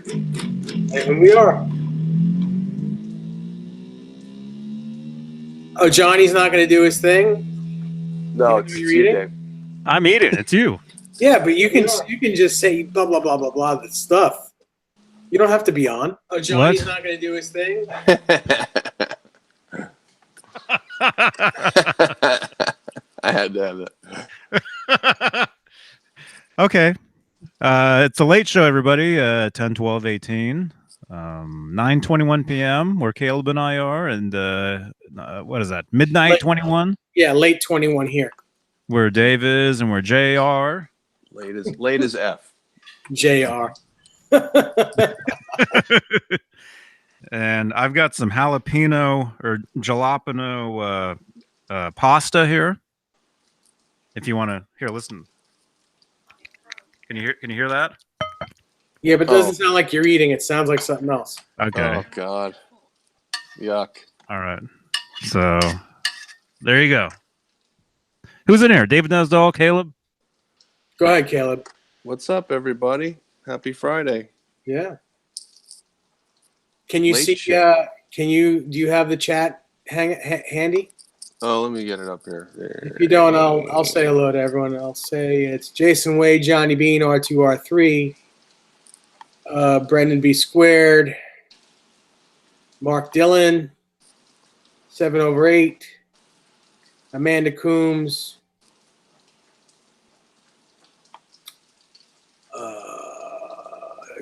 And we are. Oh, Johnny's not going to do his thing? No, it's you, Dave. I'm eating. It's you. Yeah, but you can just say blah, blah, blah, blah, blah, the stuff. You don't have to be on. Oh, Johnny's not going to do his thing? I had to have that. Okay. It's a late show, everybody. 10, 12, 18. 9:21 p.m. where Caleb and I are. And what is that? Midnight 21? Yeah, late 21 here. Where Dave is and where JR. Late as F. JR. And I've got some jalapeno or jalapeno pasta here. If you want to listen. Can you hear that? Yeah, but it doesn't sound like you're eating. It sounds like something else. Okay. Oh God. Yuck. All right. So there you go. Who's in here? David Nesdall, Caleb? Go ahead, Caleb. What's up, everybody? Happy Friday. Yeah. Can you Late see? show. Do you have the chat handy? Oh, let me get it up here. There. If you don't, I'll say hello to everyone. I'll say it's Jason Wade, Johnny Beane, R2, R3, Brendan B Squared, Mark Dillon, 7/8, Amanda Coombs,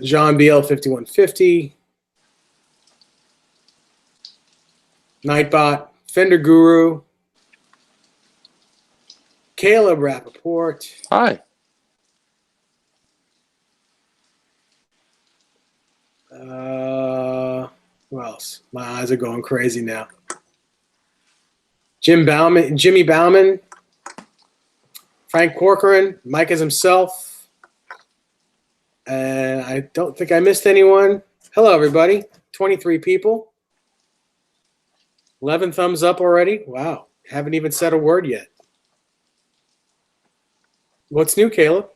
John BL 5150, Nightbot, Fender Guru, Caleb Rapoport. Hi. Who else? My eyes are going crazy now. Jimmy Bauman, Frank Corcoran, Mike is himself. And I don't think I missed anyone. Hello, everybody. 23 people. 11 thumbs up already. Wow. Haven't even said a word yet. What's new, Caleb?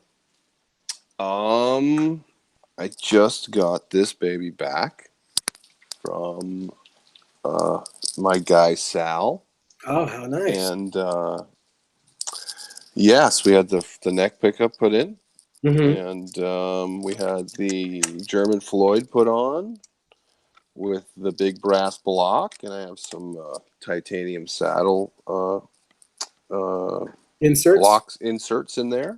I just got this baby back from my guy Sal. Oh, how nice. And yes, we had the neck pickup put in. Mm-hmm. And we had the German Floyd put on with the big brass block, and I have some titanium saddle inserts in there.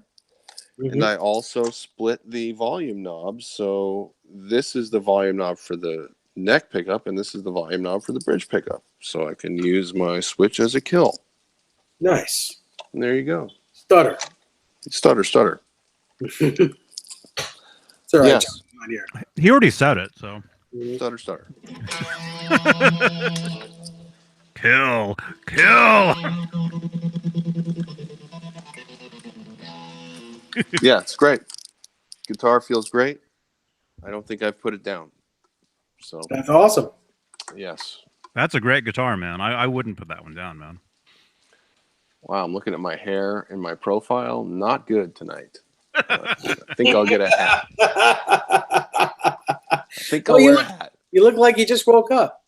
Mm-hmm. And I also split the volume knobs. So this is the volume knob for the neck pickup, and this is the volume knob for the bridge pickup. So I can use my switch as a kill. Nice. And there you go. Stutter. It's all right. Yes. Not here. He already said it, so. Stutter. Kill. Yeah, it's great. Guitar feels great. I don't think I've put it down. So that's awesome. Yes. That's a great guitar, man. I wouldn't put that one down, man. Wow, I'm looking at my hair in my profile. Not good tonight. I think I'll get a hat. I think I'll wear a hat. You look like you just woke up.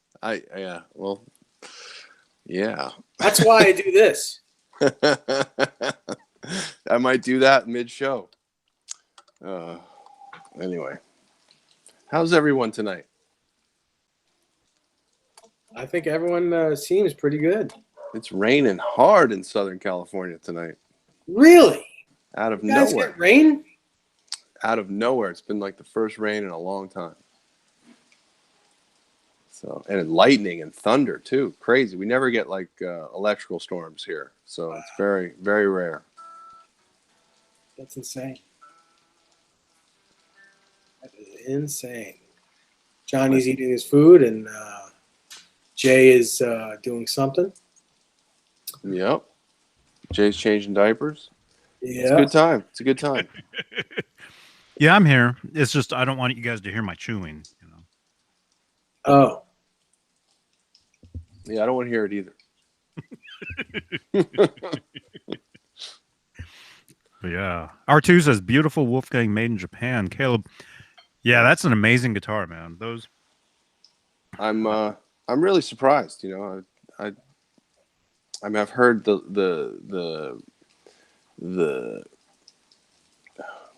Yeah. That's why I do this. I might do that mid-show. Anyway, how's everyone tonight? I think everyone seems pretty good. It's raining hard in Southern California tonight. Really? Out of you guys nowhere. Get rain? Out of nowhere. It's been like the first rain in a long time. So, and lightning and thunder too. Crazy. We never get like electrical storms here. So it's very, very rare. That's insane. That is insane. Johnny's eating his food and Jay is doing something. Yep. Jay's changing diapers. Yeah. It's a good time. It's a good time. Yeah, I'm here. It's just I don't want you guys to hear my chewing, you know. Oh. Yeah, I don't want to hear it either. Yeah. R2 says beautiful Wolfgang made in Japan. Caleb, Yeah, that's an amazing guitar, man. Those. I'm really surprised. You know, I mean, I've heard the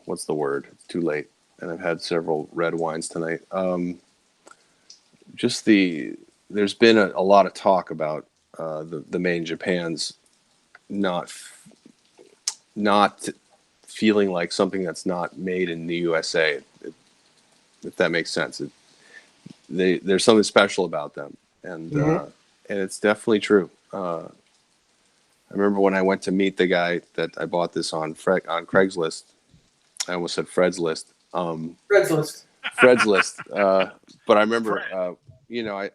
what's the word? It's too late, and I've had several red wines tonight. Just there's been a lot of talk about the Made in Japan's not feeling like something that's not made in the USA, if that makes sense. There's something special about them, and it's definitely true. I remember when I went to meet the guy that I bought this on Craigslist. I almost said Fred's List. Fred's List. Fred's List. But I remember, you know,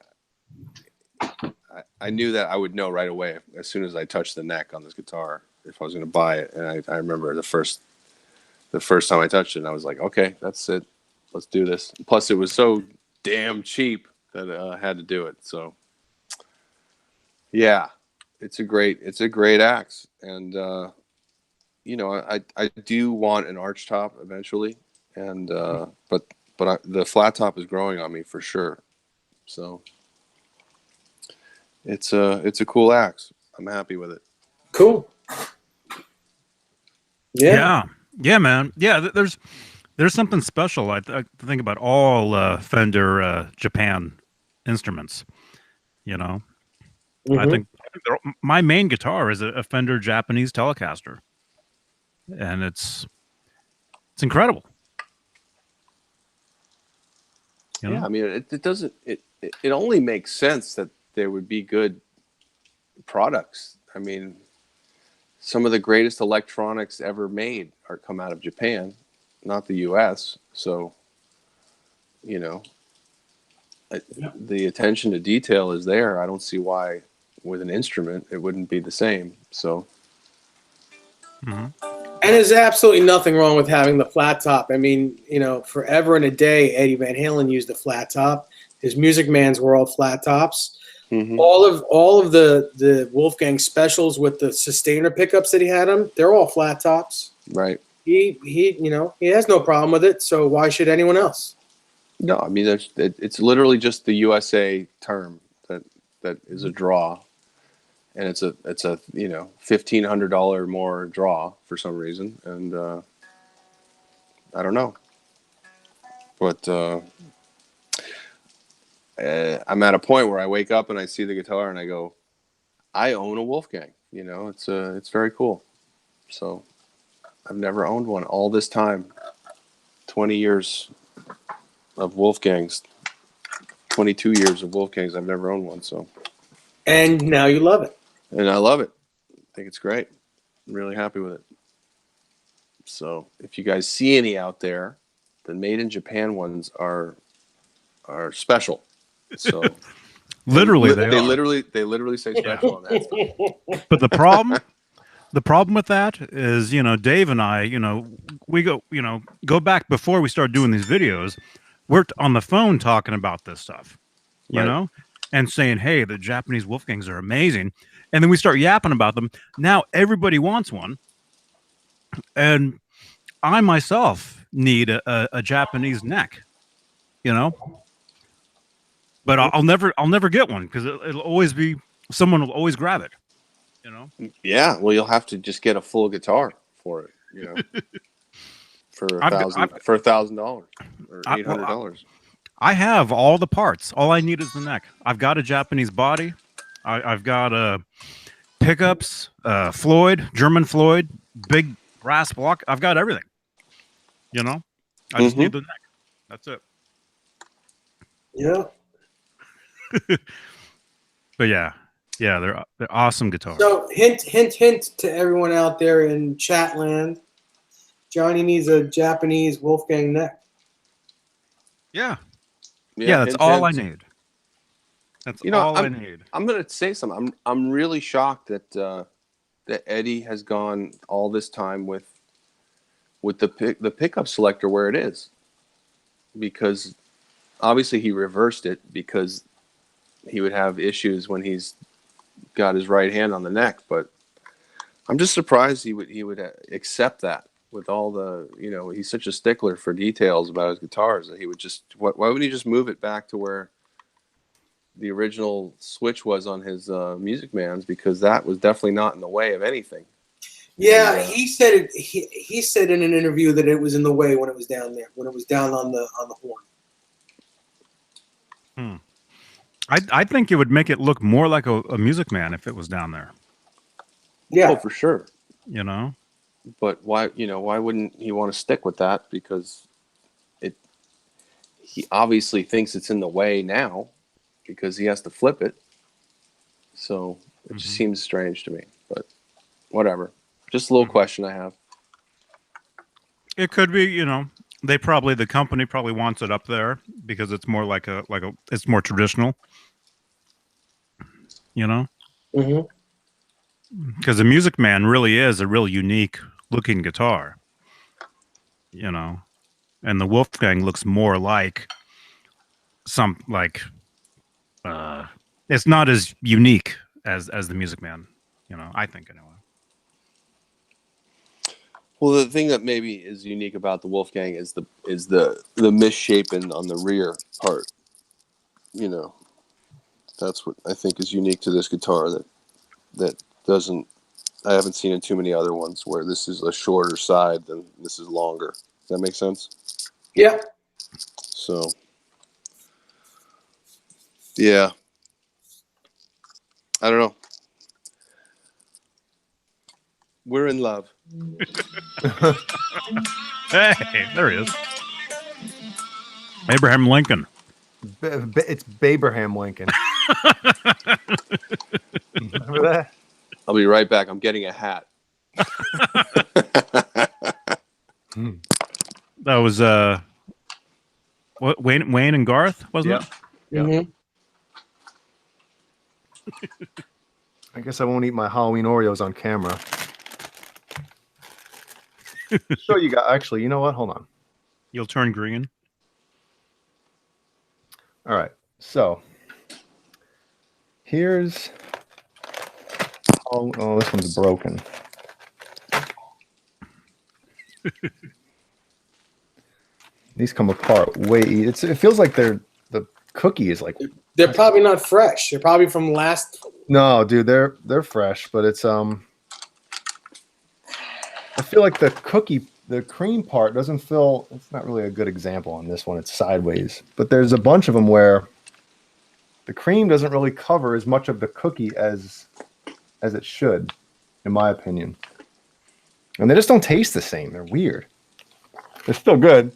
I knew that I would know right away as soon as I touched the neck on this guitar if I was going to buy it. And I remember the first time I touched it, and I was like, okay, that's it. Let's do this. Plus, it was so damn cheap that I had to do it. So, yeah, it's a great axe, and you know, I do want an arch top eventually, and but the flat top is growing on me for sure. So it's a cool axe. I'm happy with it. Cool. Yeah, man. Yeah, there's something special. I think about all Fender Japan instruments. You know, I think my main guitar is a Fender Japanese Telecaster, and it's incredible. You know? Yeah, I mean, it doesn't. It only makes sense that there would be good products. I mean, some of the greatest electronics ever made come out of Japan, not the U.S. So, you know, the attention to detail is there. I don't see why with an instrument it wouldn't be the same. So, and there's absolutely nothing wrong with having the flat top. I mean, you know, forever and a day, Eddie Van Halen used the flat top. His Music Man's World flat tops. All of the Wolfgang specials with the sustainer pickups that he had them, they're all flat tops. Right. He you know, he has no problem with it. So why should anyone else? No, I mean, it's literally just the USA term that is a draw, and it's a you know, $1,500 more draw for some reason, and I don't know, but I'm at a point where I wake up and I see the guitar and I go, I own a Wolfgang. You know, it's very cool. So I've never owned one all this time, 20 years of Wolfgangs, 22 years of Wolfgangs. I've never owned one. So, and now you love it. And I love it. I think it's great. I'm really happy with it. So if you guys see any out there, the Made in Japan ones are special. So literally, they literally say special on that stuff. But the problem with that is, you know, Dave and I, you know, we go back before we start doing these videos. We're on the phone talking about this stuff, you know, and saying, hey, the Japanese Wolfgangs are amazing. And then we start yapping about them. Now everybody wants one. And I myself need a Japanese neck, you know, but I'll never get one because it'll always be, someone will always grab it, you know? Yeah. Well, you'll have to just get a full guitar for it, you know, for $1,000 or $800. I have all the parts. All I need is the neck. I've got a Japanese body. I've got pickups, German Floyd, big brass block. I've got everything. You know, I just need the neck. That's it. Yeah. But yeah, they're awesome guitars. So hint to everyone out there in Chatland. Johnny needs a Japanese Wolfgang neck. Yeah, that's all I need. That's all I need. I'm gonna say something. I'm really shocked that Eddie has gone all this time with the pickup selector where it is, because obviously he reversed it because he would have issues when he's got his right hand on the neck. But I'm just surprised he would accept that with all the, you know, he's such a stickler for details about his guitars that he would just, why wouldn't he just move it back to where the original switch was on his Music Man's, because that was definitely not in the way of anything. Yeah, he said it. He said in an interview that it was in the way when it was down there, when it was down on the horn. I think it would make it look more like a Music Man if it was down there. Yeah, Oh, for sure. You know, But why, you know, why wouldn't he want to stick with that? Because he obviously thinks it's in the way now, because he has to flip it. So it just seems strange to me, but whatever. Just a little question I have. it could be. You know, the company probably wants it up there because it's more like a it's more traditional. You know, because the Music Man really is a real unique looking guitar. You know, and the Wolfgang looks more like it's not as unique as the Music Man. You know, I think anyway. Well, the thing that maybe is unique about the Wolfgang is the misshapen on the rear part. You know, that's what I think is unique to this guitar that doesn't. I haven't seen in too many other ones where this is a shorter side than this is longer. Does that make sense? yeah. So, yeah, I don't know. We're in love. Hey, there he is. Abraham Lincoln. It's Babraham Lincoln. Remember that? I'll be right back. I'm getting a hat. That was what, Wayne and Garth, wasn't it? Yeah. I guess I won't eat my Halloween Oreos on camera. Show you guys. Actually, you know what? Hold on. You'll turn green. All right. So here's. Oh, this one's broken. These come apart way. It feels like the cookie is like. They're probably not fresh. They're probably from last. No, dude, they're fresh, but it's I feel like the cream part doesn't feel. It's not really a good example on this one. It's sideways, but there's a bunch of them where the cream doesn't really cover as much of the cookie as it should, in my opinion. And they just don't taste the same. They're weird. They're still good.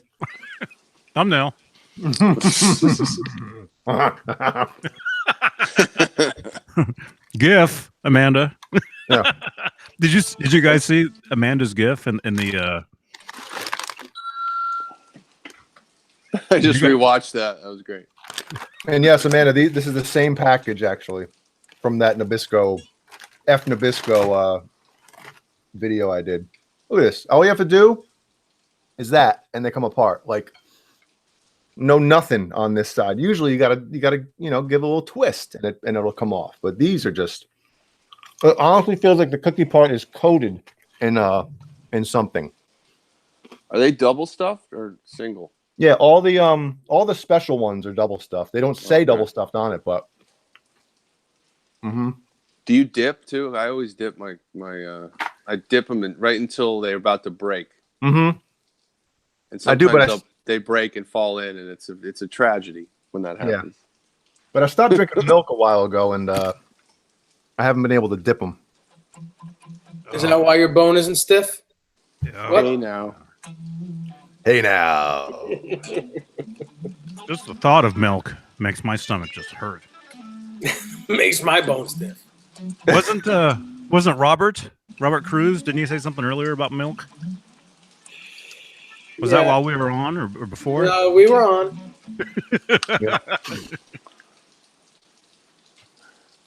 Thumbnail. GIF, Amanda. Yeah. Did you guys see Amanda's GIF in the? I just rewatched that. That was great. And yes, Amanda, this is the same package actually from that Nabisco video I did. Look at this. All you have to do is that, and they come apart. Like nothing on this side. Usually you gotta give a little twist and it'll come off. But these are just. It honestly feels like the cookie part is coated in something. Are they double stuffed or single? Yeah, all the special ones are double stuffed. They don't say double stuffed on it, but. Do you dip too? I always dip my I dip them right until they're about to break. And I do, but they break and fall in, and it's a tragedy when that happens. Yeah. But I stopped drinking milk a while ago, and I haven't been able to dip them. Is that why your bone isn't stiff? Yeah. Hey now. Hey now. Just the thought of milk makes my stomach just hurt. Makes my bone stiff. Wasn't Robert Cruz? Didn't he say something earlier about milk? Was that while we were on or before? No, we were on.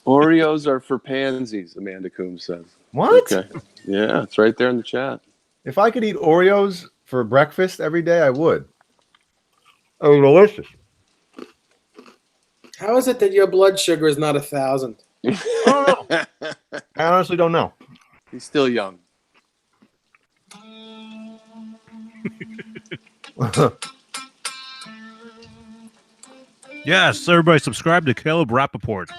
Oreos are for pansies, Amanda Coombs says. What? Okay. Yeah, it's right there in the chat. If I could eat Oreos for breakfast every day, I would. Oh, delicious. How is it that your blood sugar is not 1,000? I honestly don't know. He's still young. Yes, everybody subscribe to Caleb Rapoport.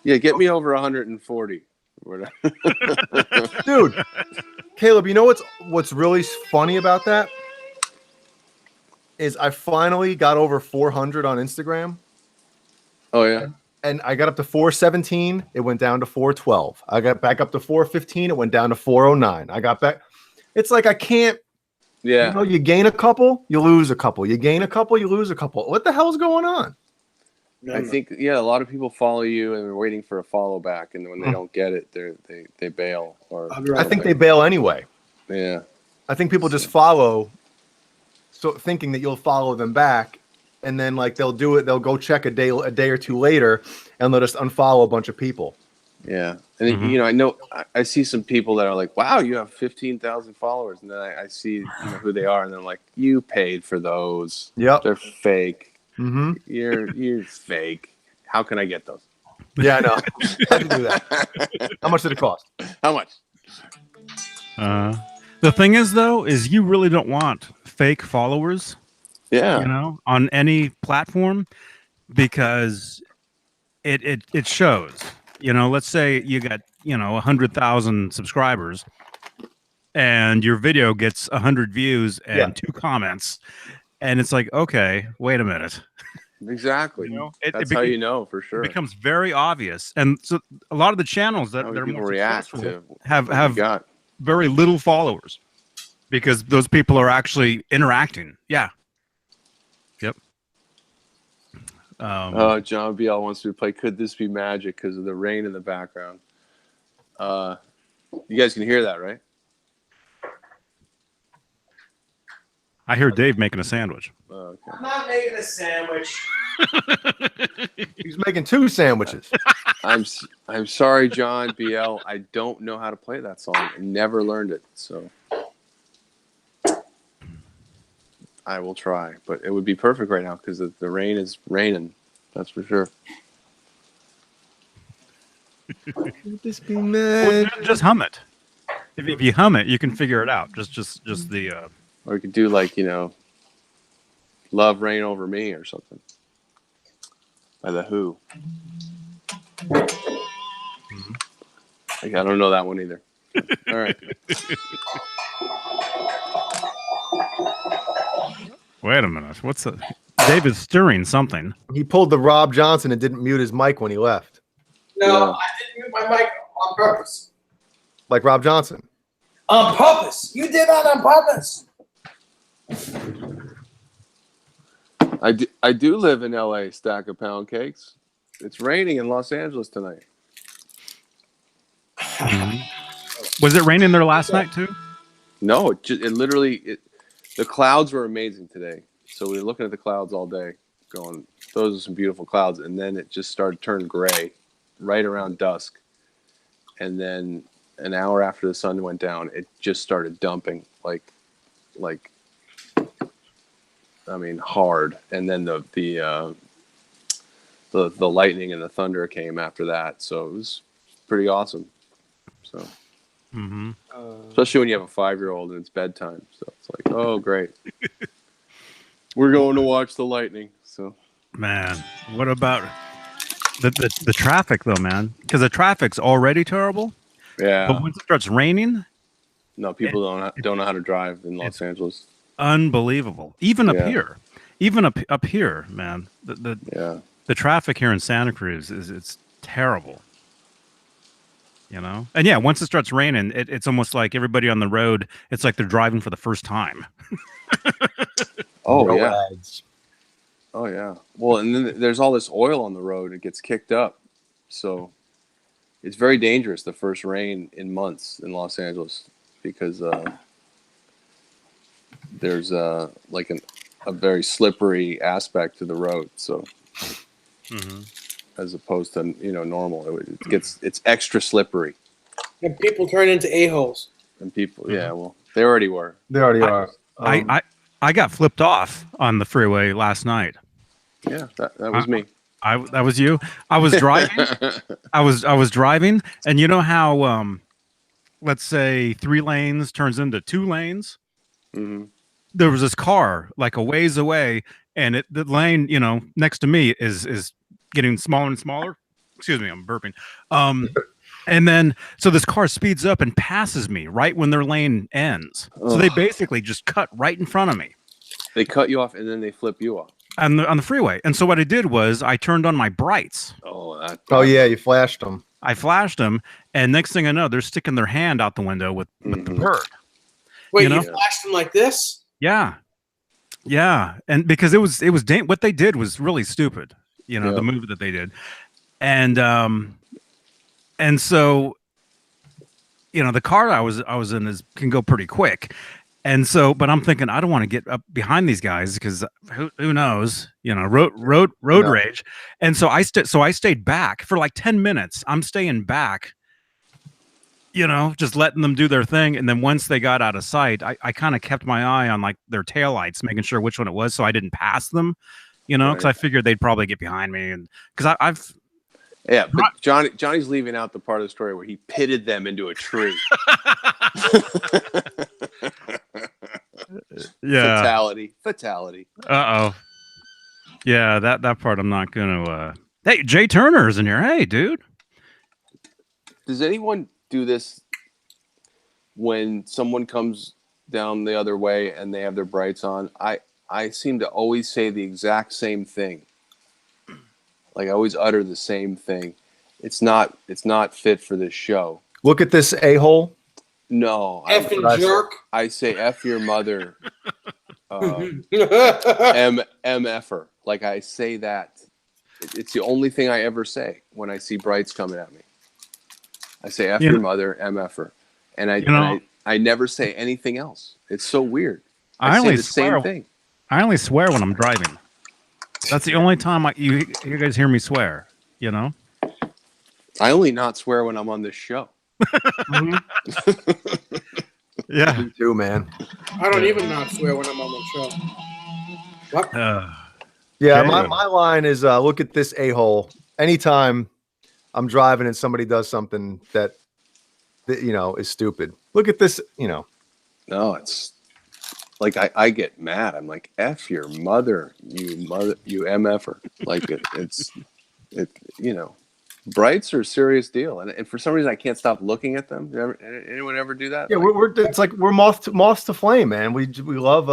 Yeah, get me over 140. Dude, Caleb, you know what's really funny about that is I finally got over 400 on Instagram. Oh yeah. And I got up to 417. It went down to 412. I got back up to 415. It went down to 409. I got back. It's like I can't. Yeah. You know, you gain a couple, you lose a couple. You gain a couple, you lose a couple. What the hell's going on? I think a lot of people follow you and they're waiting for a follow back, and when they don't get it, they bail. Or I think they bail anyway. Yeah. I think people just follow, so thinking that you'll follow them back, and then like they'll do it. They'll go check a day or two later, and they'll just unfollow a bunch of people. Yeah, and you know, I see some people that are like, "Wow, you have 15,000 followers," and then I see who they are, and they're like, "You paid for those? Yep, they're fake. Mm-hmm. You're fake. How can I get those?" Yeah, I know. How do you do that? How much did it cost? How much? The thing is, though, is you really don't want fake followers. Yeah, you know, on any platform, because it shows. You know, let's say you got 100,000 subscribers, and your video gets 100 views and 2 comments, and it's like, okay, wait a minute. Exactly. That's how you know for sure. It becomes very obvious, and so a lot of the channels that are more successful have very little followers because those people are actually interacting. Yeah. Yep. John BL wants me to play Could This Be Magic because of the rain in the background. You guys can hear that, right? I hear Dave making a sandwich. Okay. I'm not making a sandwich. He's making 2 sandwiches. I'm sorry, John BL. I don't know how to play that song. I never learned it, so I will try. But it would be perfect right now because the rain is raining. That's for sure. Could this be magic? Well, just hum it. If you hum it, you can figure it out. Just the. Or you could do like "Love Rain Over Me" or something by The Who. I don't know that one either. All right. Wait a minute. What's the? Dave is stirring something. He pulled the Rob Johnson and didn't mute his mic when he left. No, I didn't mute my mic on purpose. Like Rob Johnson. On purpose. You did that on purpose. I do live in LA, stack of pound cakes. It's raining in Los Angeles tonight. Was it raining there last night too? No, it literally the clouds were amazing today. So we were looking at the clouds all day, going, those are some beautiful clouds, and then it just started turning gray right around dusk. And then an hour after the sun went down, it just started dumping like hard. And then the lightning and the thunder came after that. So it was pretty awesome. So especially when you have a 5-year-old and it's bedtime. So it's like, oh great. We're going to watch the lightning. So man, what about the traffic though, man? Because the traffic's already terrible. Yeah. But once it starts raining, no, people don't know how to drive in Los Angeles. Unbelievable. Even up here. Even up here, man. The traffic here in Santa Cruz it's terrible. You know? And yeah, once it starts raining, it's almost like everybody on the road, it's like they're driving for the first time. Oh yeah. Oh yeah. Well, and then there's all this oil on the road. It gets kicked up. So it's very dangerous the first rain in months in Los Angeles because there's like a very slippery aspect to the road. So as opposed to normal, it's extra slippery. And people turn into a-holes. And people, well, they already were. They already are. I got flipped off on the freeway last night. Yeah, that was me. That was you. I was driving. I was driving, and you know how let's say 3 lanes turns into 2 lanes. Mm-hmm. There was this car like a ways away, and the lane, you know, next to me is getting smaller and smaller. Excuse me, I'm burping. And then so this car speeds up and passes me right when their lane ends. So they basically just cut right in front of me. They cut you off and then they flip you off On the freeway. And so what I did was I turned on my brights. Oh yeah, you flashed them. I flashed them, and next thing I know, they're sticking their hand out the window with the bird. Wait, you know? you flashed them like this? Yeah, and because what they did was really stupid. You know, the move that they did, and so, you know, the car I was in can go pretty quick. And so, but I'm thinking I don't want to get up behind these guys because who knows, you know, road rage. And so I stayed back for like 10 minutes. I'm staying back, you know, just letting them do their thing. And then once they got out of sight, I kind of kept my eye on like their taillights, making sure which one it was, so I didn't pass them, you know, because I figured they'd probably get behind me. And because I've Yeah, but Johnny's leaving out the part of the story where he pitted them into a tree. Fatality. Uh-oh. Yeah, that part I'm not gonna Hey, Jay Turner's in here. Hey, dude. Does anyone do this when someone comes down the other way and they have their brights on? I seem to always say the exact same thing. Like I always utter the same thing. It's not fit for this show. Look at this a-hole. No. Effing jerk. I say F your mother. MFer. Like I say that. It's the only thing I ever say when I see brights coming at me. I say F your mother, MFer. And I never say anything else. It's so weird. I say the same thing. I only swear when I'm driving. That's the only time you guys hear me swear, you know? I only not swear when I'm on this show. Yeah. Me too, man. I don't even not swear when I'm on the show. What? Yeah, my line is look at this a-hole. Anytime I'm driving and somebody does something that you know is stupid. Look at this, you know. No, it's like I get mad. I'm like, F your mother, you MFer. Like it's you know, brights are a serious deal, and for some reason I can't stop looking at them. Anyone ever do that? Yeah, like, it's like we're moth to flame, man. We love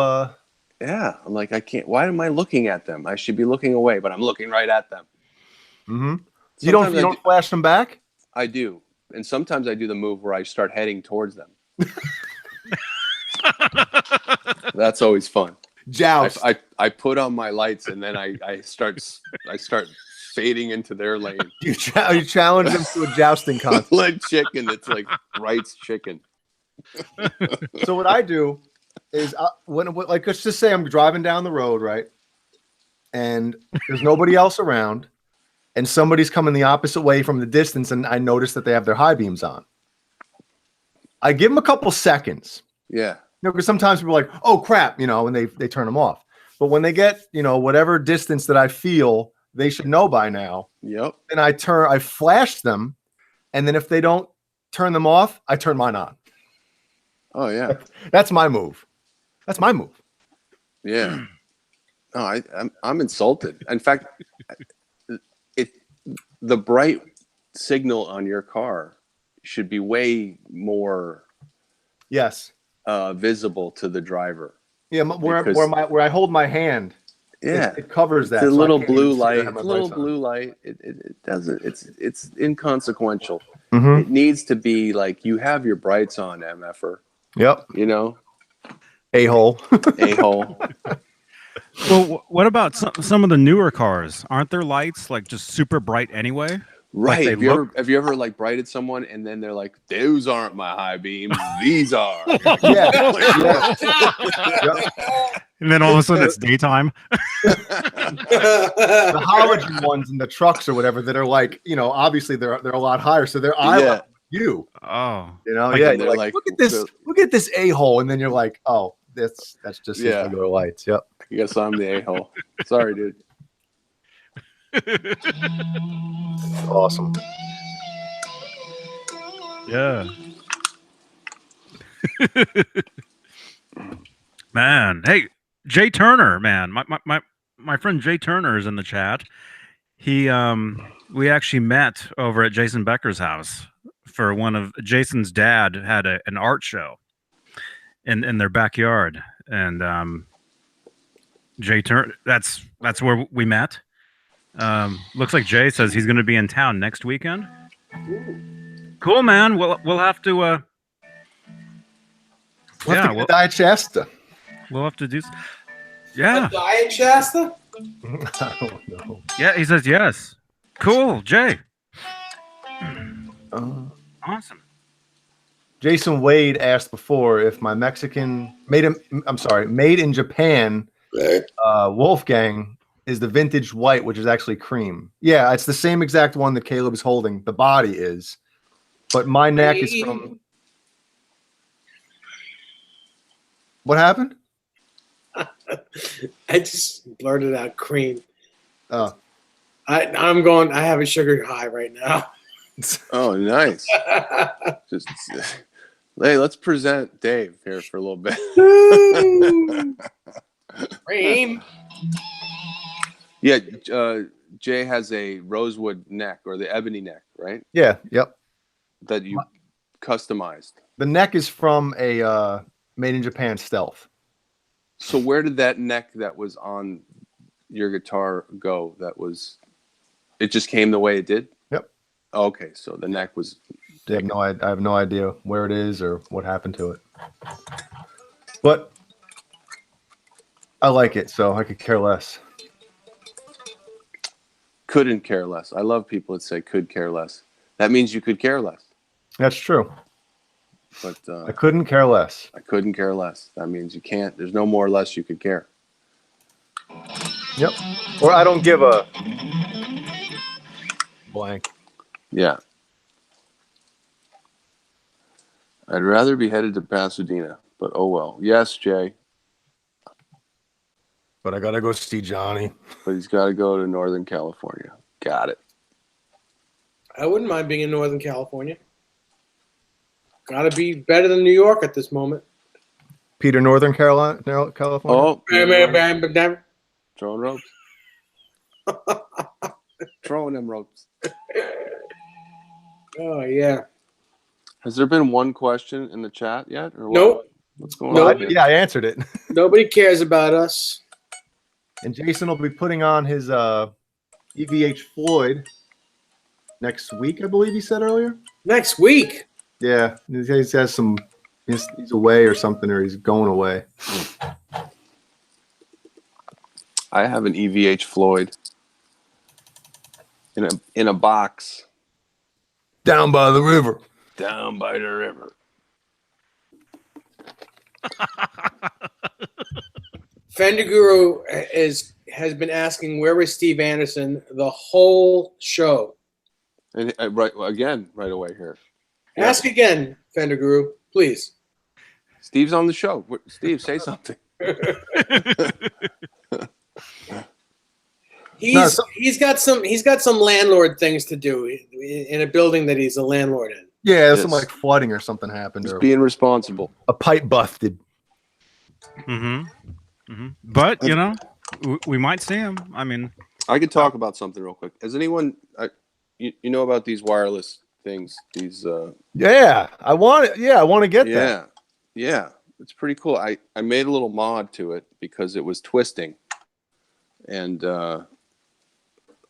Yeah, I'm like, I can't. Why am I looking at them? I should be looking away, but I'm looking right at them. Mm-hmm. You don't flash them back? I do, and sometimes I do the move where I start heading towards them. That's always fun. Joust. I put on my lights and then I start fading into their lane. You challenge them to a jousting contest. Like chicken. It's like Wright's chicken. So what I do is like let's just say I'm driving down the road, right? And there's nobody else around, and somebody's coming the opposite way from the distance, and I notice that they have their high beams on. I give them a couple seconds. Yeah. You know, because sometimes people are like, oh crap, you know, and they turn them off. But when they get, you know, whatever distance that I feel they should know by now, yep. Then I flash them, and then if they don't turn them off, I turn mine on. Oh yeah. That's my move. That's my move. Yeah. No, I'm insulted. In fact, the bright signal on your car should be way more visible to the driver. Yeah, where I hold my hand. Yeah, it covers that. The little blue light. Blue light. It doesn't. It's inconsequential. Mm-hmm. It needs to be like you have your brights on, MFer. Yep. You know, a-hole. A-hole. Well, what about some of the newer cars? Aren't their lights like just super bright anyway? Right. Like have you ever like brighted someone and then they're like, those aren't my high beams, these are. Yeah. And then all of a sudden it's daytime. The halogen ones in the trucks or whatever that are like, you know, obviously they're a lot higher, so their eye level you. Oh. You know, you're like look at this a-hole, and then you're like, oh, that's just his regular lights. Yep. I guess I'm the a-hole. Sorry, dude. Awesome. Yeah. Man, hey, Jay Turner, man, my friend Jay Turner is in the chat. He we actually met over at Jason Becker's house for one of Jason's dad had an art show in their backyard, and Jay Turner, that's where we met. Looks like Jay says he's going to be in town next weekend. Cool, man. We'll have to We'll have to get Diet Shasta. we'll have to do yeah. A Diet Shasta? I don't know. Yeah, he says yes. Cool, Jay. Awesome. Jason Wade asked before if my Mexican made in Japan Wolfgang is the vintage white, which is actually cream. Yeah, it's the same exact one that Caleb's holding. The body is, but my neck is from. What happened? I just blurted out cream. Oh, I'm going. I have a sugar high right now. Oh, nice. Just hey, let's present Dave here for a little bit. Cream. Yeah, Jay has a rosewood neck or the ebony neck, right? yeah, yep. That you customized. The neck is from a made in Japan Stealth. So where did that neck that was on your guitar go? It just came the way it did? Yep. Okay, so the neck was. I have no idea where it is or what happened to it. But I like it, so I could care less. Couldn't care less. I love people that say could care less. That means you could care less. That's true. But I couldn't care less. I couldn't care less. That means you can't. There's no more or less you could care. Yep. Or I don't give a blank. Yeah. I'd rather be headed to Pasadena, but oh well. Yes, Jay. But I gotta go see Johnny. But he's got to go to Northern California. Got it. I wouldn't mind being in Northern California. Got to be better than New York at this moment. Peter, Northern California. Oh, Oh, throwing ropes. Throwing them ropes. oh yeah. Has there been one question in the chat yet? Or what? Nope. What's going Nope. on here? Yeah, I answered it. Nobody cares about us. And Jason will be putting on his EVH Floyd next week, I believe he said earlier. Next week. Yeah, he has some. He's away or something, or he's going away. I have an EVH Floyd in a box Down by the river. down by the river. Fender Guru has been asking where was Steve Anderson the whole show. And right away here. Ask again, Fender Guru, please. Steve's on the show. Steve, say something. He's got some landlord things to do in a building that he's a landlord in. Yeah, some like flooding or something happened. He's or being responsible. a pipe busted. Mm-hmm. Mm-hmm. But you know, we might see him. I mean, I could talk about something real quick. Has anyone, you know about these wireless things? These. Yeah, I want it. Yeah, I want to get that. Yeah, it's pretty cool. I made a little mod to it because it was twisting, and I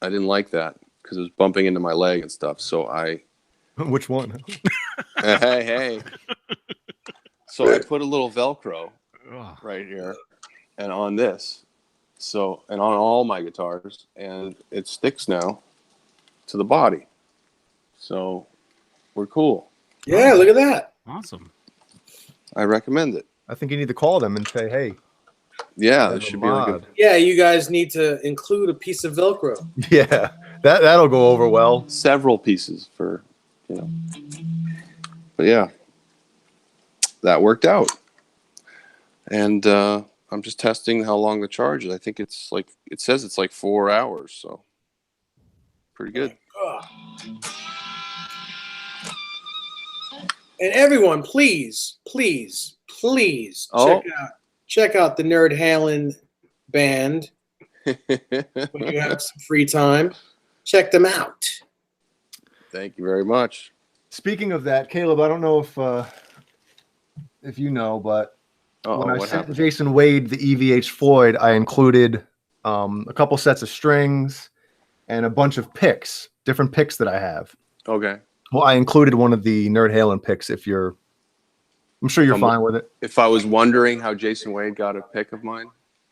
didn't like that because it was bumping into my leg and stuff. So I. Which one? Hey. So I put a little Velcro right here and on this. So, and on all my guitars, and it sticks now to the body. So we're cool. Yeah, look at that. awesome. I recommend it. I think you need to call them and say, hey. Yeah, have this a should be like a, mod. Yeah, you guys need to include a piece of Velcro. Yeah, that'll go over well. several pieces for, you know. But yeah, that worked out. And I'm just testing how long the charge is. I think it's like, it says it's like 4 hours. So pretty good. And everyone, please check out the Nerd Halen band when you have some free time. Check them out. Thank you very much. Speaking of that, Caleb, I don't know if you know, but when I sent Jason Wade the EVH Floyd, I included a couple sets of strings and a bunch of picks, different picks that I have. Okay. Well, I included one of the Nerd Halen picks. I'm sure you're fine with it. If I was wondering how Jason Wade got a pick of mine,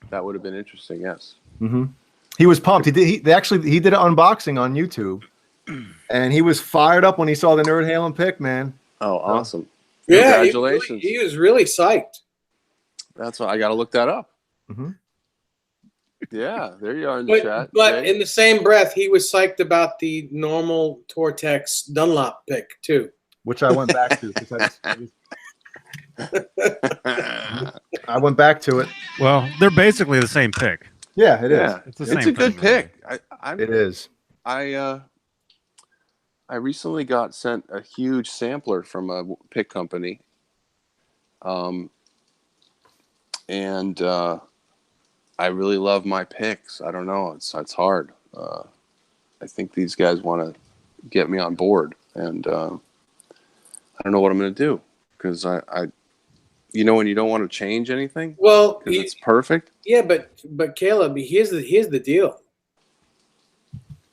that would have been interesting. Yes. Mm-hmm. He was pumped. He did an unboxing on YouTube, and he was fired up when he saw the Nerd Halen pick. Man. Oh, awesome! Yeah, Congratulations. He was really psyched. That's why I got to look that up. Mm-hmm. Yeah, there you are in the chat. But in the same breath, he was psyched about the normal Tortex Dunlop pick too, which I went back to. I went back to it. Well, they're basically the same pick. Yeah, it is. Yeah, it's a good pick. It is. I recently got sent a huge sampler from a pick company, and I really love my picks. I don't know, it's hard. I think these guys want to get me on board, and I don't know what I'm going to do because I when you don't want to change anything, well, because it's perfect. Yeah, but Caleb, here's the deal.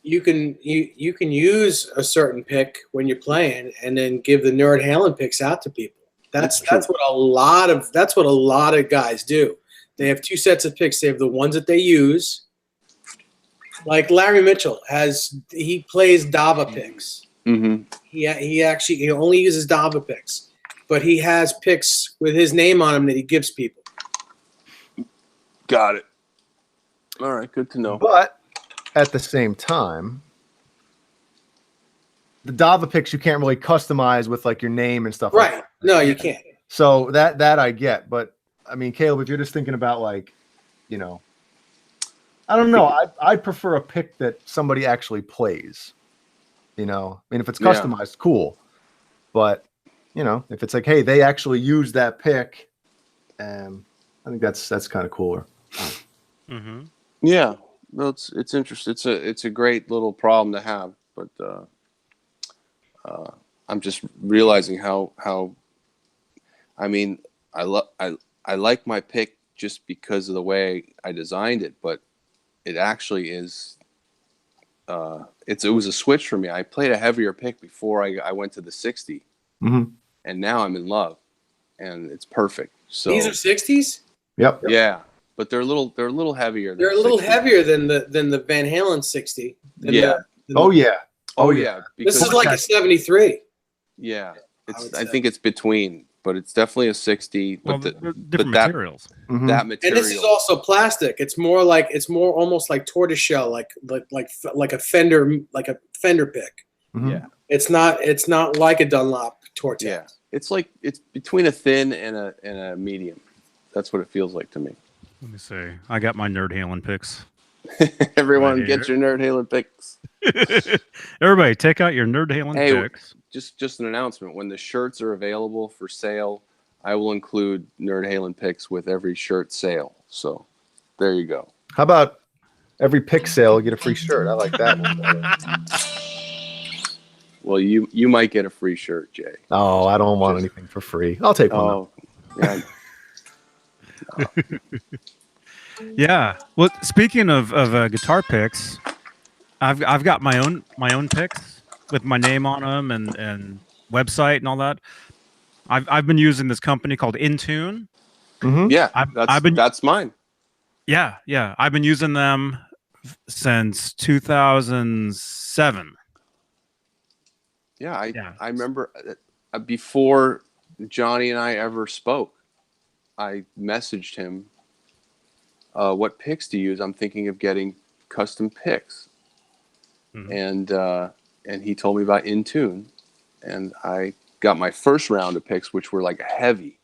You can use a certain pick when you're playing, and then give the Nerd Halen picks out to people. That's what a lot of guys do. They have two sets of picks. They have the ones that they use, like Larry Mitchell he plays Dava picks. Mm-hmm. He only uses Dava picks, but he has picks with his name on them that he gives people. Got it. All right, good to know. But at the same time, the Dava picks you can't really customize with like your name and stuff. Right? Like that. No, you can't. So that I get, but I mean, Caleb, if you're just thinking about like, I don't know. I'd prefer a pick that somebody actually plays. I mean, if it's customized, cool. But if it's like, hey, they actually use that pick, I think that's kind of cooler. Mm-hmm. Yeah, well, it's interesting. It's a great little problem to have, but I'm just realizing how. I mean, I like my pick just because of the way I designed it, but it actually is. It was a switch for me. I played a heavier pick before I went to the 60, mm-hmm. and now I'm in love, and it's perfect. So these are 60s. Yep. Yeah, but they're a little heavier. They're a little heavier than the Van Halen 60. Yeah. Oh yeah. This is like a 73. Yeah, I think it's between, but it's definitely a 60. Well, but different materials. Mm-hmm. That material. And this is also plastic. It's more almost like tortoiseshell, like a Fender pick. Mm-hmm. Yeah. It's not like a Dunlop Tortex. Yeah. It's between a thin and a medium. That's what it feels like to me. Let me see. I got my Nerd Halen picks. Everyone, Right get your Nerd Halen picks. Everybody, take out your Nerd Halen picks. Just an announcement. When the shirts are available for sale, I will include Nerd Halen picks with every shirt sale. So there you go. How about every pick sale, get a free shirt? I like that one. Well, you might get a free shirt, Jay. Oh, I don't want anything for free. I'll take one. Oh, yeah. Yeah. Well, speaking of guitar picks, I've got my own picks with my name on them and website and all that. I've been using this company called Intune. Mm-hmm. Yeah, that's mine. Yeah. I've been using them since 2007. Yeah, I remember before Johnny and I ever spoke, I messaged him, what picks to use. I'm thinking of getting custom picks. Mm-hmm. And he told me about Intune, and I got my first round of picks, which were like heavy.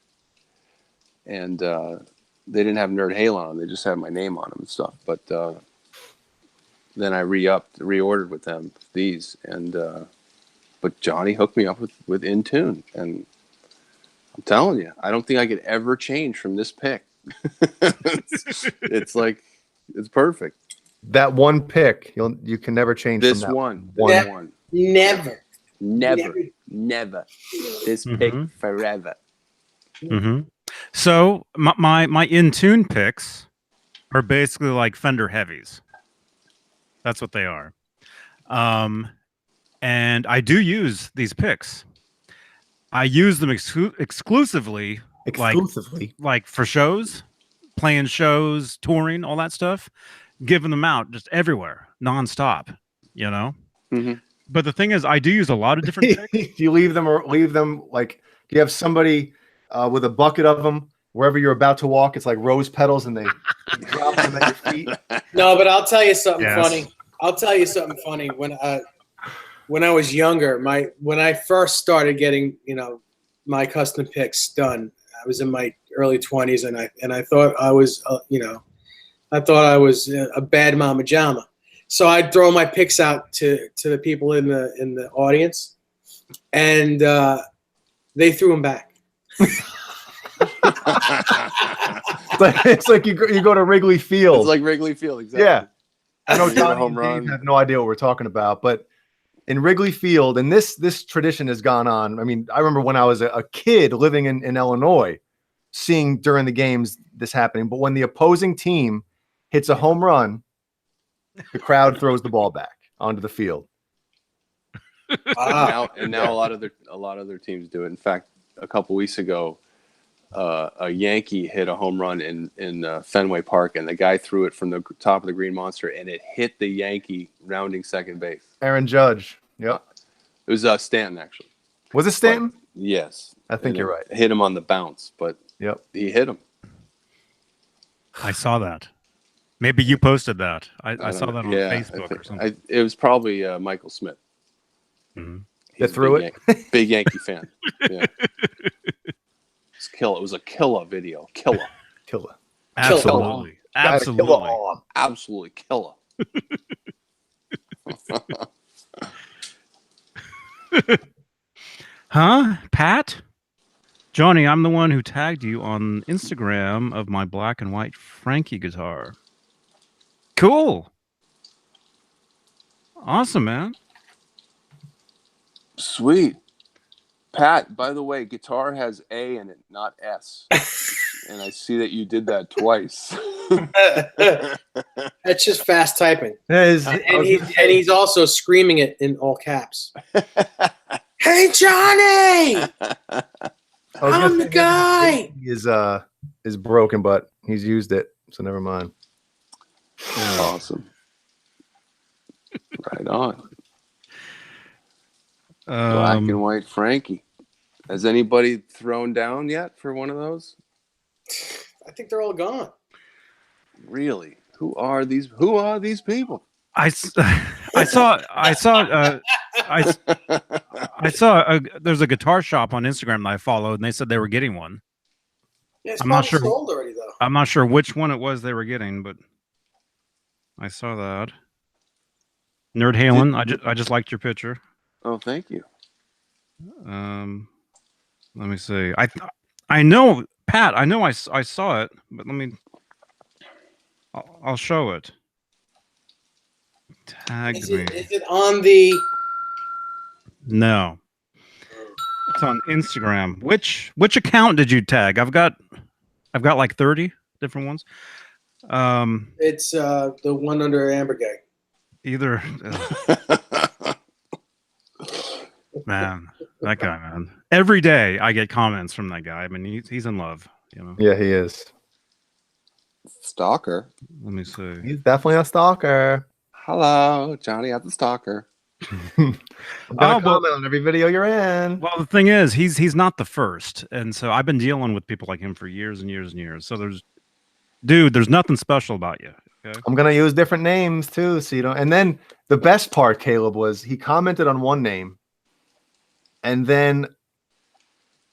And they didn't have Nerd Halen on them. They just had my name on them and stuff. But then I reordered with them these, and but Johnny hooked me up with Intune, and I'm telling you, I don't think I could ever change from this pick. It's like, it's perfect. That one pick, you can never change This from that one. Never. Never. This pick forever. So my in tune picks are basically like Fender heavies. That's what they are. And I do use these picks. I use them exclusively, like for shows, playing shows, touring, all that stuff, giving them out just everywhere, nonstop, you know? But the thing is, I do use a lot of different picks. Do you leave them like, do you have somebody with a bucket of them wherever you're about to walk? It's like rose petals and they drop them at your feet. No, but I'll tell you something funny. I'll tell you something funny. When I was younger, when I first started getting, my custom picks done, I was in my early 20s, and I thought I was, I thought I was a bad mama jama. So I'd throw my picks out to the people in the audience, and they threw them back. It's like you go to Wrigley Field. It's like Wrigley Field, exactly. Yeah. I know Johnny and Dave have no idea what we're talking about, but in Wrigley Field, and this tradition has gone on. I mean, I remember when I was a kid living in Illinois, seeing during the games this happening. But when the opposing team hits a home run, the crowd throws the ball back onto the field. Now a lot of their teams do it. In fact, a couple weeks ago, a Yankee hit a home run in Fenway Park, and the guy threw it from the top of the Green Monster, and it hit the Yankee rounding second base. Aaron Judge. Yep. It was Stanton, actually. Was it Stanton? But, yes. I think you're right. Hit him on the bounce, but he hit him. I saw that. Maybe you posted that. I saw that on Facebook or something. It was probably Michael Smith. That threw it? Big Yankee fan. Yeah. It was a killer video. Killer. Absolutely. Absolutely killer. Huh? Pat? Johnny, I'm the one who tagged you on Instagram of my black and white Frankie guitar. Cool. Awesome, man. Sweet. Pat, by the way, guitar has A in it, not S. And I see that you did that twice. That's just fast typing. And he's also screaming it in all caps. Hey, Johnny! I'm the guy! Is broken, but he's used it, so never mind. Awesome. Right on. Black and white Frankie. Has anybody thrown down yet for one of those? I think they're all gone. Really? Who are these people? I saw there's a guitar shop on Instagram that I followed, and they said they were getting one. Yeah, I'm not sure. Sold already, though. I'm not sure which one it was they were getting, but I saw that. Nerd Halen, I just liked your picture. Oh, thank you. Let me see. I know, Pat. I know I saw it, but I'll show it. Tagged me. Is it on the? No. It's on Instagram. Which account did you tag? I've got like 30 different ones. It's the one under Amber Gay. Either. Man, that guy, man. Every day I get comments from that guy. I mean, he's in love, you know. Yeah, he is. Stalker. Let me see. He's definitely a stalker. Hello, Johnny. I'm the stalker. I'm gonna comment on every video you're in. Well, the thing is, he's not the first, and so I've been dealing with people like him for years and years and years. So there's nothing special about you. Okay? I'm gonna use different names too, so you don't. And then the best part, Caleb, was he commented on one name, and then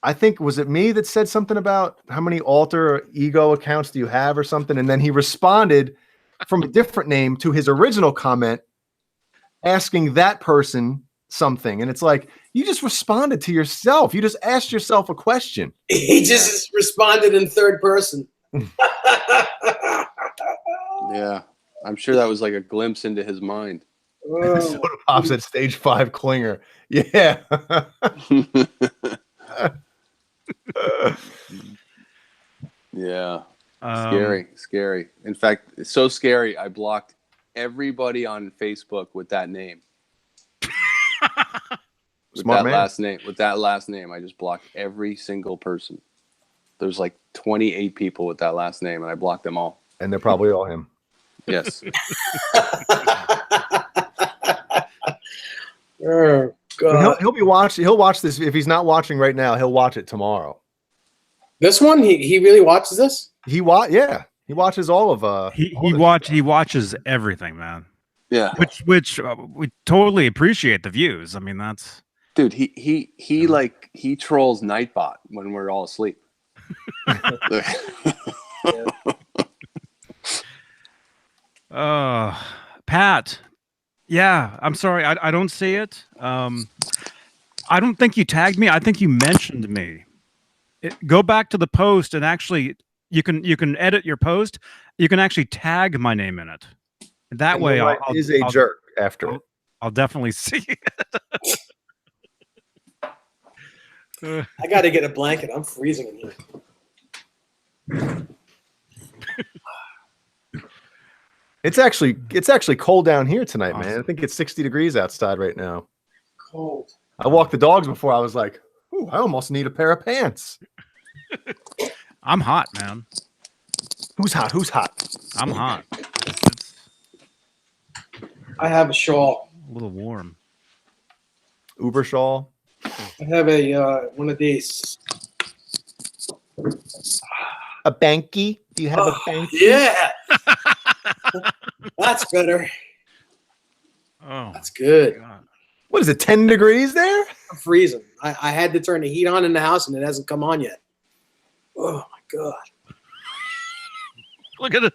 I think was it me that said something about how many alter or ego accounts do you have or something, and then he responded from a different name to his original comment, asking that person something, and it's like you just responded to yourself. You just asked yourself a question. He just responded in third person. Yeah, I'm sure that was like a glimpse into his mind. Soda Pops at stage 5 clinger. Yeah. Yeah. Scary. In fact, it's so scary. I blocked everybody on Facebook with that name. With Smart that man. last name. With that last name, I just blocked every single person. There's like 28 people with that last name, and I blocked them all. And they're probably all him. Yes. Oh, God. He'll be watching. He'll watch this. If he's not watching right now, he'll watch it tomorrow. This one, he really watches this? He watches all of He watches everything, man. Yeah. Which we totally appreciate the views. I mean, that's Dude, he trolls Nightbot when we're all asleep. Pat. Yeah, I'm sorry. I don't see it. I don't think you tagged me. I think you mentioned me. Go back to the post and actually you can edit your post. You can actually tag my name in it. That way, I'll jerk after it. I'll definitely see it. I got to get a blanket. I'm freezing in here. It's actually cold down here tonight, man. I think it's 60 degrees outside right now. Cold. I walked the dogs before. I was like, ooh, I almost need a pair of pants. I'm hot, man. Who's hot? I'm hot. I have a shawl. A little warm. Uber shawl. I have a one of these. A banky? Do you have a banky? Yeah. That's better. Oh, that's good. God. What is it, 10 degrees there? I'm freezing. I had to turn the heat on in the house, and it hasn't come on yet. Oh, my God. Look at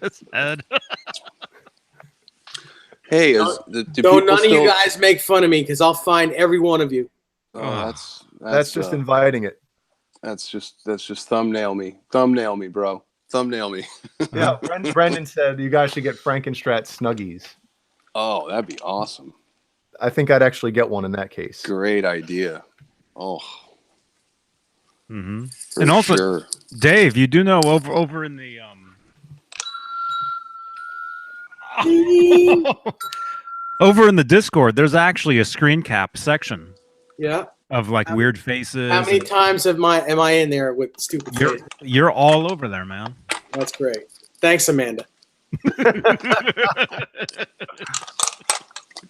this head. Hey, don't none of you guys make fun of me, because I'll find every one of you. Oh, that's just inviting it. That's just thumbnail me, bro. Thumbnail me. Yeah, Brendan said you guys should get Frankenstrat Snuggies. Oh, that'd be awesome. I think I'd actually get one in that case. Great idea. Oh. Mm-hmm. And also, sure. Dave, you do know over in the over in the Discord, there's actually a screen cap section. Yeah. Of like weird faces. How many times am I in there with stupid faces? You're all over there, man. That's great. Thanks, Amanda.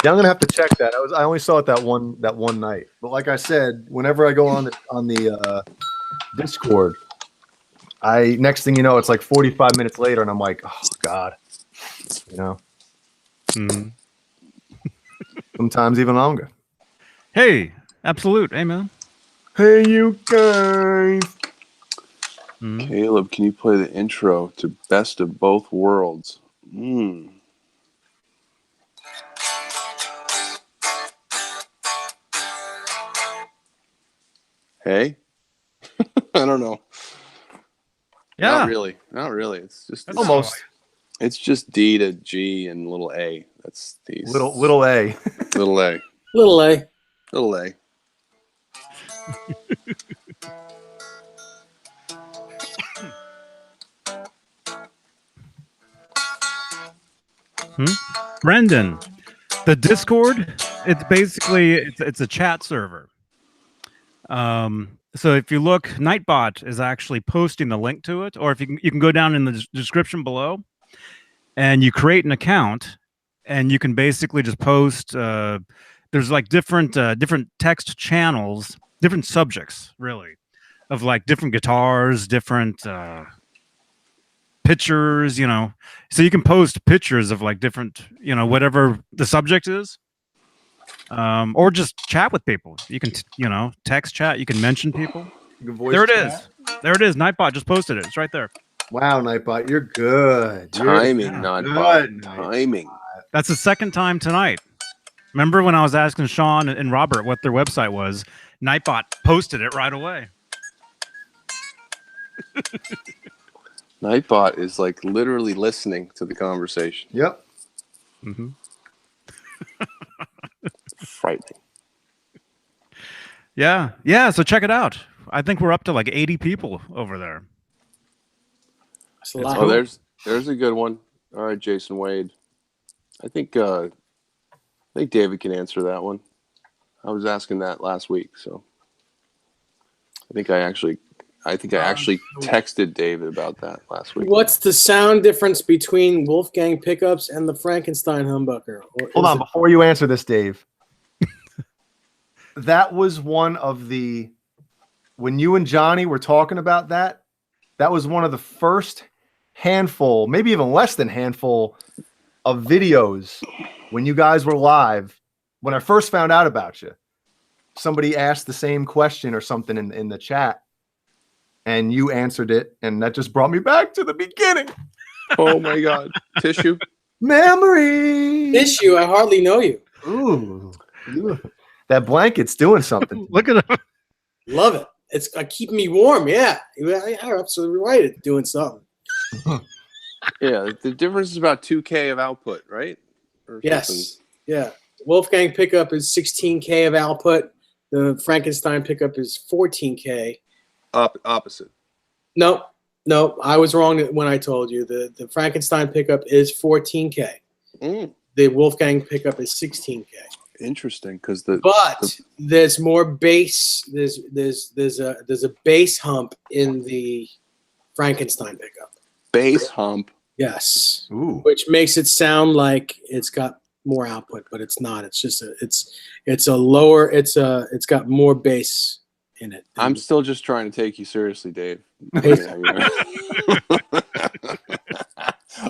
Yeah, I'm gonna have to check that. I only saw it that one night. But like I said, whenever I go on the Discord, next thing you know, it's like 45 minutes later, and I'm like, oh God, you know. Mm-hmm. Sometimes even longer. Hey, absolute, hey man. Hey, you guys. Mm-hmm. Caleb, can you play the intro to Best of Both Worlds? Hey? I don't know. Yeah. Not really. It's just almost. It's just D to G and little A. That's these little A. Little A. Little A. Little A. Brendan, the Discord, it's basically it's a chat server. So if you look, Nightbot is actually posting the link to it, or if you can go down in the description below, and you create an account, and you can basically just post. There's like different text channels, different subjects, really, of like different guitars, different pictures, you know. So you can post pictures of like different, you know, whatever the subject is. Or just chat with people. You can, text chat. You can mention people. There it is. There it is. Nightbot just posted it. It's right there. Wow, Nightbot, you're good. Timing, Nightbot. Timing. That's the second time tonight. Remember when I was asking Sean and Robert what their website was? Nightbot posted it right away. Nightbot is like literally listening to the conversation. Yep. Mm-hmm. Frightening. Yeah. So check it out. I think we're up to like 80 people over there. That's a lot. Oh, there's a good one. All right, Jason Wade. I think David can answer that one. I was asking that last week, so I think I actually texted David about that last week. What's the sound difference between Wolfgang pickups and the Frankenstein humbucker? Hold on, before you answer this, Dave. That was one of the, when you and Johnny were talking about that was one of the first handful, maybe even less than handful of videos when you guys were live. When I first found out about you, somebody asked the same question or something in the chat, and you answered it, and that just brought me back to the beginning. Oh my God. Tissue? Memory. Tissue, I hardly know you. Ooh. That blanket's doing something. Look at it. Love it. It's keeping me warm. Yeah, you're absolutely right. It's doing something. Yeah, the difference is about 2K of output, right? Or Yes. something. Yeah. Wolfgang pickup is 16K of output. The Frankenstein pickup is 14K. Opposite. No, I was wrong when I told you. The Frankenstein pickup is 14K. The Wolfgang pickup is 16K. Interesting, because there's more bass. There's a bass hump in the Frankenstein pickup. Bass hump. Yes. Ooh. Which makes it sound like it's got more output, but it's not. It's just it's got more bass in it. I'm still just trying to take you seriously, Dave.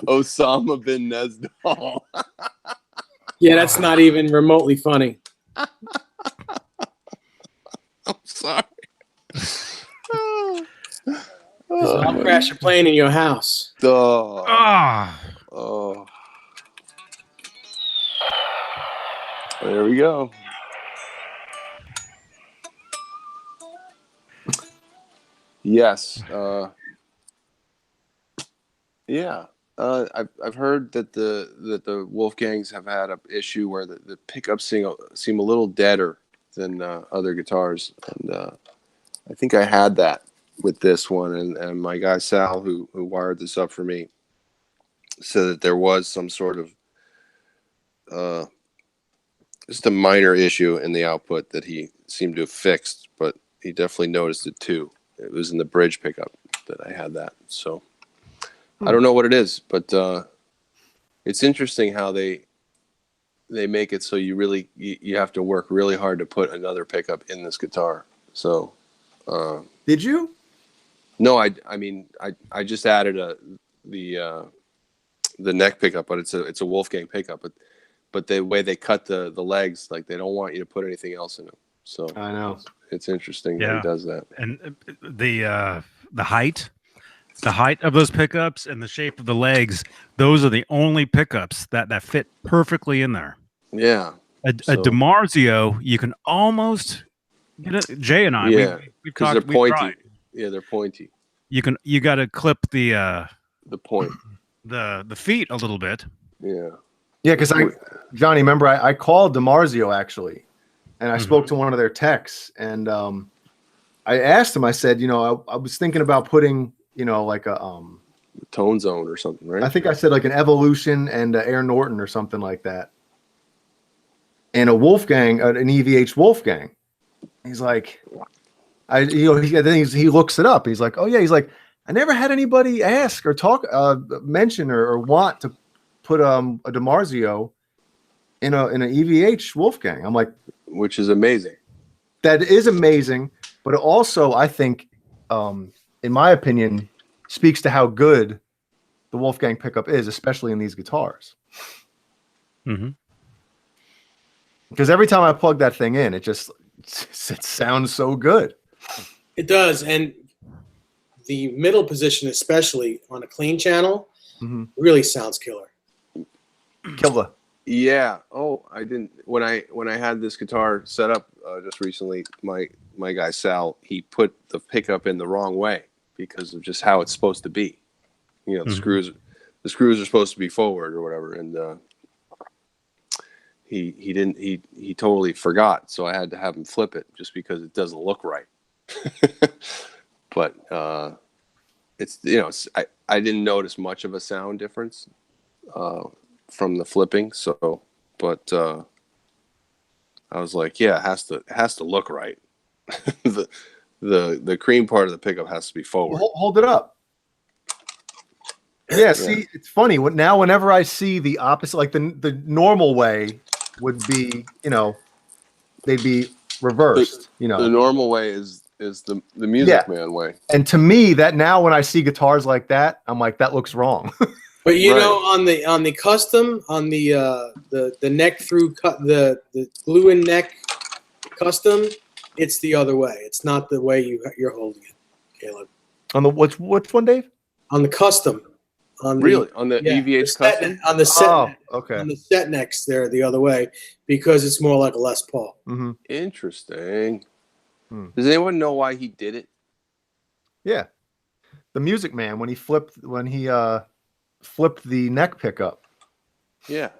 Osama bin Nesdal. Yeah, that's not even remotely funny. I'm sorry. I'll crash a plane in your house. Oh. There we go. Yes. Yeah. I've heard that the Wolfgangs have had an issue where the pickups seem a little deader than other guitars, and I think I had that with this one. And my guy Sal, who wired this up for me, said that there was some sort of just a minor issue in the output that he seemed to have fixed, but he definitely noticed it too. It was in the bridge pickup that I had that. So I don't know what it is, but it's interesting how they make it so you have to work really hard to put another pickup in this guitar. So Did you? No, I mean I just added the neck pickup, but it's a Wolfgang pickup, but the way they cut the legs, like they don't want you to put anything else in them. So I know. it's interesting that he does that. And the height of those pickups and the shape of the legs, those are the only pickups that fit perfectly in there. Yeah. A DiMarzio, you can almost get it. Jay and I, we've talked. They're pointy. Yeah, they're pointy. You got to clip the point, the feet a little bit. Yeah. Yeah, because Johnny, remember I called DiMarzio actually, and I spoke to one of their techs, and I asked him. I said, I was thinking about putting, like a Tone Zone or something, right? I think I said like an Evolution and Air Norton or something like that, and a Wolfgang, an EVH Wolfgang. He's like, he looks it up. He's like, oh yeah. He's like, I never had anybody ask or talk, mention or want to put a DiMarzio in an EVH Wolfgang. I'm like, which is amazing. That is amazing, but it also, I think, in my opinion, speaks to how good the Wolfgang pickup is, especially in these guitars. Mm-hmm. Because every time I plug that thing in, it sounds so good. It does, and the middle position, especially on a clean channel, really sounds killer. Killer. Yeah. Oh, I didn't. When I had this guitar set up just recently, my guy Sal, he put the pickup in the wrong way because of just how it's supposed to be. You know, the screws are supposed to be forward or whatever, and he didn't. He totally forgot. So I had to have him flip it just because it doesn't look right. But it's, you know, I didn't notice much of a sound difference from the flipping. So, but I was like, yeah, it has to look right. the cream part of the pickup has to be forward. Hold it up. Yeah, see, it's funny. Now, whenever I see the opposite, like the normal way would be, you know, they'd be reversed. You know, the normal way is the Music Man way. And to me, that now when I see guitars like that, I'm like, that looks wrong. But you know, on the custom, on the neck through the glue in neck custom, it's the other way. It's not the way you're holding it, Caleb. On the which one, Dave? On the custom. On the EVH custom? On the set. Oh, okay. On the set necks, they're the other way because it's more like a Les Paul. Mm-hmm. Interesting. Does anyone know why he did it? Yeah, the Music Man when he flipped the neck pickup. Yeah,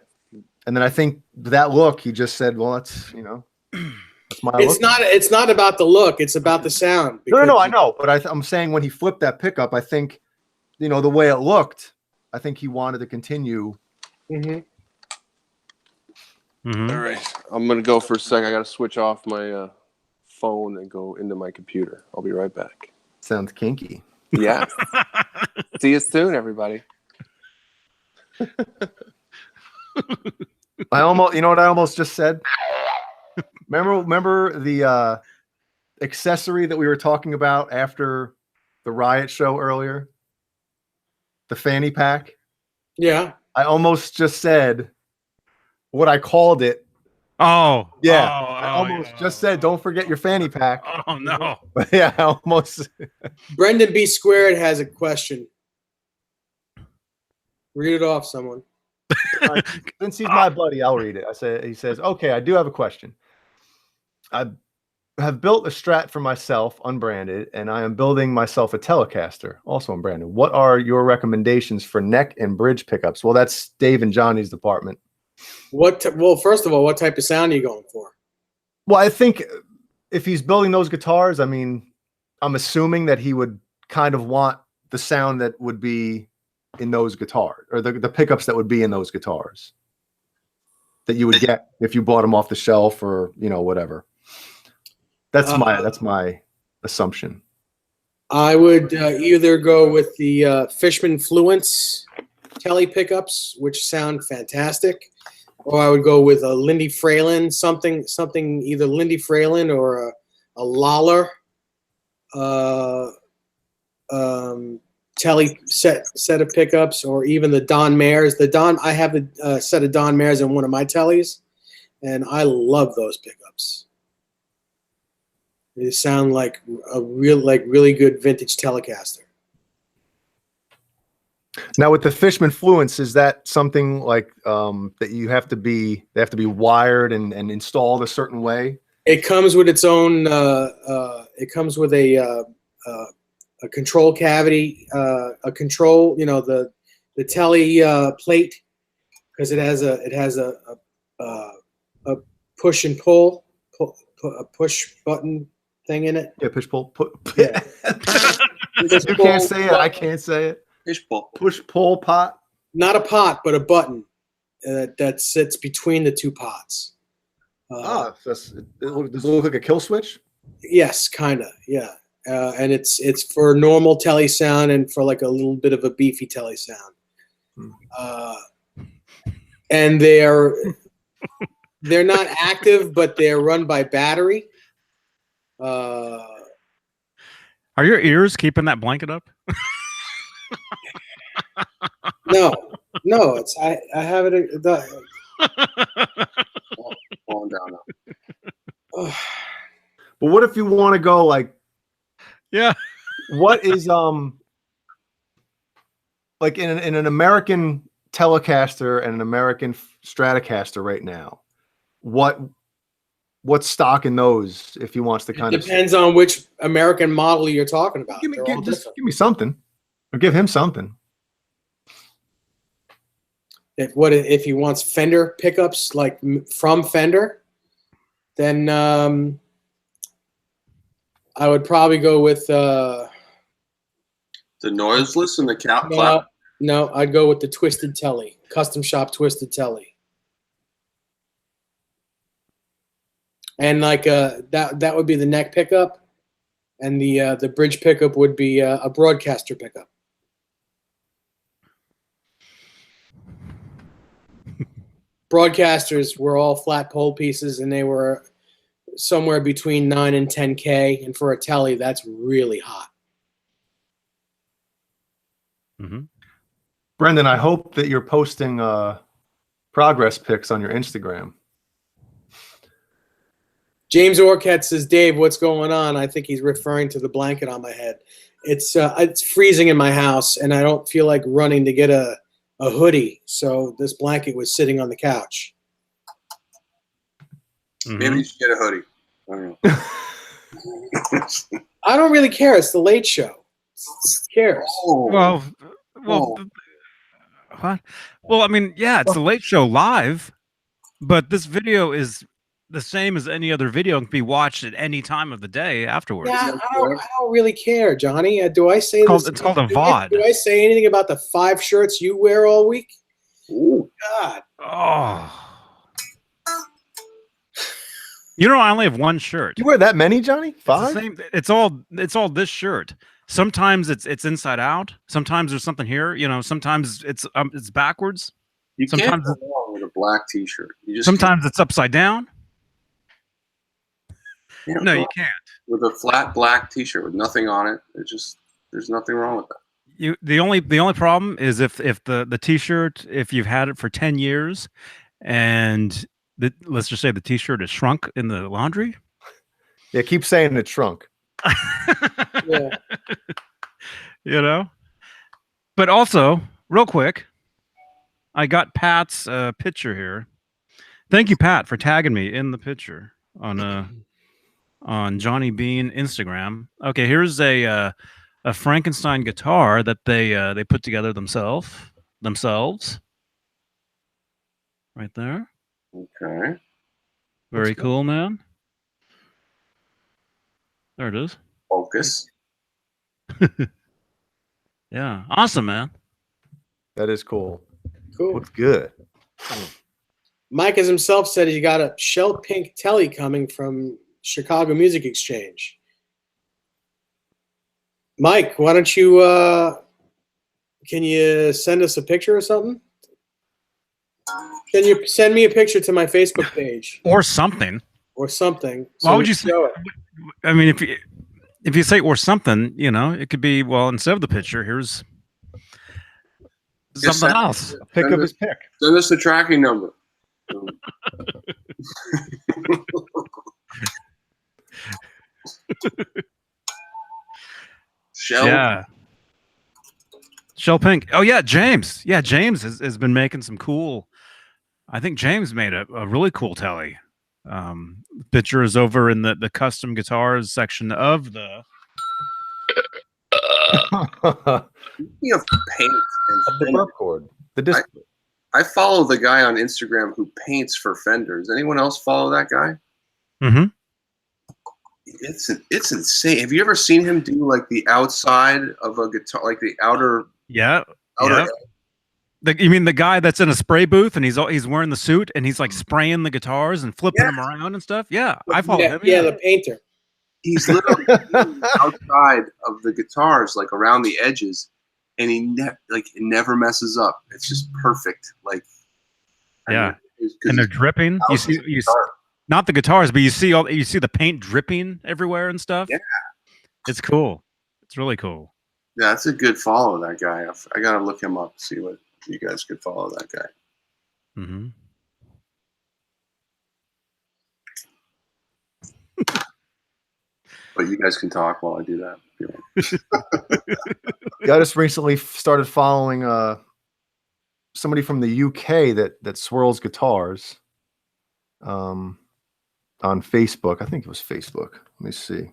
and then I think that look, he just said, "Well, that's, you know, that's my it's look." It's not about the look; it's about the sound. No, I know, but I'm saying when he flipped that pickup, I think, you know, the way it looked, I think he wanted to continue. All right, I'm gonna go for a second. I got to switch off my phone and go into my computer. I'll be right back. Sounds kinky. Yeah. See you soon, everybody. I almost, you know what I almost just said? Remember the accessory that we were talking about after the Riot show earlier? The fanny pack? Yeah. I almost just said what I called it. Oh, yeah. I almost just said, don't forget your fanny pack. Oh, no. Yeah, I almost. Brendan B. Squared has a question. Read it off, someone. Since he's my buddy, I'll read it. He says, okay, I do have a question. I have built a Strat for myself, unbranded, and I am building myself a Telecaster, also unbranded. What are your recommendations for neck and bridge pickups? Well, that's Dave and Johnny's department. Well, first of all, what type of sound are you going for? Well, I think if he's building those guitars, I mean, I'm assuming that he would kind of want the sound that would be in those guitars, or the pickups that would be in those guitars that you would get if you bought them off the shelf, or, you know, whatever. That's my assumption. I would either go with the Fishman Fluence Tele pickups, which sound fantastic, or I would go with a Lindy Fralin, something either Lindy Fralin or a Lawler Tele set of pickups, or even the Don Mayers. I have a set of Don Mayers in one of my Teles, and I love those pickups. They sound like a really good vintage Telecaster. Now, with the Fishman Fluence, is that something like that they have to be wired and installed a certain way? It comes with its own. It comes with a control cavity, a control. You know, the tele plate, because it has a push and pull, a push button thing in it. Yeah, push pull. Yeah. You can't say it. I can't say it. Push pull pot. Not a pot, but a button that sits between the two pots. Does it look like a kill switch? Yes, kind of. Yeah, and it's for normal tele sound and for like a little bit of a beefy tele sound. And they're not active, but they're run by battery. Are your ears keeping that blanket up? No, it's I have it. Falling down now. But what if you want to go like? Yeah. What is like in an American Telecaster and an American Stratocaster right now, what's stock in those? If he wants to kind of depends on which American model you're talking about. give me, They're all just different. give me something, or give him something. If he wants Fender pickups like from Fender, then I would probably go with The noiseless and the clap. no, I'd go with the Twisted Telly, custom shop Twisted Telly. And like that would be the neck pickup, and the bridge pickup would be a broadcaster pickup. Broadcasters were all flat pole pieces, and they were somewhere between 9 and 10K, and for a telly, that's really hot. Mm-hmm. Brendan, I hope that you're posting progress pics on your Instagram. James Orcutt says, Dave, what's going on? I think he's referring to the blanket on my head. It's freezing in my house, and I don't feel like running to get a hoodie, so this blanket was sitting on the couch. Mm-hmm. Maybe you should get a hoodie. I don't know. I don't really care. It's the Late Show. Who cares? Well, what? Well, I mean, yeah, it's the Late Show live, but this video is the same as any other video and can be watched at any time of the day afterwards. Yeah, I don't really care, Johnny. Do I say this? It's called a VOD. Do I say anything about the 5 shirts you wear all week? Ooh. God. Oh. You know, I only have one shirt. You wear that many, Johnny? 5? It's all this shirt. Sometimes it's inside out. Sometimes there's something here. You know, sometimes it's backwards. You Sometimes can't go wrong with a black T-shirt. You just sometimes it's upside down. can't No, go you can't. with a flat black T-shirt with nothing on it. There's nothing wrong with that. The only problem is if the T-shirt, if you've had it for 10 years, and let's just say the T-shirt is shrunk in the laundry. Yeah, keep saying it shrunk. Yeah. You know. But also, real quick, I got Pat's picture here. Thank you, Pat, for tagging me in the picture on Johnny Beane Instagram. Okay, here's a Frankenstein guitar that they put together themselves. Right there. Okay. Very cool, man. There it is. Focus. Yeah, awesome, man. That is cool. Cool. Looks good. Mike has himself said he got a shell pink telly coming from Chicago Music Exchange. Mike, why don't you can you send us a picture or something? Can you send me a picture to my Facebook page Or something. or something? Why would we you can say? show it? I mean, if you say or something, you know, it could be, well, instead of the picture, here's Just something send- else. Pick Send up us- his pick. Send us the tracking number. Shell. Yeah. Shell pink. Oh yeah, James. Yeah, James has been making some cool. I think James made a really cool telly. Picture is over in the custom guitars section of the. Speaking of paint and The Fender, fretboard. The disc. I follow the guy on Instagram who paints for Fender. Does anyone else follow that guy? Mm-hmm. It's insane. Have you ever seen him do like the outside of a guitar, like the outer? Yeah. outer Yeah. You mean the guy that's in a spray booth and he's wearing the suit and he's like spraying the guitars and flipping them around and stuff? Yeah, I follow him. Yeah, the painter. He's literally outside of the guitars, like around the edges, and he it never messes up. It's just perfect. Like, Yeah. it's 'cause And they're it's dripping. You see, guitar. not the guitars, but you see the paint dripping everywhere and stuff. Yeah. It's cool. It's really cool. Yeah, that's a good follow. That guy. I gotta look him up. See what you guys could follow that guy. Mm-hmm. But you guys can talk while I do that. if you want. I just recently started following somebody from the UK that swirls guitars on Facebook. I think it was Facebook. Let me see.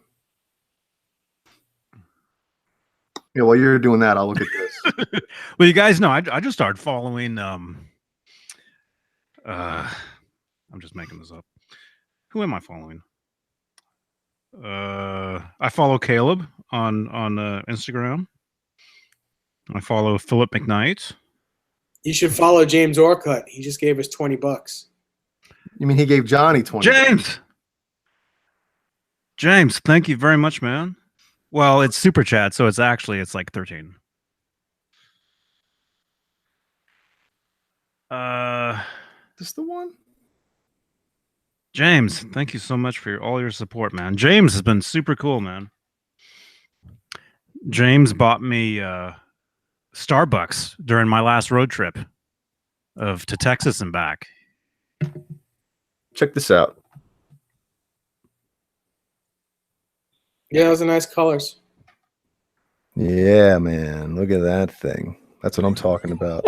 Yeah, while you're doing that, I'll look at this. Well, you guys know I just started following. I'm just making this up. Who am I following? I follow Caleb on Instagram. I follow Philip McKnight. You should follow James Orcutt. He just gave us $20. You mean he gave Johnny 20? James, thank you very much, man. Well, it's super chat, so it's like 13. This the one? James, thank you so much for all your support, man. James has been super cool, man. James bought me Starbucks during my last road trip to Texas and back. Check this out. Yeah, those are nice colors. Yeah, man. Look at that thing. That's what I'm talking about.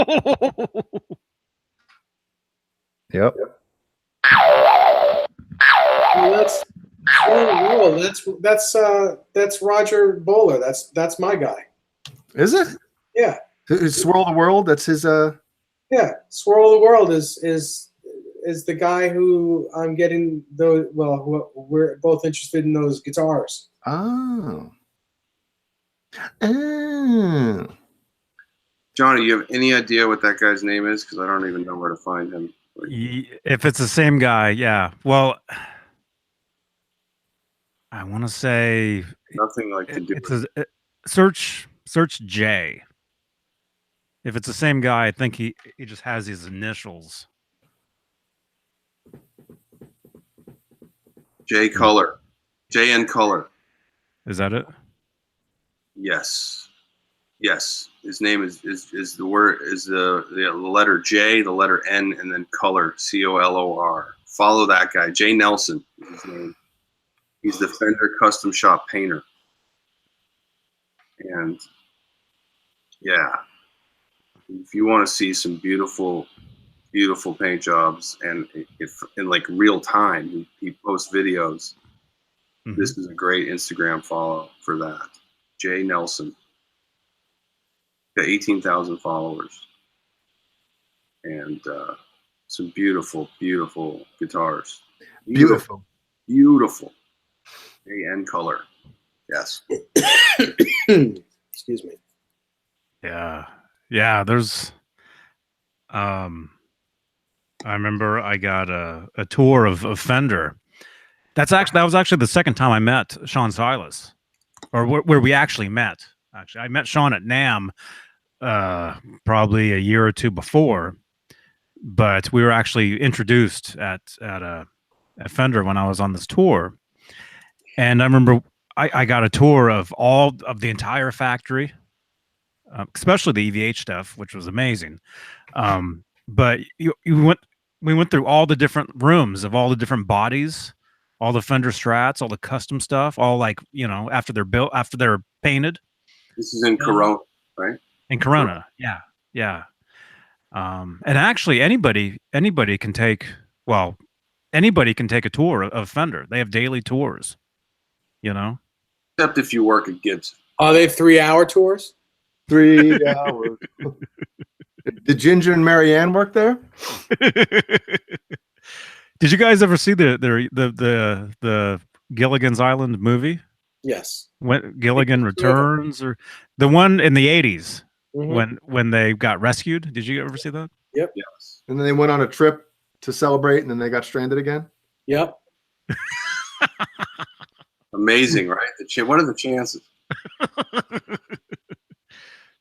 Yep. Well, that's Roger Bowler. That's my guy. Is it? Yeah. Swirl the World. That's his. Yeah, Swirl the World is the guy who I'm getting those. Well, we're both interested in those guitars. Oh. Johnny, you have any idea what that guy's name is? Because I don't even know where to find him. If it's the same guy, yeah. Well, I want to say Nothing like to do. it's search J. If it's the same guy, I think he just has his initials. J Color. JN Color. Is that it? Yes. Yes. His name is the letter J, the letter N, and then Color, COLOR. Follow that guy. Jay Nelson is his name. He's the Fender custom shop painter. And yeah, if you want to see some beautiful, beautiful paint jobs, and if in like real time, he posts videos. Mm-hmm. This is a great Instagram follow for that. Jay Nelson. Got 18,000 followers. And some beautiful, beautiful guitars. Beautiful. Beautiful. JN Color. Yes. Excuse me. Yeah. Yeah, there's I remember I got a tour of Fender. That was actually the second time I met Sean Silas, or where we actually met. Actually, I met Sean at NAMM probably a year or two before, but we were actually introduced at Fender when I was on this tour. And I remember I got a tour of all of the entire factory, especially the EVH stuff, which was amazing. But we went through all the different rooms of all the different bodies, all the Fender Strats, all the custom stuff, all like, after they're built, after they're painted. This is in Corona, right? In Corona, yeah, yeah. And actually, anybody can take a tour of Fender. They have daily tours, Except if you work at Gibson. Are they 3-hour tours? 3 hours. Did Ginger and Marianne work there? Did you guys ever see the Gilligan's Island movie? Yes. When Gilligan Returns, or the one in the 80s, mm-hmm. when they got rescued? Did you ever see that? Yep. Yes. And then they went on a trip to celebrate, and then they got stranded again. Yep. Amazing, right? What are the chances?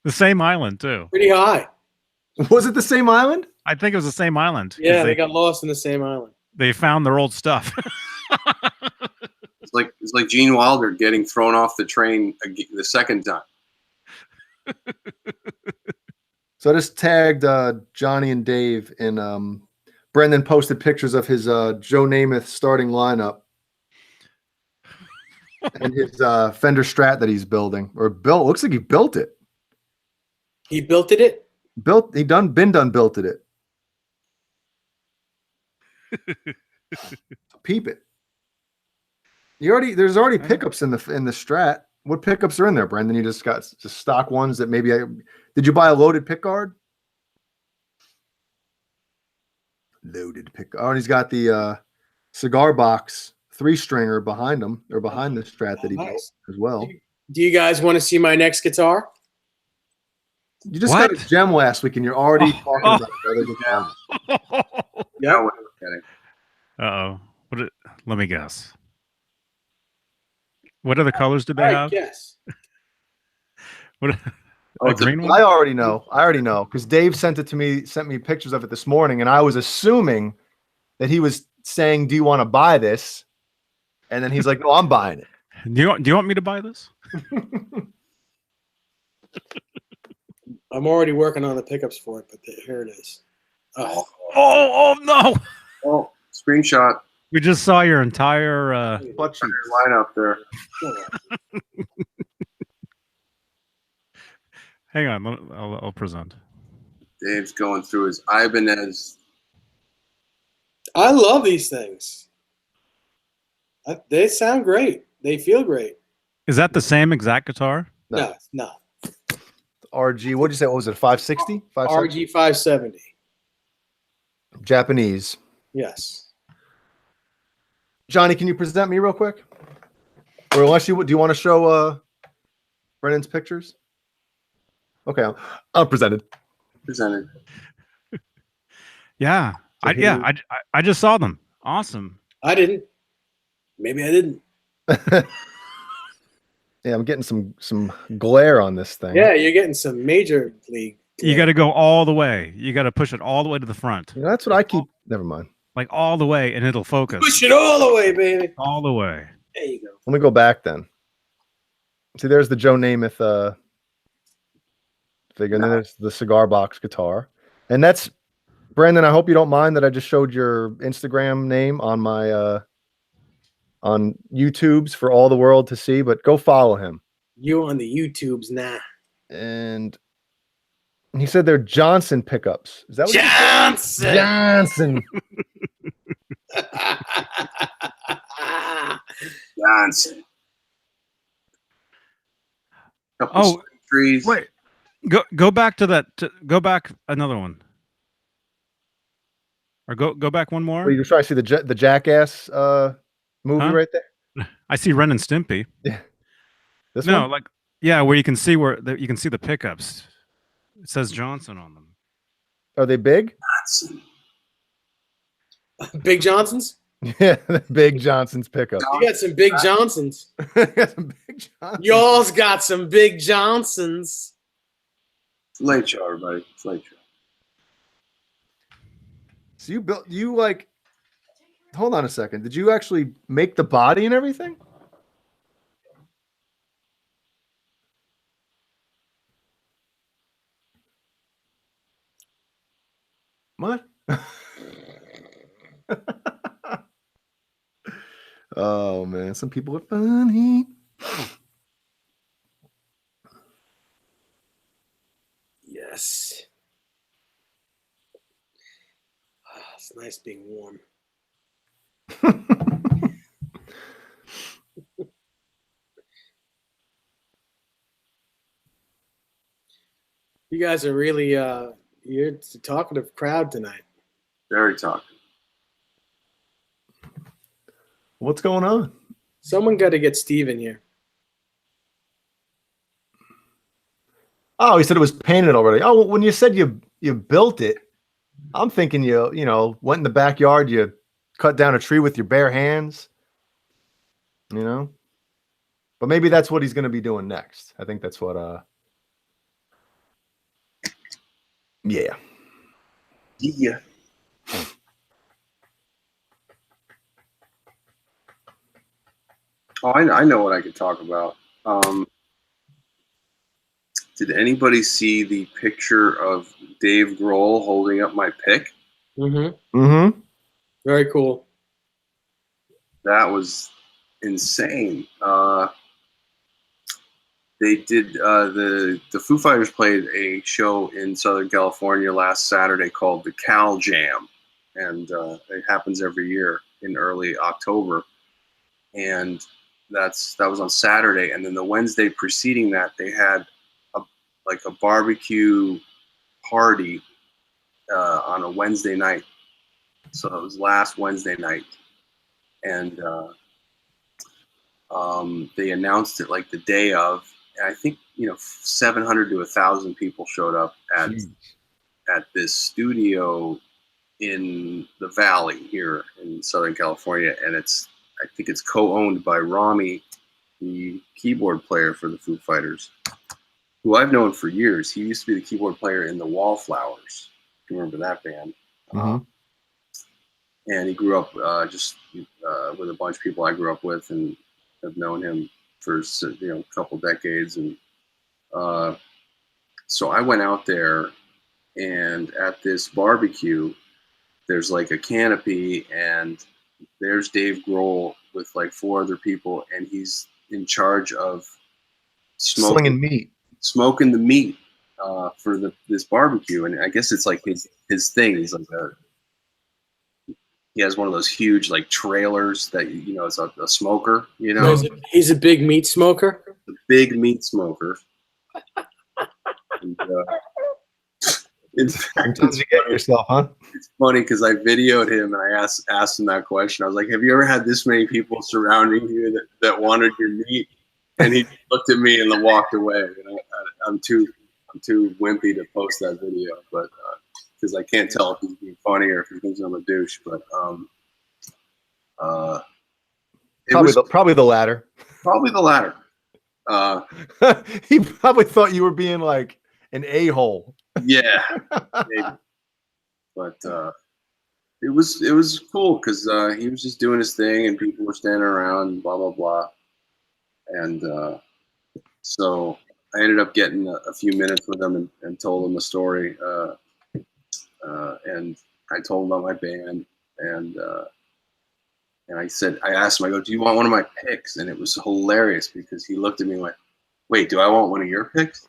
The same island too. Pretty high. Was it the same island? I think it was the same island. Yeah, they got lost in the same island. They found their old stuff. It's like Gene Wilder getting thrown off the train the second time. So I just tagged Johnny and Dave, and Brendan posted pictures of his Joe Namath starting lineup and his Fender Strat that he's building, or built. Looks like he built it. He built it? built. He done built it. Peep it. There's already pickups in the Strat. What pickups are in there, Brendan? You just got just stock ones that maybe did you buy a loaded pick guard? Loaded pick. Oh, and he's got the cigar box 3-stringer behind him, or behind the Strat that he built as well. Do you guys want to see my next guitar? You just got a gem last week, and you're already talking about another guitar. Yeah. Uh-oh. Let me guess. What other colors did they have? Yes. What? A green one? I already know because Dave sent me pictures of it this morning, and I was assuming that he was saying, "Do you want to buy this?" And then he's like, "No, I'm buying it." Do you want me to buy this? I'm already working on the pickups for it, but here it is. Oh no! Oh, screenshot. We just saw your entire butt cheeks line up there. Hang on, I'll present. Dave's going through his Ibanez. I love these things. They sound great. They feel great. Is that the same exact guitar? No. RG. What'd you say? What was it? 560? RG 570. Japanese. Yes. Johnny, can you present me real quick? Or unless do you want to show Brennan's pictures? Okay, I'm presented. Yeah. I just saw them. Awesome. I didn't. Maybe I didn't. Yeah, I'm getting some glare on this thing. Yeah, you're getting some major league. You got to go all the way. You got to push it all the way to the front. You know, that's what I keep. Never mind. Like all the way, and it'll focus. Push it all the way, baby. All the way. There you go. Let me go back then. See, there's the Joe Namath figure, and then there's the cigar box guitar. And that's, Brandon, I hope you don't mind that I just showed your Instagram name on my on YouTube's for all the world to see, but go follow him. You on the YouTubes now. And he said they're Johnson pickups. Is that what Johnson? Johnson. Johnson. Oh, trees. Wait. Go back to that. Go back another one. Or go back one more. Well, you're trying to see the Jackass movie right there? I see Ren and Stimpy. Yeah. This no, one? like where you can see you can see the pickups. It says Johnson on them. Are they big? Johnson. Big Johnsons? Yeah, the Big Johnson's pickup. You got some Big Johnsons. Got some Big Johnsons. Y'all's got some Big Johnsons. It's late show, everybody. It's late show. So you like, hold on a second. Did you actually make the body and everything? What? Oh man, some people are funny. Yes. It's nice being warm. You guys are really you're a talkative crowd tonight. Very talkative. What's going on? Someone got to get Steve in here. Oh, he said it was painted already. Oh, when you said you built it, I'm thinking you went in the backyard, you cut down a tree with your bare hands, But maybe that's what he's going to be doing next. I think that's what yeah. Yeah. Oh, I know what I could talk about. Did anybody see the picture of Dave Grohl holding up my pick? Mm-hmm. Mm-hmm. Very cool. That was insane. they did the Foo Fighters played a show in Southern California last Saturday called the Cal Jam, and it happens every year in early October, and that was on Saturday, and then the Wednesday preceding that they had a barbecue party on a Wednesday night, so it was last Wednesday night, and they announced it like the day of. And I think 700 to 1,000 people showed up at this studio in the Valley here in Southern California, and I think it's co-owned by Rami, the keyboard player for the Foo Fighters, who I've known for years. He used to be the keyboard player in the Wallflowers. If you remember that band? Mm-hmm. And he grew up just with a bunch of people I grew up with, and have known him for a couple decades, and so I went out there, and at this barbecue, there's like a canopy, and there's Dave Grohl with like 4 other people, and he's in charge of smoking the meat for this barbecue, and I guess it's like his thing. He's like he has one of those huge like trailers that it's a smoker. He's a big meat smoker. A big meat smoker. And, in fact, Sometimes you get yourself, huh? It's funny because I videoed him and I asked him that question. I was like, "Have you ever had this many people surrounding you that wanted your meat?" And he looked at me and then walked away. And I'm too wimpy to post that video, but because I can't tell if he's being funny or if he thinks I'm a douche. But probably the latter. Probably the latter. He probably thought you were being like an a-hole. Yeah, maybe. But it was cool because he was just doing his thing and people were standing around and blah blah blah, and so I ended up getting a few minutes with him and told him a story, and I told him about my band, and I asked him, I go, "Do you want one of my picks?" And it was hilarious because he looked at me and went, "Wait, do I want one of your picks?"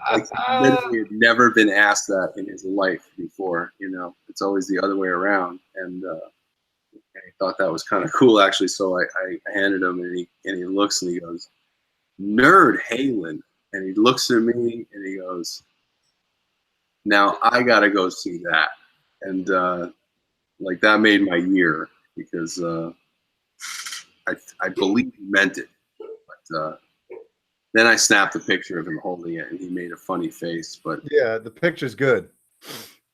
like literally had never been asked that in his life before. It's always the other way around, and I thought that was kind of cool actually. So I handed him, and he looks and he goes, "Nerd Halen," and he looks at me and he goes, "Now I gotta go see that," and like that made my year because I believe he meant it, but then I snapped a picture of him holding it, and he made a funny face. But yeah, the picture's good.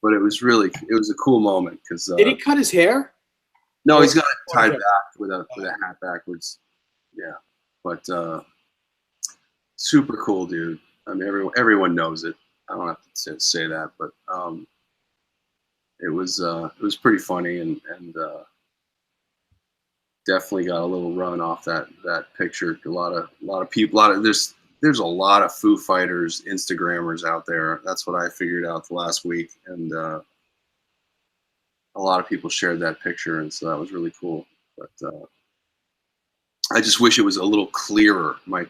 But it was a cool moment because did he cut his hair? No, he's got it tied back with a hat backwards. Yeah, but super cool dude. I mean, everyone knows it. I don't have to say that, but it was pretty funny and definitely got a little run off that picture. A lot of people. There's a lot of Foo Fighters Instagrammers out there. That's what I figured out the last week, and a lot of people shared that picture, and so that was really cool. But I just wish it was a little clearer. My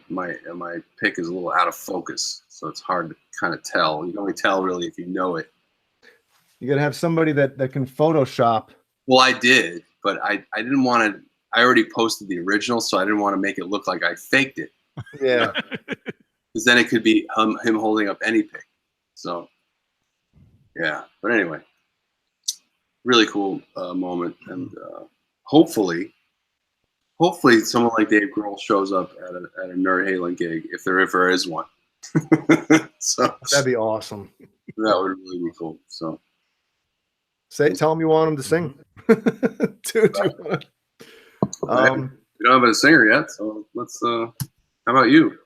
pick is a little out of focus, so it's hard to kind of tell. You can only tell really if you know it. You gotta have somebody that can Photoshop. Well, I did, but I didn't want to. I already posted the original, so I didn't want to make it look like I faked it. Yeah, because then it could be him holding up any pick. So yeah, but anyway, really cool moment, and hopefully someone like Dave Grohl shows up at a Nerd Halen gig if there ever is one. So that'd be awesome. That would really be cool. So tell him you want him to sing. Dude, we don't have a singer yet, so let's. How about you?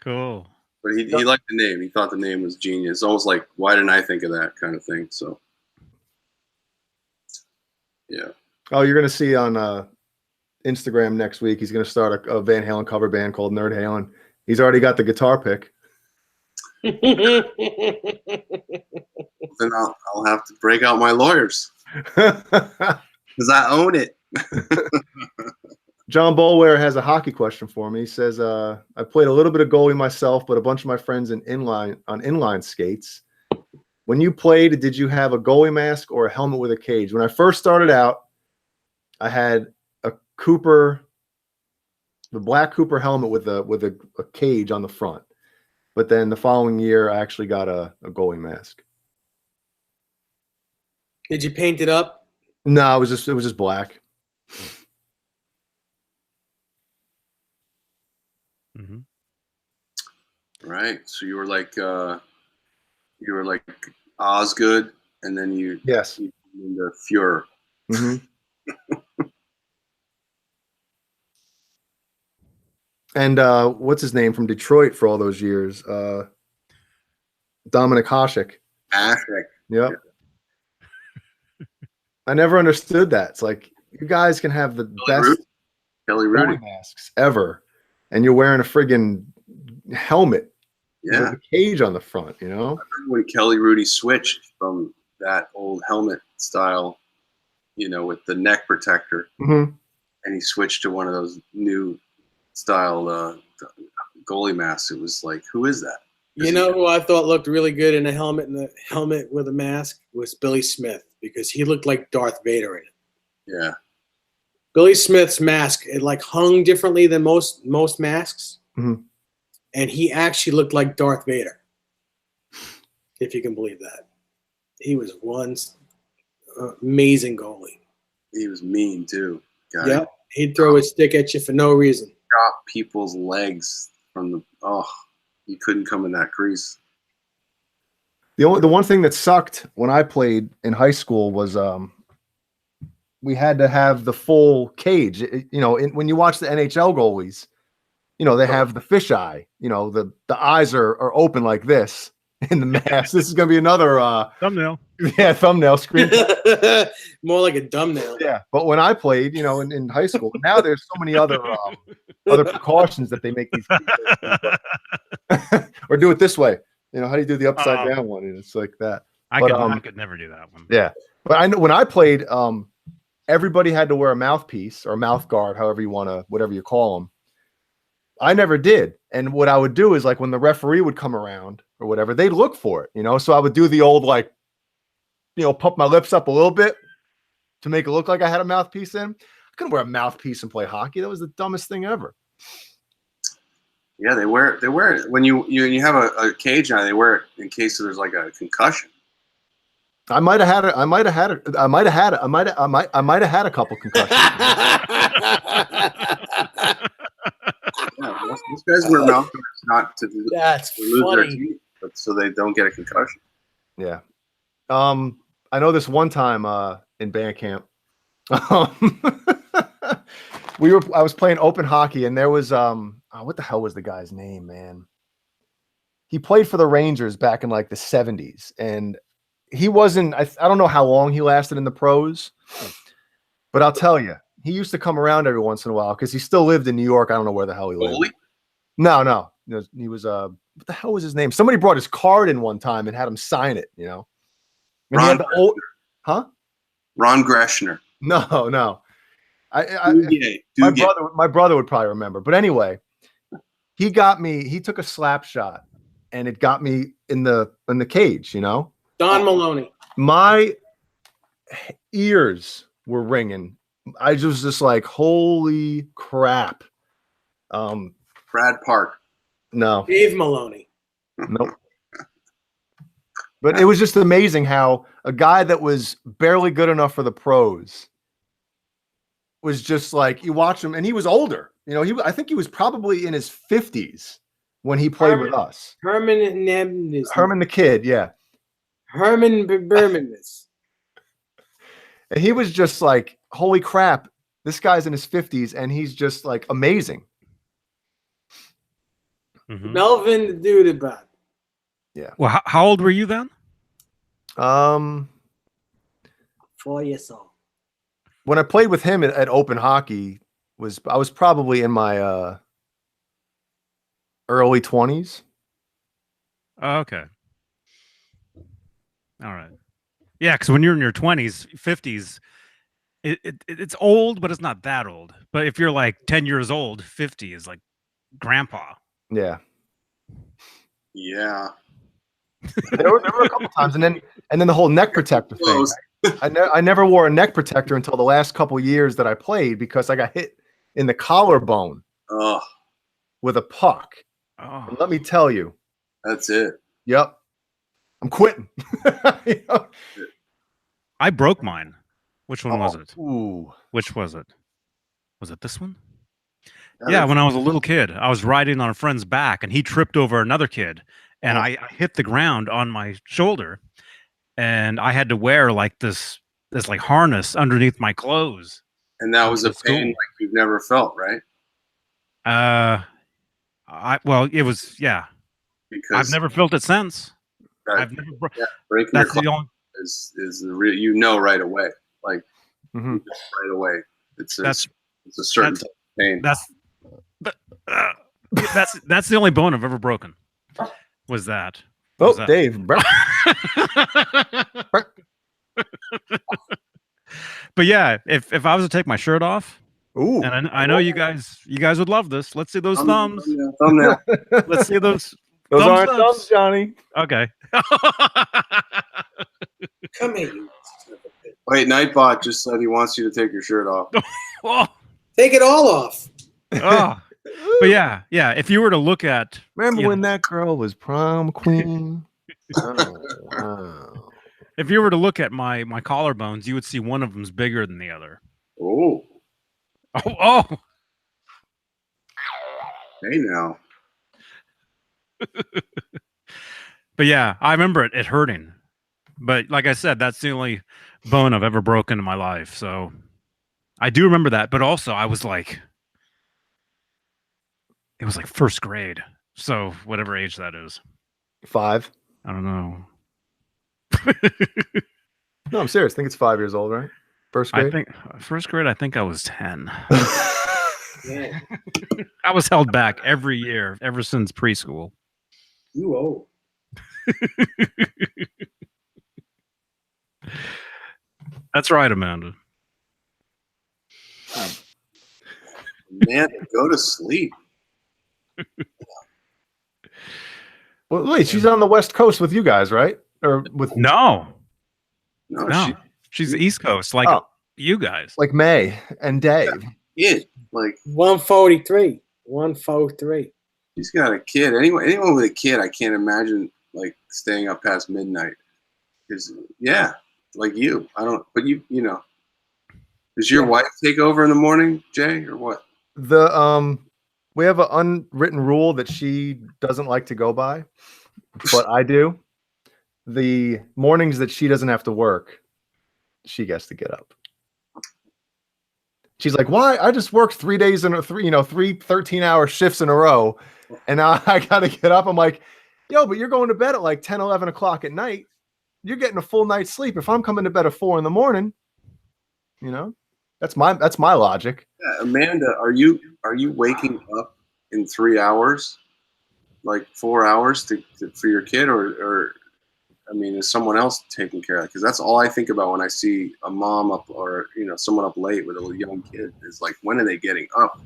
Cool. But he liked the name. He thought the name was genius. Almost like, why didn't I think of that kind of thing? So, yeah. Oh, you're gonna see on Instagram next week. He's gonna start a Van Halen cover band called Nerd Halen. He's already got the guitar pick. Then I'll have to break out my lawyers. Because I own it. John Bolware has a hockey question for me. He says, I played a little bit of goalie myself, but a bunch of my friends on inline skates. When you played, did you have a goalie mask or a helmet with a cage? When I first started out, I had a Cooper, the black Cooper helmet with a cage on the front. But then the following year, I actually got a goalie mask. Did you paint it up? No, it was just black. Mm-hmm. Right. So you were like Osgood, and then you into Fuhrer. Mm-hmm. And what's his name from Detroit for all those years? Dominic Hasek. Ashek. Yep. Yeah. I never understood that. It's like you guys can have the best Kelly Rudy masks ever, and you're wearing a friggin' helmet with a cage on the front. You know. I remember when Kelly Rudy switched from that old helmet style, with the neck protector, and he switched to one of those new style goalie masks. It was like, who is that? You know who I thought looked really good in a helmet with a mask was Billy Smith, because he looked like Darth Vader in it. Yeah. Billy Smith's mask, it like hung differently than most masks. Mm-hmm. And he actually looked like Darth Vader. If you can believe that. He was one amazing goalie. He was mean too. Yep. He'd throw his stick at you for no reason. Chop people's legs from you couldn't come in that crease. The one thing that sucked when I played in high school was we had to have the full cage. When you watch the NHL goalies, they have the fisheye. The eyes are open like this in the mask. This is going to be another thumbnail. Yeah, thumbnail screen. More like a thumbnail. Yeah, but when I played, in high school, now there's so many other precautions that they make these kids or do it this way. How do you do the upside down one? And it's like that. I could never do that one. Yeah, but I know when I played, everybody had to wear a mouthpiece or a mouth guard, whatever you call them. I never did. And what I would do is, like, when the referee would come around or whatever, they'd look for it, So I would do the old, like, pump my lips up a little bit to make it look like I had a mouthpiece in. I couldn't wear a mouthpiece and play hockey. That was the dumbest thing ever. Yeah, they wear it when you have a cage on. They wear it in case there's like a concussion. I might have had a couple concussions. Yeah, these guys wear mouth guards not to lose their teeth, but so they don't get a concussion. Yeah. I know this one time in Bandcamp, I was playing open hockey, and there was what the hell was the guy's name, man? He played for the Rangers back in like the 70s, and he wasn't. I don't know how long he lasted in the pros, but I'll tell you, he used to come around every once in a while because he still lived in New York. I don't know where the hell he lived. No. He was what the hell was his name? Somebody brought his card in one time and had him sign it. Ron Greschner. No. Duguay. My brother would probably remember. But anyway, he took a slap shot and it got me in the cage, Don Maloney. My ears were ringing. I was just like, holy crap. Brad Park. No. Dave Maloney. Nope. But it was just amazing how a guy that was barely good enough for the pros was just like, you watch him, and he was older. I think he was probably in his 50s when he played with us. Herman the Kid, yeah. Herman Bermanis. And he was just like, holy crap, this guy's in his 50s, and he's just like amazing. Mm-hmm. Melvin the Dudebot. Yeah. Well, how old were you then? 4 years old. When I played with him at open hockey, I was probably in my early 20s. Oh, okay. All right. Yeah, because when you're in your 20s, 50s, it's old, but it's not that old. But if you're like 10 years old, 50 is like grandpa. Yeah. Yeah. There were a couple times, and then the whole neck protector thing. I never wore a neck protector until the last couple years that I played because I got hit in the collarbone with a puck. Oh. And let me tell you, that's it. Yep, I'm quitting. I broke mine. Which one was it? Ooh. Which was it? Was it this one? Yeah, when I was a little kid, I was riding on a friend's back, and he tripped over another kid, and I hit the ground on my shoulder, and I had to wear like this like harness underneath my clothes. And that was a pain like you've never felt, right? Well, it was, yeah. Because I've never felt it since. I've never breaking that's the only is the real, you know, right away. Like right away. It's a certain type of pain. That's the only bone I've ever broken. Was that? Oh, Dave. But yeah, if I was to take my shirt off, ooh, and I know you guys would love this. Let's see those thumbs. Thumbnail. Let's see those. Those aren't thumbs, Johnny. Okay. Come here. Wait, Nightbot just said he wants you to take your shirt off. Oh. Take it all off. Oh. But yeah. If you were to look at, remember when that girl was prom queen? Wow. If you were to look at my collarbones, you would see one of them's bigger than the other. Oh. Oh. Hey now. But yeah, I remember it hurting. But like I said, that's the only bone I've ever broken in my life. So I do remember that. But also, I was like, it was like first grade. So whatever age that is. 5. I don't know. No, I'm serious. I think it's 5 years old, right? First grade? I think first grade, I think I was 10. Yeah. I was held back every year, ever since preschool. You old. That's right, Amanda. Man, go to sleep. Well, wait, she's on the West Coast with you guys, right? Or with No, No. she's East Coast, like you guys. like May and Dave. Yeah, like 143. 143. she's got a kid. Anyone with a kid, I can't imagine like staying up past midnight. Because like you. I don't. But you know. Does your wife take over in the morning, Jay, or what? We have an unwritten rule that she doesn't like to go by, but I do. The mornings that she doesn't have to work, she gets to get up. She's like, why? I just worked 3 days in three 13-hour shifts in a row, and now I got to get up. I'm like, yo, but you're going to bed at like 10, 11 o'clock at night. You're getting a full night's sleep. If I'm coming to bed at 4 in the morning, that's my logic. Yeah, Amanda, are you waking up in 3 hours, like 4 hours for your kid, or I mean, is someone else taking care of it? Because that's all I think about when I see a mom up or someone up late with a young kid. Is like, when are they getting up?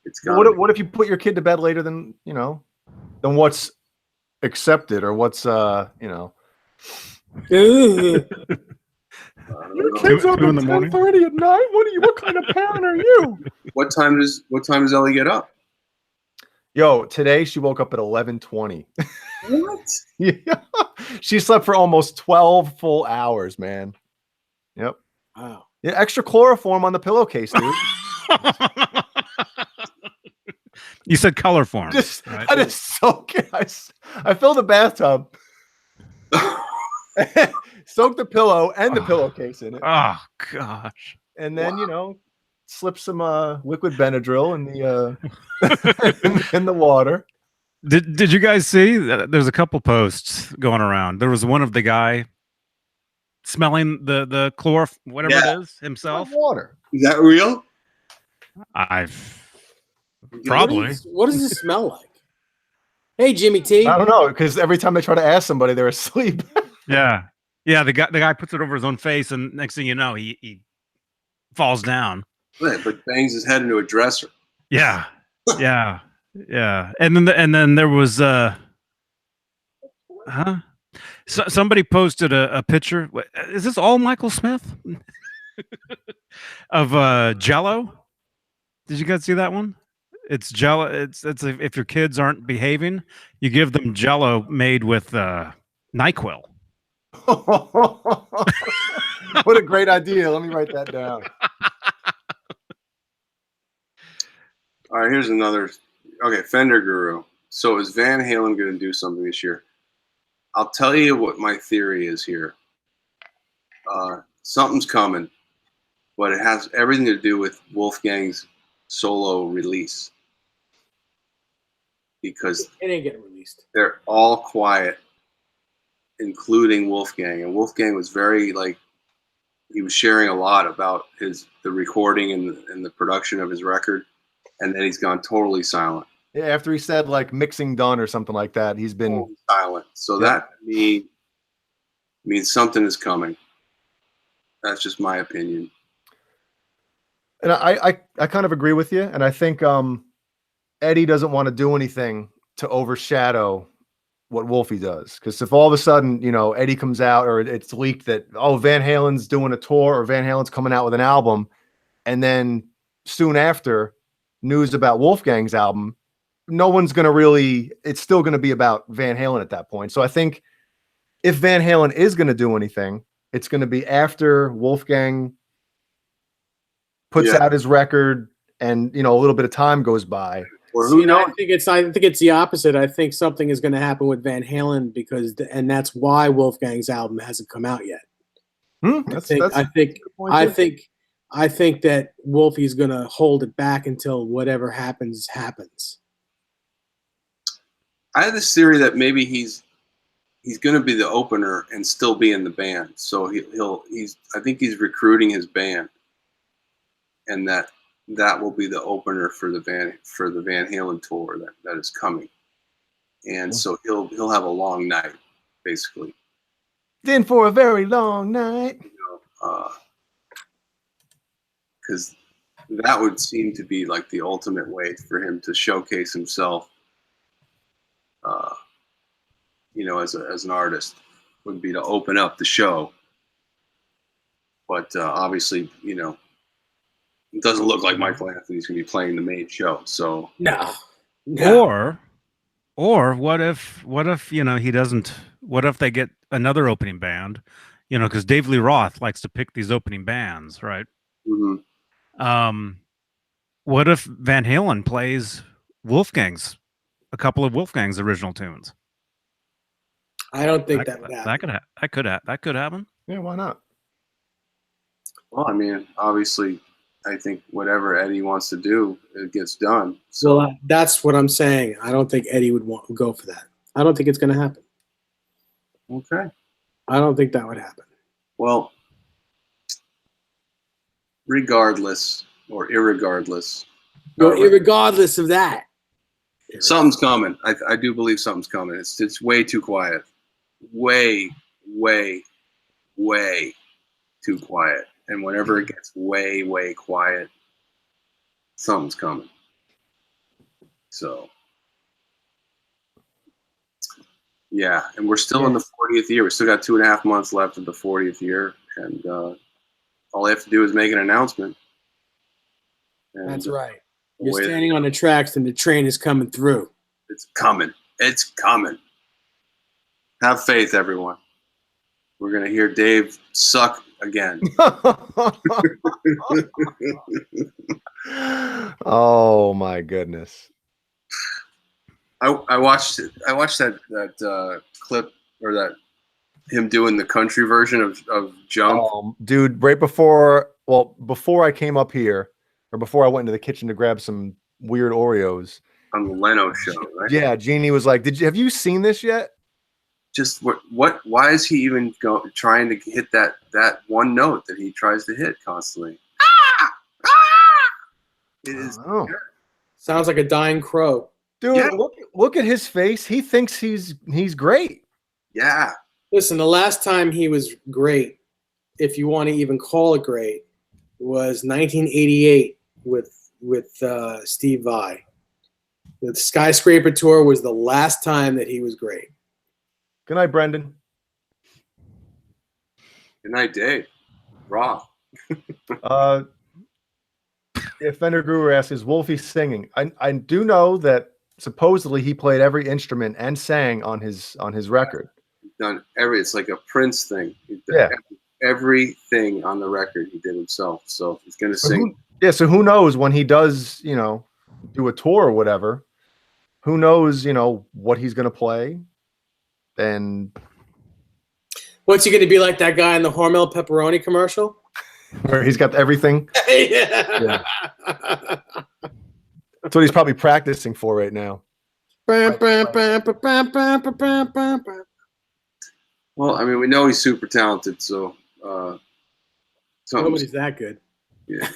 It's what if you put your kid to bed later than what's accepted or what's Your kid's up at 10:30 at night. What kind of parent are you? What time does Ellie get up? Yo, today she woke up at 11:20. What? Yeah. She slept for almost 12 full hours, man. Yep. Wow. Yeah, extra chloroform on the pillowcase, dude. You said color form. Right? I just soak it. I fill the bathtub. Soak the pillow and the pillowcase in it. Oh gosh! And then slip some liquid Benadryl in the in the water. Did you guys see? There's a couple posts going around. There was one of the guy smelling the chlor, whatever it is, himself. Like water. Is that real? Probably. What does it smell like? Hey, Jimmy T. I don't know, because every time they try to ask somebody, they're asleep. Yeah. The guy puts it over his own face, and next thing you know, he falls down. Right, but bangs his head into a dresser. Yeah, yeah, yeah. And then there was So, somebody posted a picture. Is this all Michael Smith? Of Jello? Did you guys see that one? It's Jello. It's if your kids aren't behaving, you give them Jello made with NyQuil. What a great idea. Let me write that down. All right, here's another. Okay, Fender Guru. So is Van Halen going to do something this year? I'll tell you what my theory is here. Something's coming, but it has everything to do with Wolfgang's solo release. Because It ain't getting released. they're all quiet, including Wolfgang. And Wolfgang was very, like, he was sharing a lot about the recording and the production of his record, and then he's gone totally silent. Yeah, after he said like mixing done or something like that, he's been Totally silent. So that means something is coming. That's just my opinion. And I kind of agree with you. And I think Eddie doesn't want to do anything to overshadow what Wolfie does. Because if all of a sudden, you know, Eddie comes out or it's leaked that, oh, Van Halen's doing a tour or Van Halen's coming out with an album, and then soon after, news about Wolfgang's album, no one's going to really, it's still going to be about Van Halen at that point. So I think if Van Halen is going to do anything, it's going to be after Wolfgang puts out his record and, you know, a little bit of time goes by. Or who knows? I think it's the opposite. I think something is going to happen with Van Halen and that's why Wolfgang's album hasn't come out yet. I think that Wolfie's going to hold it back until whatever happens. I have this theory that maybe he's going to be the opener and still be in the band. So I think he's recruiting his band, and that will be the opener for the Van Halen tour that is coming. And so he'll have a long night, basically. Then for a very long night. Because that would seem to be like the ultimate way for him to showcase himself. You know, as an artist, would be to open up the show. But obviously, you know, it doesn't look like Michael Anthony's going to be playing the main show. So No. Or what if you know he doesn't? What if they get another opening band? You know, because Dave Lee Roth likes to pick these opening bands, right? Mm-hmm. What if Van Halen plays a couple of Wolfgang's original tunes? I don't think that would happen. That could happen. Yeah, why not? Well, I mean, obviously, I think whatever Eddie wants to do, it gets done. So Well, that's what I'm saying. I don't think Eddie would go for that. I don't think it's going to happen. okay. I don't think that would happen. Well, regardless or irregardless, Irregardless of that, something's coming. I do believe something's coming. It's way too quiet. Way too quiet. And whenever it gets way quiet, something's coming. So, yeah. And we're still in the 40th year. We still got 2.5 months left of the 40th year. And all they have to do is make an announcement. And that's right. You're standing on the tracks and the train is coming through. It's coming. It's coming. Have faith, everyone. We're going to hear Dave suck again. Oh my goodness. I watched that clip, or that him doing the country version of Jump. Dude, right before I came up here, or before I went into the kitchen to grab some weird Oreos. On the Leno show, right? Yeah, Jeannie was like, have you seen this yet? Just why is he even trying to hit that one note that he tries to hit constantly? It is. Sounds like a dying crow. Dude, Yeah. look at his face. He thinks he's great. Yeah. Listen, the last time he was great, if you want to even call it great, was 1988 with Steve Vai. The Skyscraper tour was the last time that he was great. Good night, Brendan. Good night, Dave. Raw. If Fender Guru asks, is Wolfie singing? I do know that supposedly he played every instrument and sang on his record. Done it's like a Prince thing. Yeah. Everything on the record he did himself. So he's gonna sing. So who knows when he does, do a tour or whatever, who knows, what he's gonna play. And what's he gonna be like, that guy in the Hormel pepperoni commercial? Where he's got everything. Yeah. That's what he's probably practicing for right now. Well, I mean, we know he's super talented, so nobody's that good. Yeah,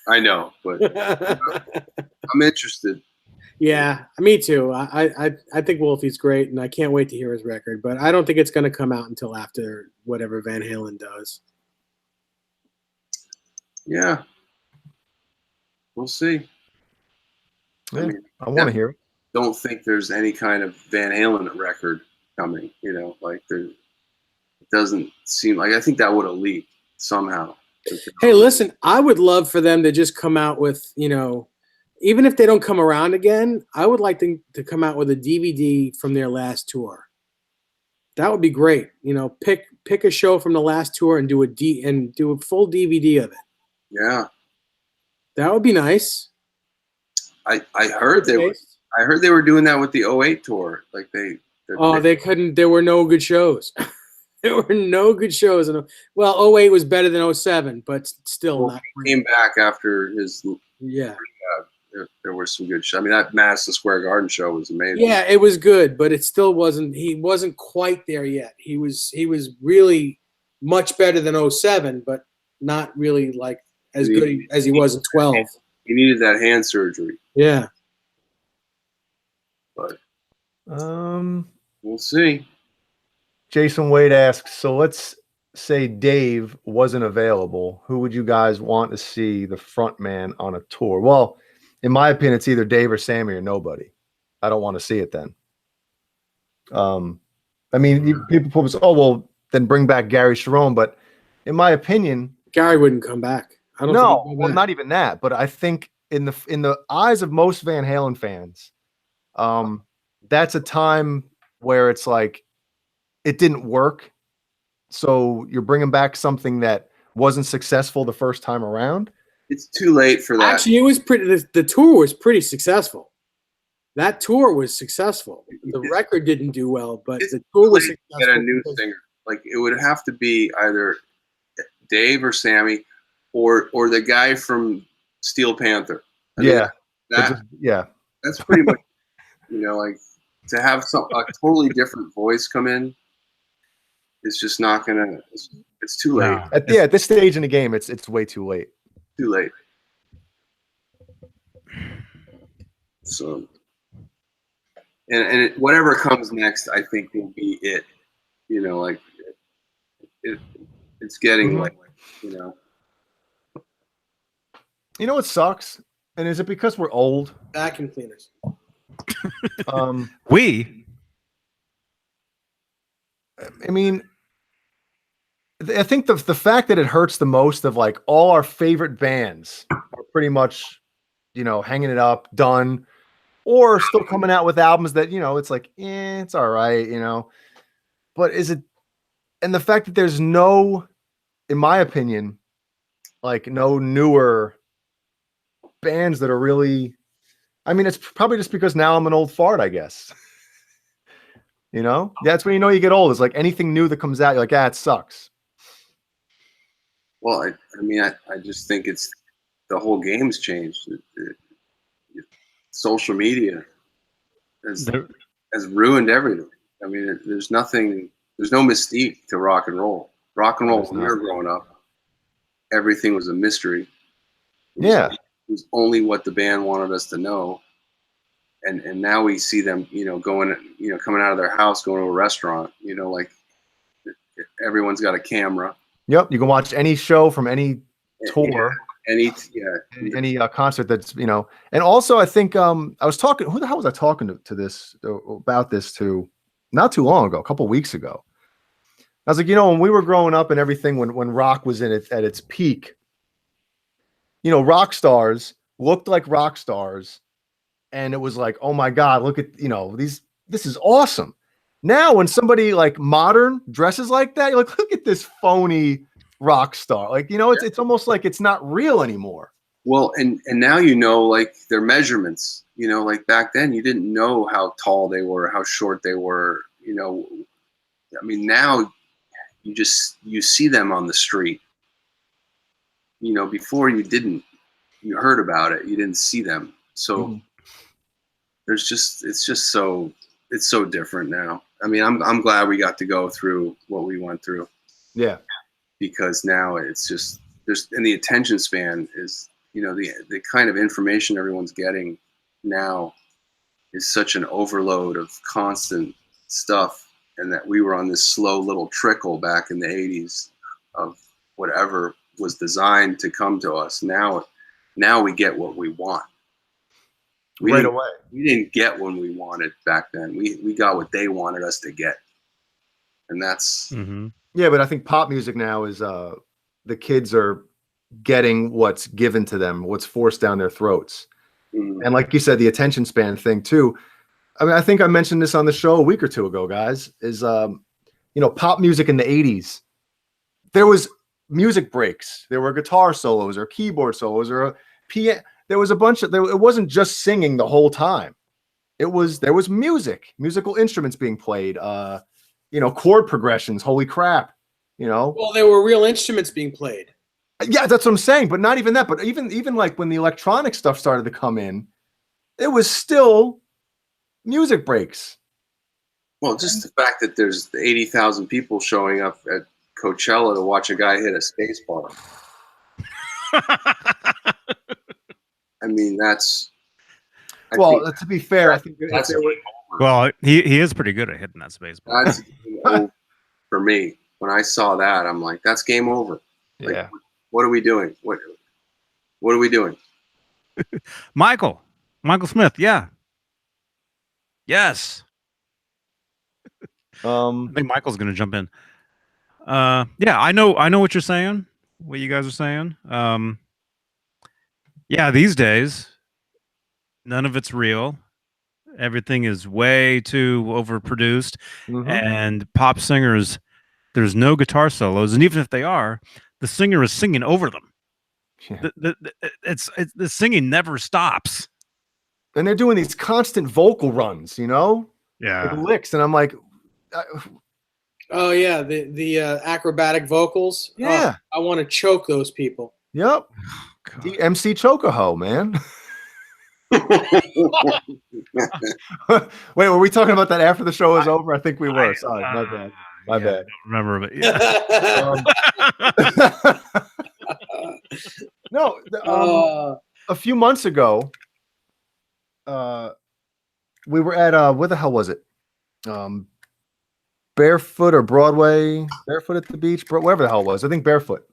I know, but I'm interested. Yeah, me too. I think Wolfie's great, and I can't wait to hear his record. But I don't think it's going to come out until after whatever Van Halen does. Yeah, we'll see. Yeah, I want to hear it. Don't think there's any kind of Van Halen record coming. Like it doesn't seem like. I think that would have leaked somehow. Hey, listen, I would love for them to just come out with, even if they don't come around again, I would like them to come out with a DVD from their last tour. That would be great. Pick a show from the last tour and do a full DVD of it. Yeah, that would be nice. I heard they were doing that with the 08 tour. Like they couldn't. There were no good shows. There were no good shows. Well, 08 was better than 07, but still not. He came back after his. Yeah. There were some good shows. I mean, that Madison Square Garden show was amazing. Yeah, it was good, but it still wasn't. He wasn't quite there yet. He was really much better than 07, but not really like as good as he was in 12. He needed that hand surgery. Yeah. But we'll see. Jason Wade asks, so let's say Dave wasn't available. Who would you guys want to see the front man on a tour? Well, in my opinion, it's either Dave or Sammy or nobody. I don't want to see it then. I mean, people probably say, oh, well, then bring back Gary Cherone. But in my opinion, Gary wouldn't come back. I don't know. Well, not even that. But I think in the eyes of most Van Halen fans, that's a time where it's like it didn't work. So you're bringing back something that wasn't successful the first time around. It's too late for that. Actually, it was pretty. The tour was pretty successful. That tour was successul. The record didn't do well, but the tour was successful. Get a new singer. Like it would have to be either Dave or Sammy, or the guy from Steel Panther. I mean, that's pretty much. Like to have a totally different voice come in. It's just not gonna. It's too late. At this stage in the game, it's way too late. Too late. So, and whatever comes next, I think will be it. Like it's getting like. You know what sucks? And is it because we're old? Vacuum cleaners. I mean, I think the fact that it hurts the most of like all our favorite bands are pretty much, hanging it up, done, or still coming out with albums that, it's like, it's all right, But is it, and the fact that there's no, in my opinion, like no newer bands that are really, I mean, it's probably just because now I'm an old fart, I guess. That's when you get old. It's like anything new that comes out, you're like, it sucks. Well, I mean, I just think it's the whole game's changed. Social media has ruined everything. I mean, there's no mystique to rock and roll. Rock and roll, when we were growing up, everything was a mystery. It was only what the band wanted us to know. And now we see them, going, coming out of their house, going to a restaurant, like everyone's got a camera. Yep. You can watch any show from any tour. any concert that's, you know. And also I think I was talking, who the hell was I talking to this about this to not too long ago, a couple weeks ago. I was like, you know, when we were growing up and everything, when rock was at its peak, you know, rock stars looked like rock stars, and it was like, oh my God, look at, you know, this is awesome. Now when somebody like modern dresses like that, you're like, look at this phony rock star. Like, you know, it's almost like it's not real anymore. Well, and now, you know, like their measurements, you know, like back then you didn't know how tall they were, how short they were, you know. I mean, now you see them on the street. You know, before you heard about it, you didn't see them. So it's so different now. I mean, I'm glad we got to go through what we went through. Yeah. Because now it's just, and the attention span is, you know, the kind of information everyone's getting now is such an overload of constant stuff, and that we were on this slow little trickle back in the 80s of whatever was designed to come to us. Now we get what we want. Right away. We didn't get what we wanted back then. We got what they wanted us to get. And that's... Yeah, but I think pop music now is the kids are getting what's given to them, what's forced down their throats. And like you said, the attention span thing too. I mean, I think I mentioned this on the show a week or two ago, guys, is, you know, pop music in the 80s, there was music breaks. There were guitar solos or keyboard solos or a piano. There was a bunch of, it wasn't just singing the whole time. There was musical instruments being played, you know, chord progressions. Holy crap. You know, well, there were real instruments being played. Yeah, that's what I'm saying. But not even that. But even like when the electronic stuff started to come in, it was still music breaks. Well, just the fact that there's 80,000 people showing up at Coachella to watch a guy hit a space bar. I mean, that's... Well, to be fair, I think that's well, he is pretty good at hitting that space bar. That's over for me. When I saw that, I'm like, that's game over. Like, yeah. What are we doing? What are we doing? Michael Smith. Yeah. Yes. I think Michael's going to jump in. Yeah, I know what you're saying. What you guys are saying. Yeah, these days, none of it's real. Everything is way too overproduced, and pop singers, there's no guitar solos, and even if they are, the singer is singing over them. Yeah. The singing never stops, and they're doing these constant vocal runs, you know, like licks, and I'm like, oh yeah, the acrobatic vocals. Yeah, I want to choke those people. Yep, the MC Chocoho, man. Wait, were we talking about that after the show was over? I think we were. Sorry, my bad. I don't remember, but yeah. No, a few months ago, we were at what the hell was it? Barefoot or Broadway? Barefoot at the Beach, whatever the hell it was. I think Barefoot.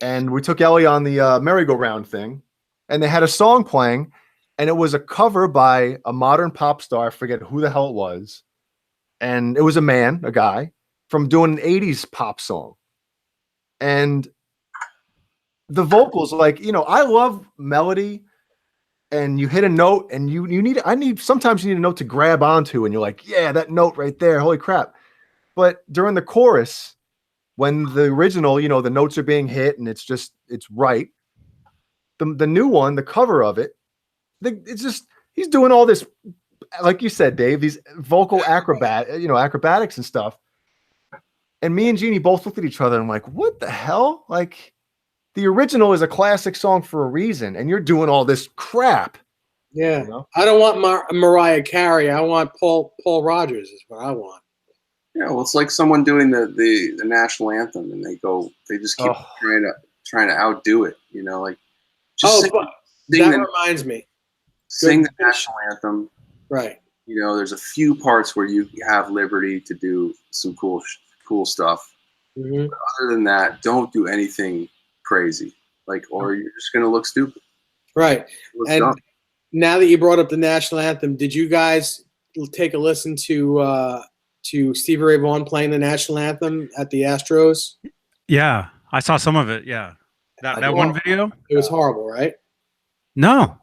And we took Ellie on the merry-go-round thing, and they had a song playing, and it was a cover by a modern pop star. I forget who the hell it was. And it was a guy, from doing an 80s pop song. And the vocals, like, you know, I love melody, and you hit a note, and sometimes you need a note to grab onto, and you're like, yeah, that note right there, holy crap. But during the chorus, when the original, you know, the notes are being hit, and it's right. The new one, the cover of it, it's just, he's doing all this, like you said, Dave, these vocal acrobatics and stuff. And me and Jeannie both looked at each other and I'm like, what the hell? Like, the original is a classic song for a reason, and you're doing all this crap. Yeah. You know? I don't want Mariah Carey. I want Paul Rogers is what I want. Yeah, well, it's like someone doing the national anthem, and they just keep trying to outdo it, you know, like reminds me. Sing the national anthem. Right. You know, there's a few parts where you have liberty to do some cool stuff. But other than that, don't do anything crazy. like, or you're just gonna look stupid. Right. Looks And dumb. now that you brought up the national anthem, did you guys take a listen to Stevie Ray Vaughan playing the national anthem at the Astros? Yeah, I saw some of it. Yeah, that one video. It was horrible, right? No,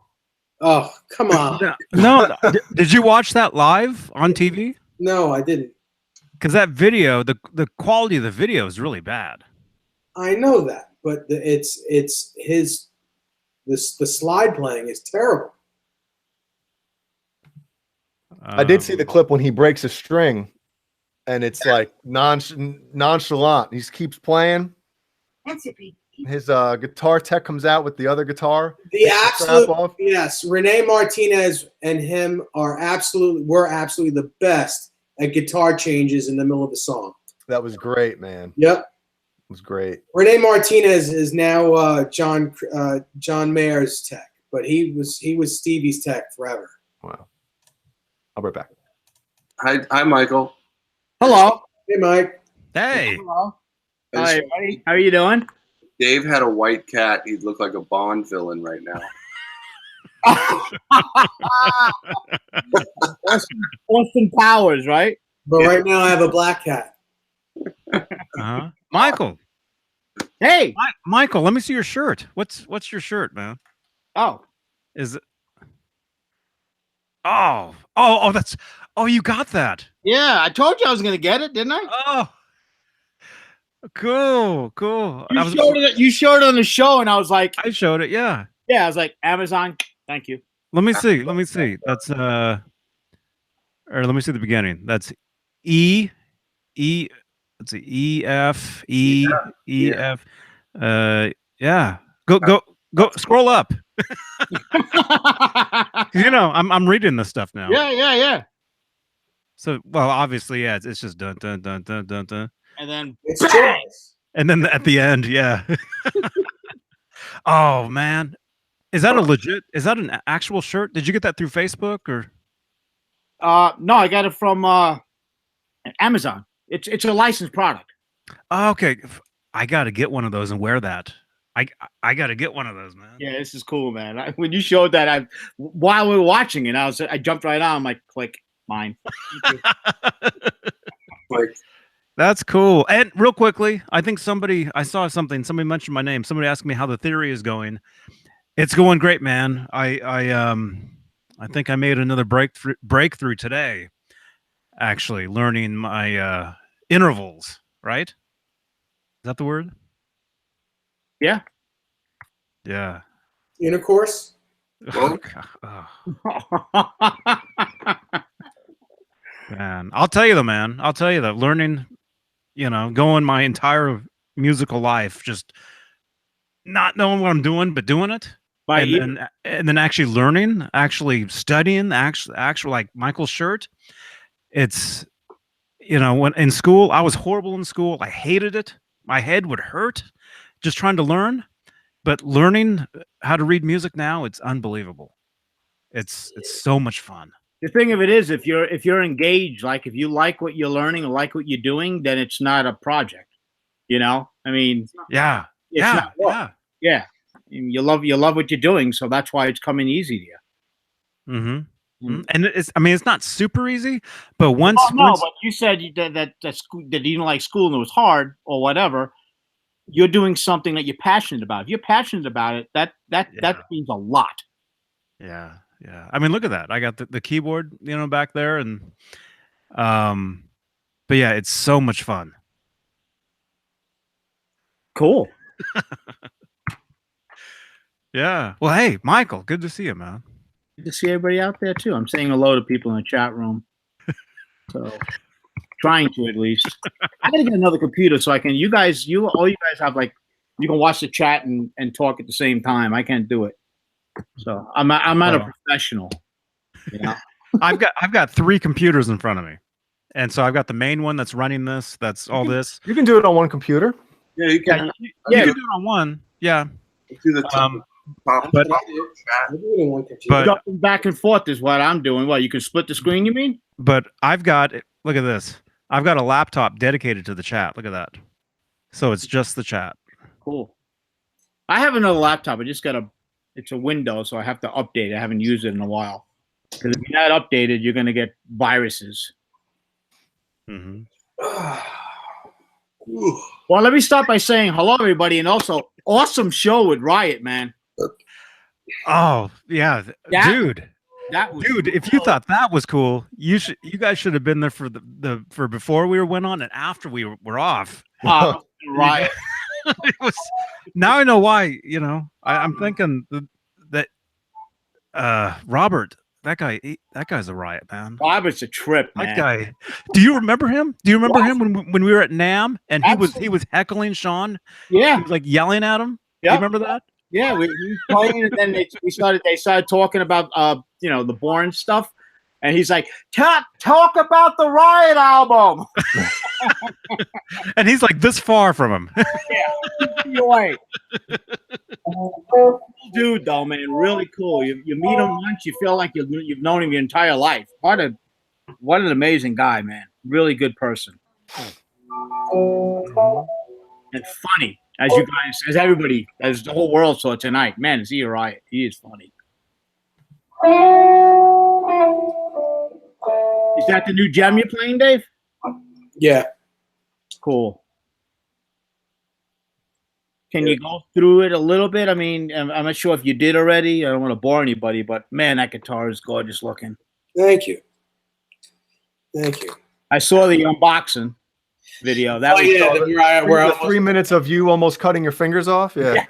Oh, come on. no. Did you watch that live on TV? No, I didn't. Because that video, the quality of the video is really bad. I know that, but the slide playing is terrible. I did see the clip when he breaks a string, and it's like nonchalant. He just keeps playing. His guitar tech comes out with the other guitar. The absolute yes, Renee Martinez and him were absolutely the best at guitar changes in the middle of the song. That was great, man. Yep, it was great. Renee Martinez is now John Mayer's tech, but he was Stevie's tech forever. Wow. I'll be right back. Hi, Michael. Hello. Hey, Mike. Hey. Hello. Hi, everybody. How are you doing? Dave had a white cat. He'd look like a Bond villain right now. Austin Powers, right? But right now I have a black cat. Michael. Hey, Michael, let me see your shirt. What's your shirt, man? oh, Is it? Oh, that's. Oh, you got that. yeah, I told you I was gonna get it, didn't I? Oh, cool. You showed it on the show, and I was like, I showed it. Yeah. yeah, I was like, Amazon, thank you. Let me see. That's or let me see the beginning. That's E. Let's see. E F. Yeah. Go. Scroll up. You know, I'm reading this stuff now. Yeah. So, well, obviously, yeah, it's just dun dun dun dun dun dun. And then It's choice. And then at the end, yeah. Oh man, is that an actual shirt? Did you get that through Facebook or? no, I got it from Amazon. It's a licensed product. Oh, okay, I got to get one of those and wear that. I got to get one of those, man. Yeah, this is cool, man. When you showed that, while we were watching it, I jumped right on. I'm like, click, mine. Like, That's cool. And real quickly, I think somebody mentioned my name. Somebody asked me how the theory is going. It's going great, man. I think I made another breakthrough today. Actually, learning my intervals. Right? Is that the word? Yeah. Yeah. Intercourse. Oh, man, I'll tell you that learning, going my entire musical life, just not knowing what I'm doing, but doing it. And then actually learning, actually studying, actual like Michael's shirt. It's, when in school, I was horrible in school. I hated it. My head would hurt just trying to learn. But learning how to read music now, it's unbelievable. It's so much fun. The thing of it is, if you're engaged, like if you like what you're learning or like what you're doing, then it's not a project. I mean, Yeah. You love what you're doing, so that's why it's coming easy to you. Mm-hmm. And it's not super easy, but once. But you said that you didn't like school and it was hard or whatever. You're doing something that you're passionate about. If you're passionate about it, that means a lot. Yeah. I mean, look at that. I got the keyboard, back there, and but yeah, it's so much fun. Cool. Yeah. Well, hey, Michael, good to see you, man. Good to see everybody out there too. I'm saying hello to people in the chat room. So trying to, at least. I gotta get another computer so I can. All you guys have you can watch the chat and talk at the same time. I can't do it. So I'm not a professional. I've got 3 computers in front of me, and so I've got the main one that's running this. That's all this. You can do it on one computer. yeah, you can. You can do it on one. Yeah. Do the top but- But Jumping back and forth is what I'm doing. Well, you can split the screen, you mean? But look at this. I've got a laptop dedicated to the chat. Look at that. So it's just the chat. Cool. I have another laptop. I just got it's a Windows, so I have to update it. I haven't used it in a while. Because if you're not updated, you're going to get viruses. Mm-hmm. Well, let me start by saying hello, everybody, and also awesome show with Riot, man. Oh yeah, dude. That was dude. If you thought that was cool, you guys should have been there for for before we went on and after we were off. Riot. It was. Now I know why. You know, I'm thinking that Robert. That guy's a riot, man. Robert's a trip, man. That guy. Do you remember him? Do you remember him when we were at NAMM and he was heckling Sean? Yeah. He was like yelling at him. Yeah. You remember that? Yeah, we playing, and then they started talking about the Bourne stuff, and he's like, talk about the Riot album. And he's like this far from him. Yeah, you're right. Dude, though, man, really cool. You meet him once, you feel like you've known him your entire life. What an amazing guy, man. Really good person. And funny, as you guys, as everybody, as the whole world saw tonight. Man, is he a riot? He is funny. Is that the new gem you're playing, Dave? Yeah. Cool. Can you go through it a little bit? I mean, I'm not sure if you did already. I don't want to bore anybody, but man, that guitar is gorgeous looking. Thank you. Thank you. I saw the unboxing video. That was where 3 minutes of you almost cutting your fingers off. Yeah.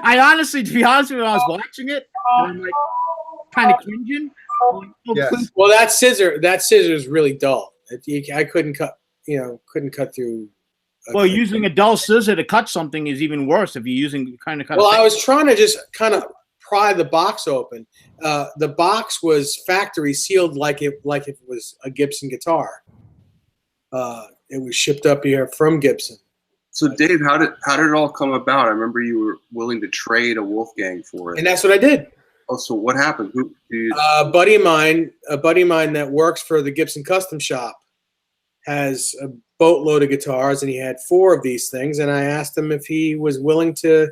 I honestly, to be honest with you, when I was watching it, I'm like kind of cringing. Yes. Well, that scissor is really dull. I couldn't cut through. Well, using a dull scissor to cut something is even worse if you're using kind of cut. Well, I was trying to just kind of pry the box open. The box was factory sealed like it was a Gibson guitar. It was shipped up here from Gibson. So, Dave, how did it all come about? I remember you were willing to trade a Wolfgang for it. And that's what I did. Oh, so what happened? A buddy of mine that works for the Gibson Custom Shop has a boatload of guitars, and he had 4 of these things. And I asked him if he was willing to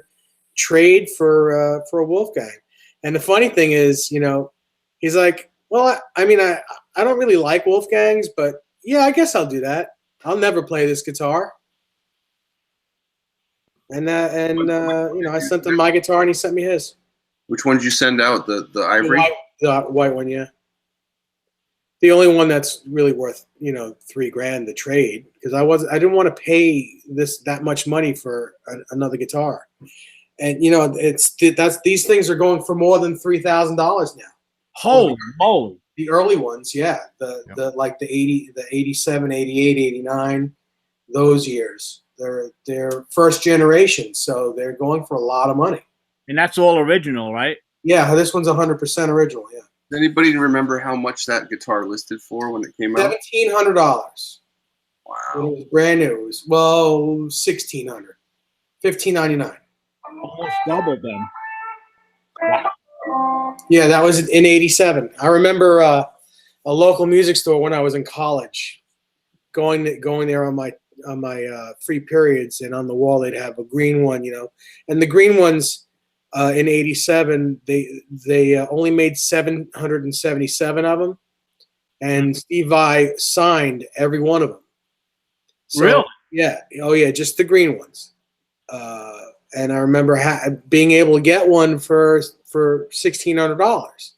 trade for a Wolfgang. And the funny thing is, he's like, well, I mean, I don't really like Wolfgangs, but yeah, I guess I'll do that. I'll never play this guitar. And I sent him my guitar, and he sent me his. Which one did you send out? The ivory? The white one, yeah. The only one that's really worth, $3,000 to trade, because I didn't want to pay that much money for another guitar. And these things are going for more than $3,000 now. Holy moly. The early ones, yeah. The 87, 88, 89, those years. They're first generation, so they're going for a lot of money. And that's all original, right? Yeah, this one's 100% original, yeah. Does anybody remember how much that guitar listed for when it came out? $1,700. Wow. When it was brand new. It was, $1,600. $1,599. Almost double then. Wow. Yeah, that was in '87. I remember a local music store when I was in college, going there on my free periods, and on the wall they'd have a green one, and the green ones in '87 they only made 777 of them, and Steve Vai signed every one of them. So, really? Yeah. Oh yeah, just the green ones. And I remember being able to get one for $1,600.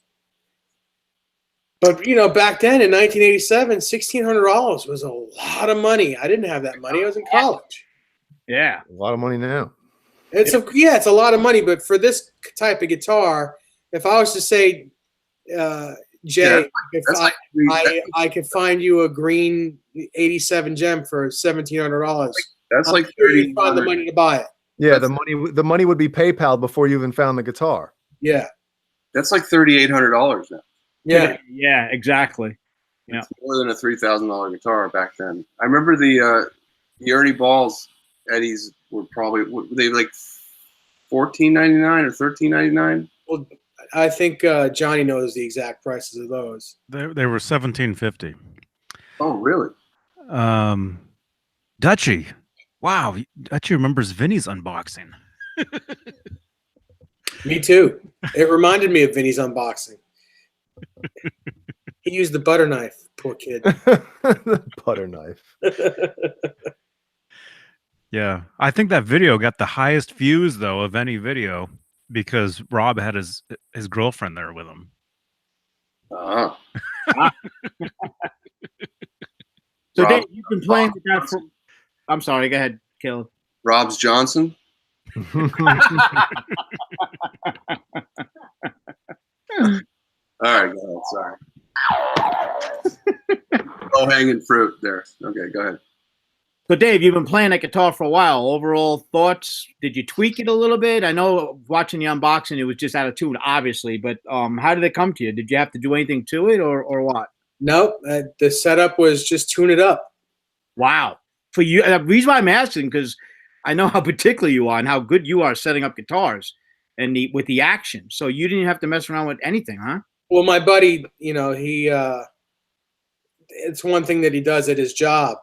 But back then in 1987, $1,600 was a lot of money. I didn't have that money. I was in college. Yeah, a lot of money now. It's a lot of money. But for this type of guitar, if I was to say, Jay, I could find you a green '87 gem for $1,700. That's like you find the money to buy it. Yeah, the money would be PayPal before you even found the guitar. Yeah, that's like $3,800 now. Yeah, exactly. Yeah, it's more than a $3,000 guitar back then. I remember the Ernie Balls Eddies were they like $14.99 or $13.99. Well, I think Johnny knows the exact prices of those. They were $1,750. Oh, really? Dutchie. Wow, he actually remembers Vinny's unboxing. Me too. It reminded me of Vinny's unboxing. He used the butter knife. Poor kid. Butter knife. Yeah, I think that video got the highest views though of any video because Rob had his girlfriend there with him. Ah. So Rob- Dave, you've been playing with that for. I'm sorry. Go ahead, Caleb. Rob's Johnson. All right, go ahead. Sorry. Low hanging fruit there. Okay, go ahead. So Dave, you've been playing that guitar for a while. Overall thoughts? Did you tweak it a little bit? I know watching the unboxing, it was just out of tune, obviously. But how did it come to you? Did you have to do anything to it, or what? Nope. The setup was just tune it up. Wow. For you, the reason why I'm asking, because I know how particular you are and how good you are setting up guitars and with the action. So you didn't have to mess around with anything, huh? Well, my buddy, you know, he it's one thing that he does at his job.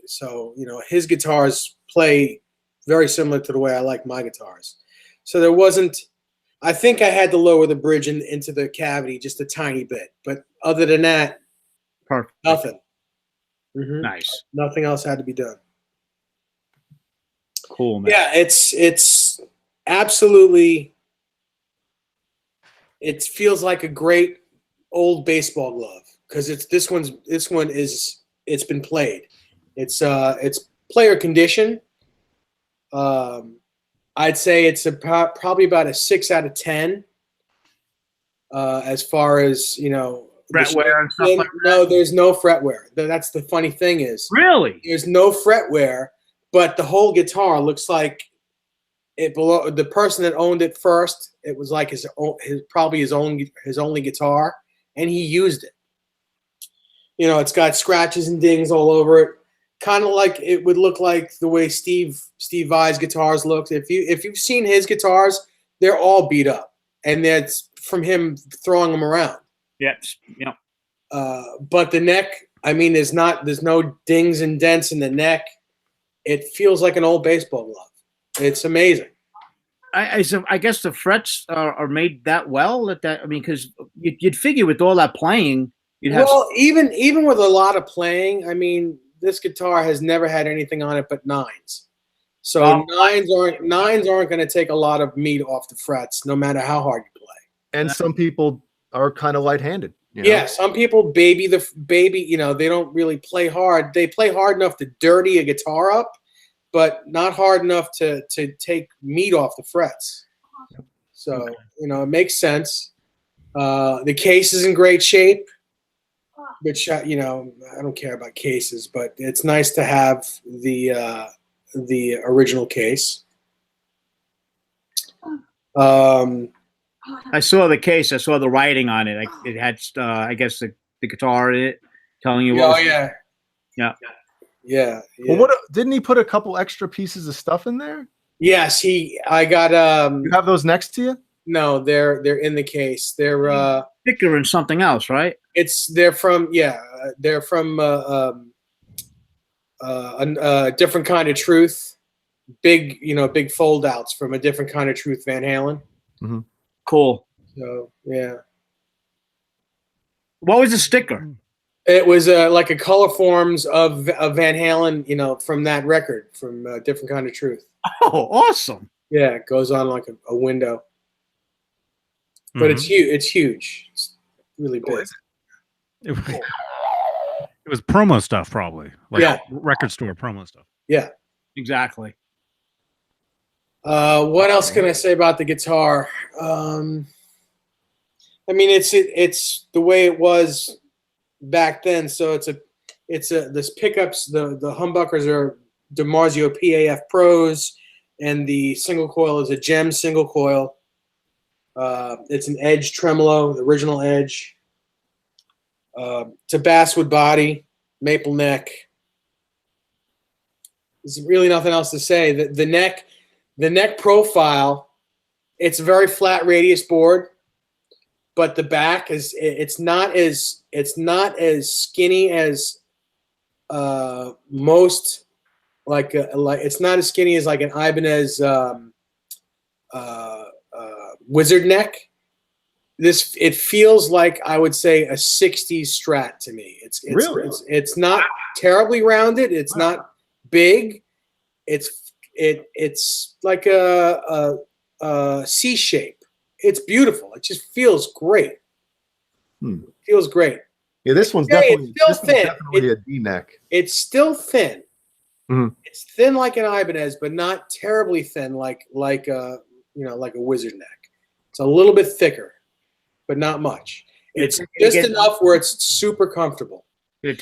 So, you know, his guitars play very similar to the way I like my guitars. So there wasn't, I think I had to lower the bridge into the cavity just a tiny bit. But other than that, Perfect. nothing. Mhm. Nice. Nothing else had to be done. Cool, man. Yeah, it's absolutely, it feels like a great old baseball glove because this one is, it's been played. It's player condition. I'd say it's probably about a 6 out of 10 as far as, you know, Fret wear and stuff like that? No, there's no fret wear. That's the funny thing is Really? there's no fret wear, but the whole guitar looks like it belonged. The person that owned it first, it was like his only guitar, and he used it. You know, it's got scratches and dings all over it, kind of like it would look like the way Steve Vai's guitars look. If you've seen his guitars, they're all beat up, and that's from him throwing them around. Yes. Yeah. But the neck, I mean, there's no dings and dents in the neck. It feels like an old baseball glove. It's amazing. I guess the frets are made that well I mean, because you'd figure with all that playing, you'd have. Well, even with a lot of playing, I mean, this guitar has never had anything on it but nines. So nines aren't going to take a lot of meat off the frets, no matter how hard you play. And some people are kind of light-handed. You know? Yeah, some people baby, you know, they don't really play hard. They play hard enough to dirty a guitar up, but not hard enough to take meat off the frets. So, you know, it makes sense. The case is in great shape, which, you know, I don't care about cases, but it's nice to have the original case. I saw the case. I saw the writing on it. It had, I guess, the guitar in it, telling you. Oh yeah. Yeah. Yeah. Well, didn't he put a couple extra pieces of stuff in there? Yes, I got. You have those next to you? No, they're in the case. They're sticker and something else, right? They're from a different kind of truth. Big fold outs from a different kind of truth, Van Halen. Mm-hmm. Cool. So yeah. What was the sticker? It was like a color forms of Van Halen, you know, from that record, from a different kind of truth. Oh, awesome! Yeah, it goes on like a window, but it's huge. It's huge. It's really big. It was promo stuff, probably. Like record store promo stuff. Yeah, exactly. What else can I say about the guitar? I mean, it's the way it was back then. So this pickups, the humbuckers are DiMarzio PAF Pros, and the single coil is a Gem single coil. It's an Edge tremolo, the original Edge. It's a basswood body, maple neck. There's really nothing else to say. The neck profile, it's a very flat radius board, but the back it's not as skinny as most, like it's not as skinny as like an Ibanez Wizard neck. It feels like, I would say, a 60s Strat to me. It's not terribly rounded. It's not big. It's like a C shape. It's beautiful. It just feels great. Feels great. Yeah, this one's definitely thin. Definitely a D neck. It's still thin. Mhm. It's thin like an Ibanez, but not terribly thin like a Wizard neck. It's a little bit thicker, but not much. It's just enough where it's super comfortable. In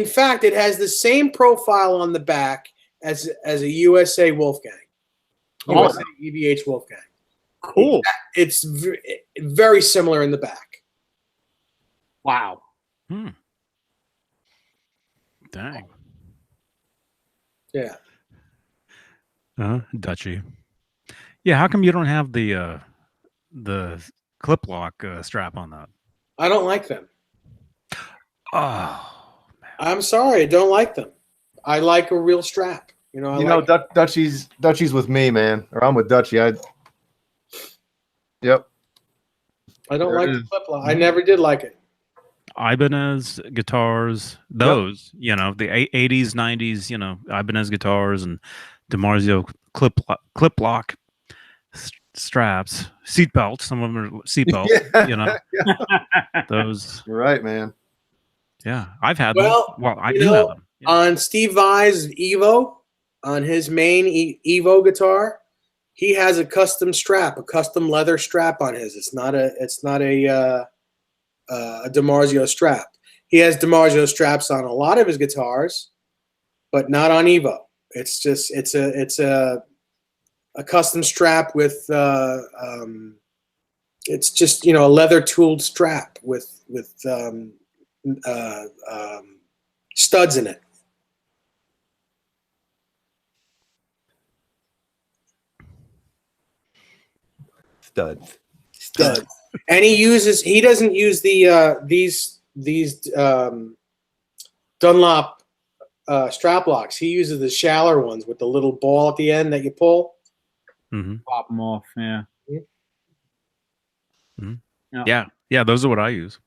fact, it has the same profile on the back as a USA Wolfgang. USA EVH Wolfgang. Cool. It's very similar in the back. Wow. Dang. Yeah. Dutchy. Yeah, how come you don't have the clip lock strap on that? I don't like them. Oh, man. I'm sorry, I don't like them. I like a real strap. Dutchy's with me, man. Or I'm with Dutchy. Yep. I don't like the clip lock. I never did like it. Ibanez guitars, those, the 80s, 90s, Ibanez guitars and DiMarzio clip lock straps, seatbelt. Some of them are seatbelt, those. You're right, man. Yeah, I've had them. Well, I do have them. Yeah. On Steve Vai's Evo, on his main Evo guitar, he has a custom strap, a custom leather strap on his. It's not a DiMarzio strap. He has DiMarzio straps on a lot of his guitars, but not on Evo. It's just it's a custom strap with it's just a leather tooled strap with studs in it. Studs. And he doesn't use these Dunlop strap locks. He uses the shallower ones with the little ball at the end that you pull. Pop them off. Yeah. Yeah, those are what I use.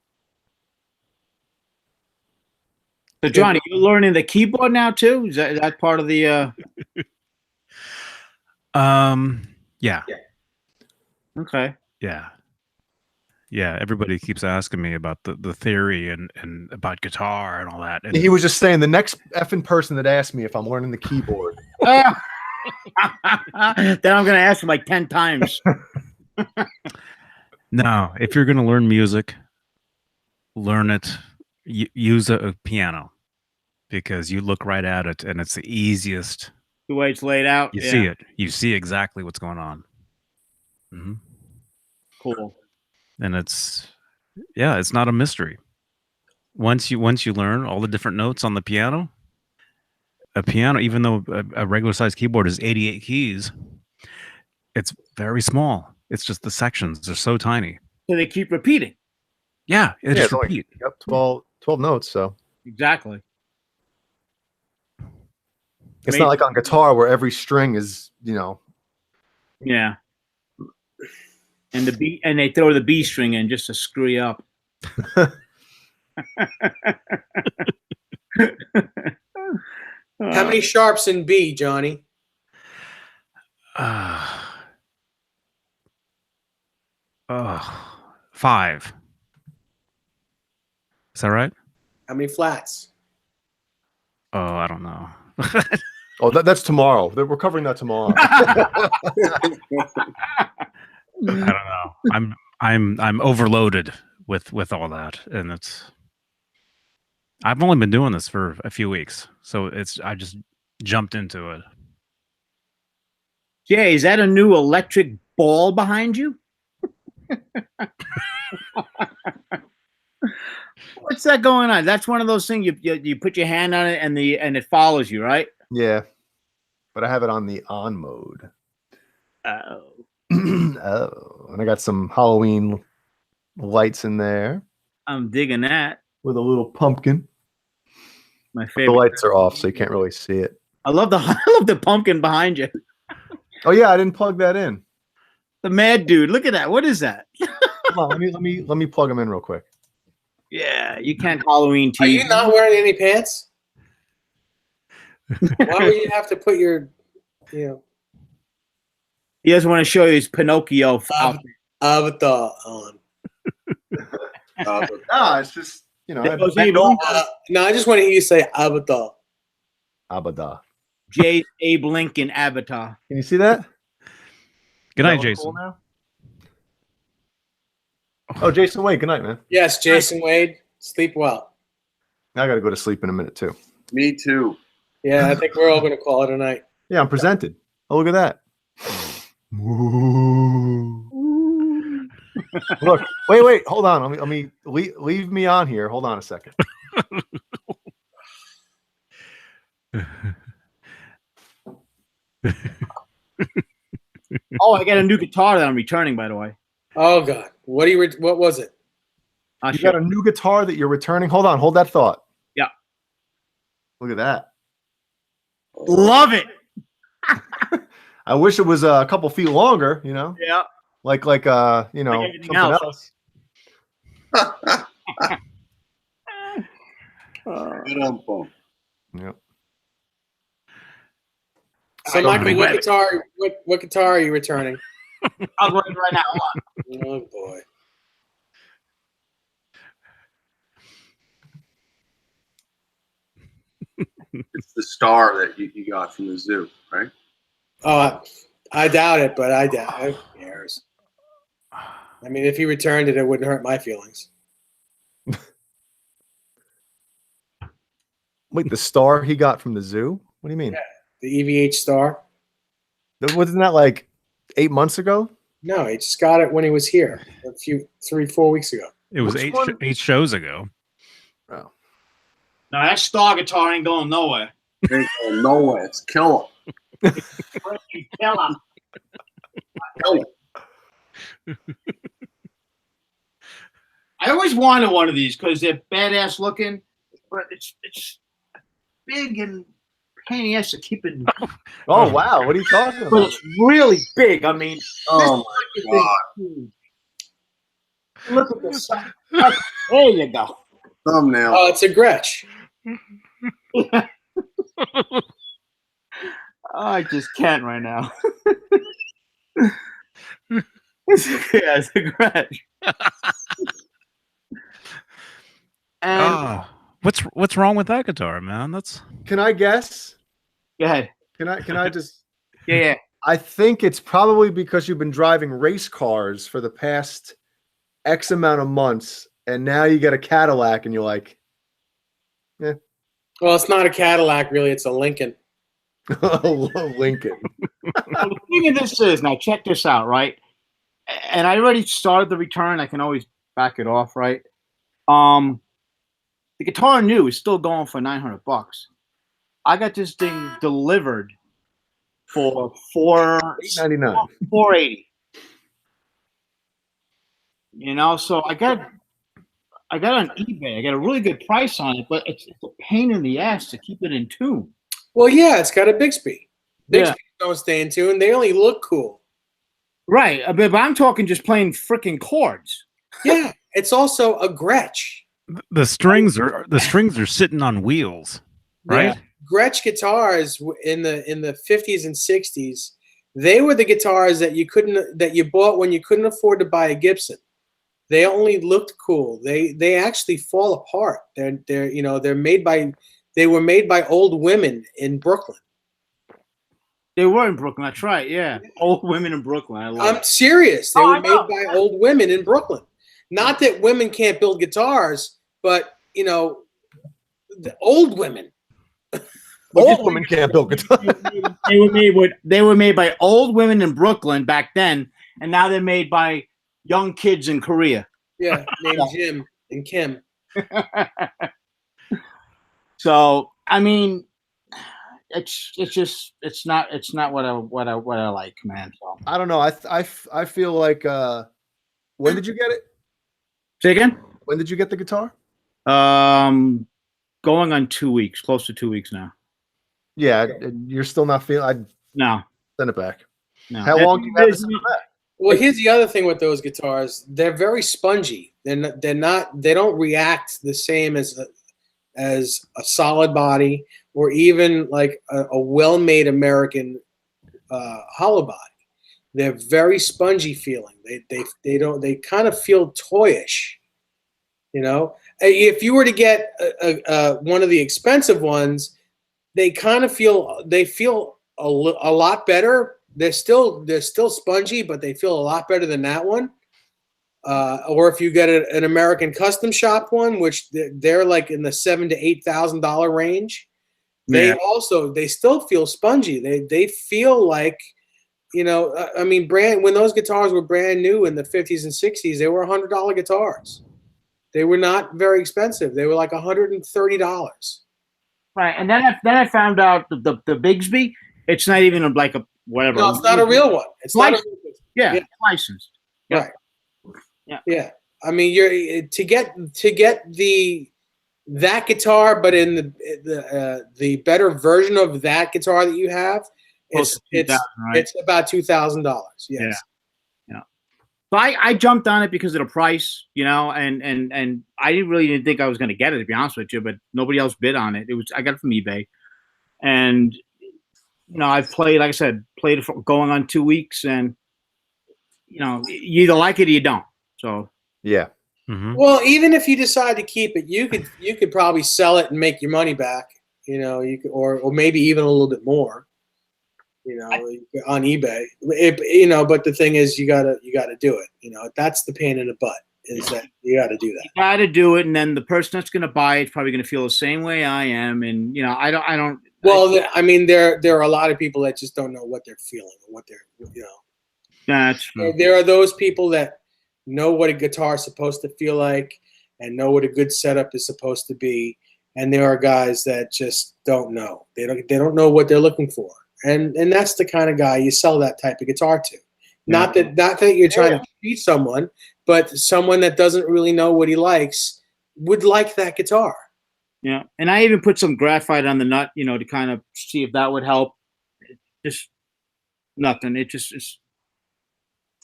So Johnny, you're learning the keyboard now too? Is that part of the Yeah. Okay. Yeah, everybody keeps asking me about the theory and about guitar and all that. And He was just saying the next effing person that asked me if I'm learning the keyboard. Then I'm going to ask him like 10 times. No, if you're going to learn music, learn it. Use a piano because you look right at it and it's the easiest. The way it's laid out. You see it. You see exactly what's going on. Cool. And it's not a mystery. Once you learn all the different notes on the piano, a piano, even though a regular sized keyboard is 88 keys, it's very small. It's just the sections are so tiny. So they keep repeating. Yeah, just repeat. Yep, 12 notes. So Exactly. it's not like on guitar where every string is, Yeah. And they throw the B string in just to screw you up. How many sharps in B, Johnny? 5. Is that right? How many flats? Oh, I don't know. Oh, that's tomorrow. We're covering that tomorrow. I don't know. I'm overloaded with all that, and I've only been doing this for a few weeks, so I just jumped into it. Jay, is that a new electric ball behind you? What's that going on? That's one of those things you put your hand on it and it follows you, right? Yeah, but I have it on the on mode. Oh. Oh, and I got some Halloween lights in there I'm digging that. with a little pumpkin. My The favorite. lights are off, so you can't really see it. I love the pumpkin behind you. Oh yeah, I didn't plug that in. The mad dude. Look at that. What is that? Hold on, let me plug him in real quick. Yeah, you can't Halloween Are tea. you not wearing any pants? Why would you have to put your, you know, He doesn't want to show you his Pinocchio outfit. avatar on? No, it's just There goes Abe No, I just want to hear you say avatar. Abada. J. Abe Lincoln avatar. Can you see that? Good night, Is that Jason. cool now? Oh, Jason Wade. Good night, man. Yes, Jason Wade. Sleep well. I got to go to sleep in a minute too. Me too. Yeah, I think we're all going to call it a night. Yeah, I'm presented. Oh, look at that. Look, wait, hold on. Let me leave me on here. Hold on a second. Oh, I got a new guitar that I'm returning, by the way. Oh God, what was it? You got a new guitar that you're returning. Hold on, hold that thought. Yeah. Look at that. Love it. I wish it was a couple feet longer. You know. Yeah. Like you know, Like everything something else. Yep. So, Michael, what guitar are you returning? I'll go ahead right now. Hold on. Oh boy. It's the star that you got from the zoo, right? Oh, I doubt it, but I doubt it. Who cares? I mean, if he returned it, it wouldn't hurt my feelings. Wait, the star he got from the zoo? What do you mean? Yeah. The EVH Star? Wasn't that like 8 months ago? No, he just got it when he was here 3-4 weeks ago. It was Which eight shows ago. Oh. Now that star guitar ain't going nowhere. It ain't going nowhere. It's killer. Kill him. I always wanted one of these because they're badass looking, but it's big and pain in the ass to keep it. Oh wow, what are you talking But about? it's really big. I mean, Oh my God. look at this. There you go. Thumbnail. Oh, it's a Gretsch. I just can't right now. It's a Gretsch. And What's wrong with that guitar, man? That's Can I guess? go ahead. Can I just Yeah. I think it's probably because you've been driving race cars for the past X amount of months, and now you get a Cadillac, and you're like, Well, it's not a Cadillac, really. It's a Lincoln. Lincoln. Now, the thing of this is, now check this out, right? And I already started the return. I can always back it off, right? The guitar new is still going for $900. I got this thing delivered for $8.99. $480. You know, so I got on eBay. I got a really good price on it, but it's a pain in the ass to keep it in tune. Well, yeah, it's got a Bixby. Yeah. Bixby don't stay in tune. They only look cool. Right, but I'm talking just playing freaking chords. Yeah, it's also a Gretsch. the strings are sitting on wheels, right? Yeah. Gretsch guitars in the 50s and 60s, they were the guitars that you bought when you couldn't afford to buy a Gibson. They only looked cool. They actually fall apart. They were made by old women in Brooklyn. They were in Brooklyn. That's right. Yeah, old women in Brooklyn. I love I'm it. serious. They Oh, were I know. made by old women in Brooklyn. Not that women can't build guitars, but the old women. Old women can't build guitars. They were made by old women in Brooklyn back then, and now they're made by young kids in Korea. Yeah, named Jim and Kim. So I mean, it's not what I like, man. So I don't know. I feel like when did you get it? say again. When did you get the guitar? Going on 2 weeks, close to 2 weeks now. Yeah, you're still not feeling. I'd No, send it back. no. How long do you have to send it back? Well, here's the other thing with those guitars: they're very spongy. They're not. They don't react the same as a solid body or even like a well-made American hollow body. They're very spongy feeling. They kind of feel toyish. You know, if you were to get one of the expensive ones, they kind of feel a lot better. They're still spongy, but they feel a lot better than that one. Or if you get an American custom shop one, which they're like in the $7,000 to $8,000 range, they still feel spongy. They feel like, you know, I mean, when those guitars were brand new in the 50s and 60s, they were $100 guitars. They were not very expensive. They were like $130. Right, and then I found out the Bigsby. It's not even like a whatever. No, it's not a real one. It's licensed. not It's licensed. Yeah. Right. Yeah. I mean, you're to get that guitar, but in the better version of that guitar that you have, it's about $2,000. Yes. Yeah. So I jumped on it because of the price, you know, and I didn't think I was going to get it, to be honest with you, but nobody else bid on it. I got it from eBay, and you know, I've played, like I said, it for going on 2 weeks, and you know, you either like it or you don't. So yeah. Mm-hmm. Well, even if you decide to keep it, you could probably sell it and make your money back. You know, you could, or maybe even a little bit more. You know, on eBay. You know, but the thing is, you gotta do it. You know, that's the pain in the butt. Is that you got to do that. You got to do it, and then the person that's going to buy it's probably going to feel the same way I am, and you know, I don't. Well, I mean, there are a lot of people that just don't know what they're feeling or what they're, you know. That's true. There are those people that know what a guitar is supposed to feel like and know what a good setup is supposed to be, and there are guys that just don't know. They don't know what they're looking for, and that's the kind of guy you sell that type of guitar to. Not that you're trying to cheat someone, but someone that doesn't really know what he likes would like that guitar. Yeah, and I even put some graphite on the nut, you know, to kind of see if that would help. Just nothing. It just is.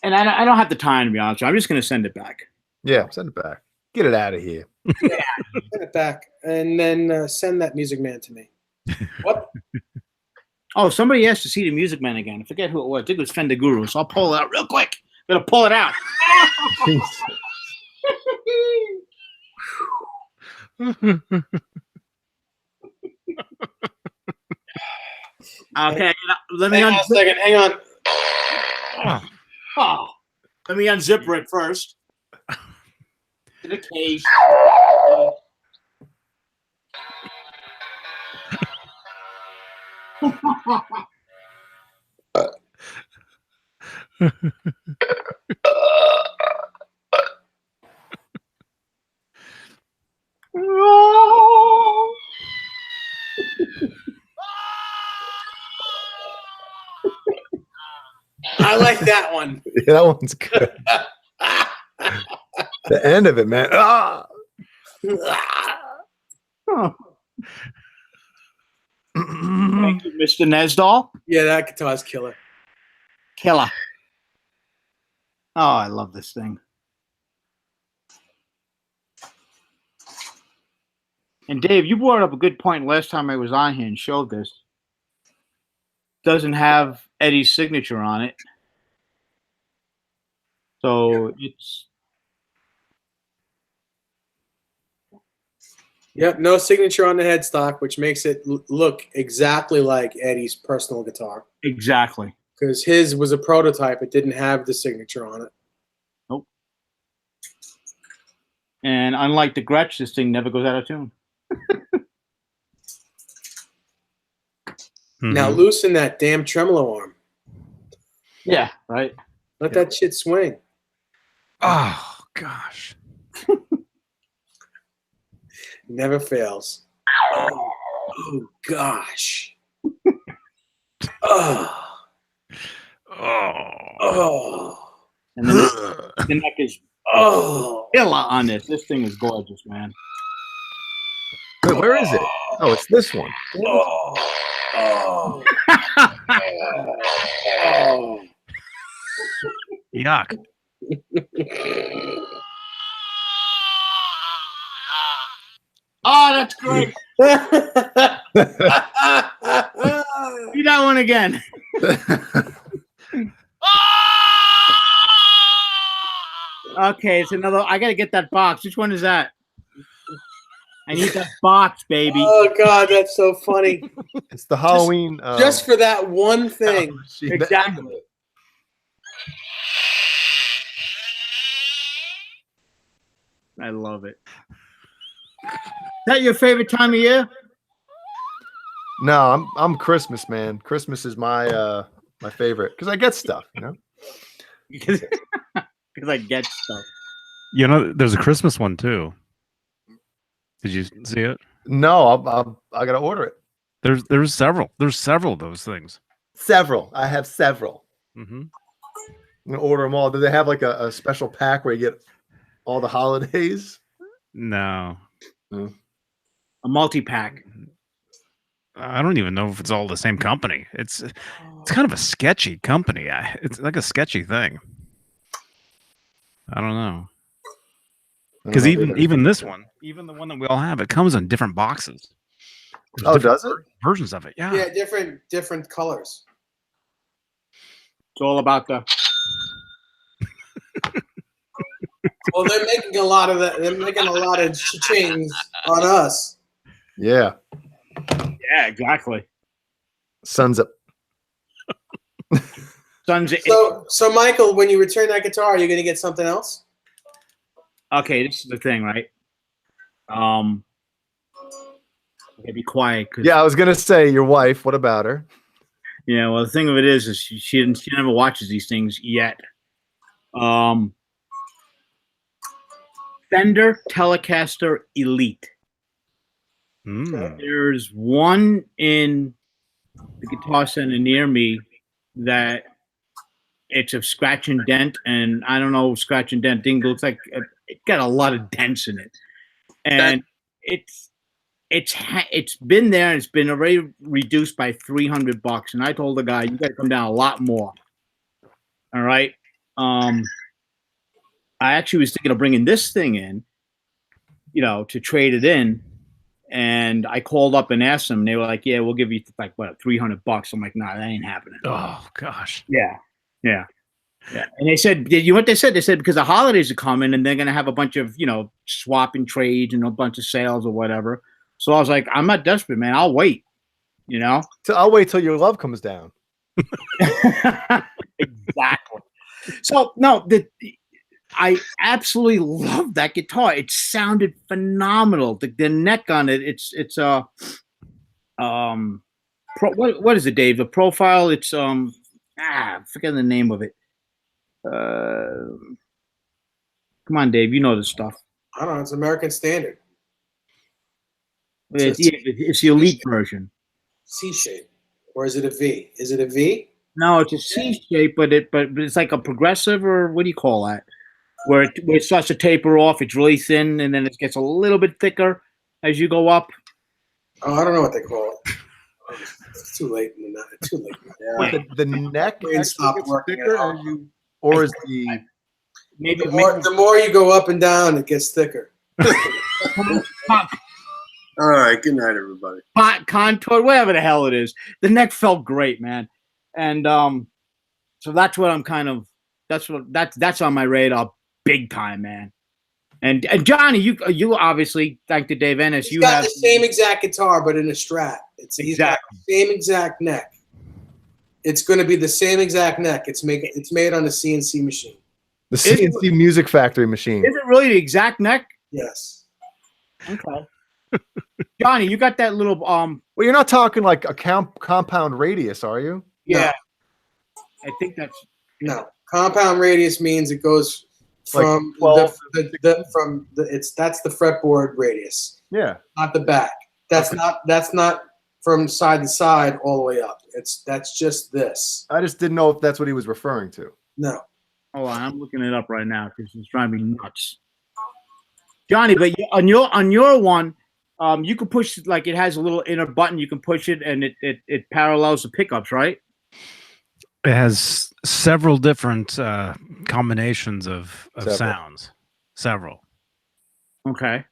And I don't have the time, to be honest. I'm just going to send it back. Yeah, send it back. Get it out of here. Yeah, send it back, and then send that Music Man to me. What? Oh, somebody asked to see the Music Man again. I forget who it was. I think it was Fender Guru. So I'll pull it out real quick. Gonna pull it out. Okay, let me hang on a second. Hang on. Oh, let me unzip it first. To the case. I like that one. Yeah, that one's good. The end of it, man. Ah! Oh. Thank you, Mr. Nesdall. Yeah, that guitar's killer. Killer. Oh, I love this thing. And Dave, you brought up a good point last time I was on here and showed this. Doesn't have Eddie's signature on it. So it's... Yep, no signature on the headstock, which makes it look exactly like Eddie's personal guitar. Exactly. Because his was a prototype. It didn't have the signature on it. Nope. And unlike the Gretsch, this thing never goes out of tune. Now loosen that damn tremolo arm. Yeah, right. Let that shit swing. Oh, gosh. Never fails. Oh gosh. Oh. Oh. And then the neck is killer on this. This thing is gorgeous, man. Wait, where is it? Oh, it's this one. Oh. Oh. Oh. Yuck. Oh, that's great. Do that one again. Okay, it's another. I gotta get that box. Which one is that? I need that box, baby. Oh God, that's so funny. It's the Halloween. Just for that one thing. Exactly. I love it. Is that your favorite time of year? No, I'm Christmas, man. Christmas is my my favorite because I get stuff, you know. Because I get stuff. You know, there's a Christmas one too. Did you see it? No, I gotta order it. There's several. There's several of those things. Several. I have several. Mm-hmm. I'm gonna order them all. Do they have like a special pack where you get all the holidays? No, A multi-pack. I don't even know if it's all the same company. It's kind of a sketchy company. It's like a sketchy thing. I don't know. Because even this one, even the one that we all have, it comes in different boxes. There's different does it? versions of it? Yeah. Yeah, different colors. It's all about the. Well, they're making a lot of that. They're making a lot of cha-chings on us. Yeah. Yeah, exactly. Sun's up. Sun's. So Michael, when you return that guitar, you're gonna get something else? Okay, this is the thing, right? Okay, be quiet. Yeah, I was gonna say your wife. What about her? Yeah, well, the thing of it is she never watches these things yet. Fender Telecaster Elite. Mm. There's one in the Guitar Center near me that it's a scratch and dent, and I don't know, scratch and dent thing looks like it got a lot of dents in it, and it's been there and it's been already reduced by $300, and I told the guy you got to come down a lot more. All right. I actually was thinking of bringing this thing in, to trade it in. And I called up and asked them, and they were like, "Yeah, we'll give you like what, $300." I'm like, "Nah, that ain't happening." Oh gosh. Yeah. And they said, "You know what they said? They said because the holidays are coming, and they're gonna have a bunch of swapping trades and a bunch of sales or whatever." So I was like, "I'm not desperate, man. I'll wait." So I'll wait till your love comes down. Exactly. So no, I absolutely love that guitar. It sounded phenomenal. The neck on it, it's what is it, Dave? The profile, it's I forget the name of it. Come on, Dave, you know this stuff. I don't know. It's American Standard. It's the elite version. C shape, or is it a V? Is it a V? No, it's a C shape, but it's like a progressive, or what do you call that? Where it starts to taper off, it's really thin, and then it gets a little bit thicker as you go up. Oh, I don't know what they call it. It's too late in the night. Too late. Yeah. The neck Brain stopped working thicker, at all. or is the Maybe The more you go up and down, it gets thicker. All right. Good night, everybody. Contour, whatever the hell it is. The neck felt great, man, and so that's what I'm kind of. That's on my radar, big time, man. And Johnny, you obviously, thanks to Dave Ennis, He's got the same exact guitar, but in a Strat. He's got the same exact neck. It's going to be the same exact neck. It's made on a CNC machine. The CNC Music Factory machine. Is it really the exact neck? Yes. Okay. Johnny, you got that little Well, you're not talking like a compound radius, are you? Yeah. I think that's no. Compound radius means it goes from like 12, that's the fretboard radius. Yeah. Not the back. That's not from side to side all the way up. That's just this. I just didn't know if that's what he was referring to. No. Hold on, I'm looking it up right now because it's driving me nuts. Johnny, but on your one, you can push like it has a little inner button. You can push it, and it parallels the pickups, right? It has several different combinations of Several. sounds. Several. Okay.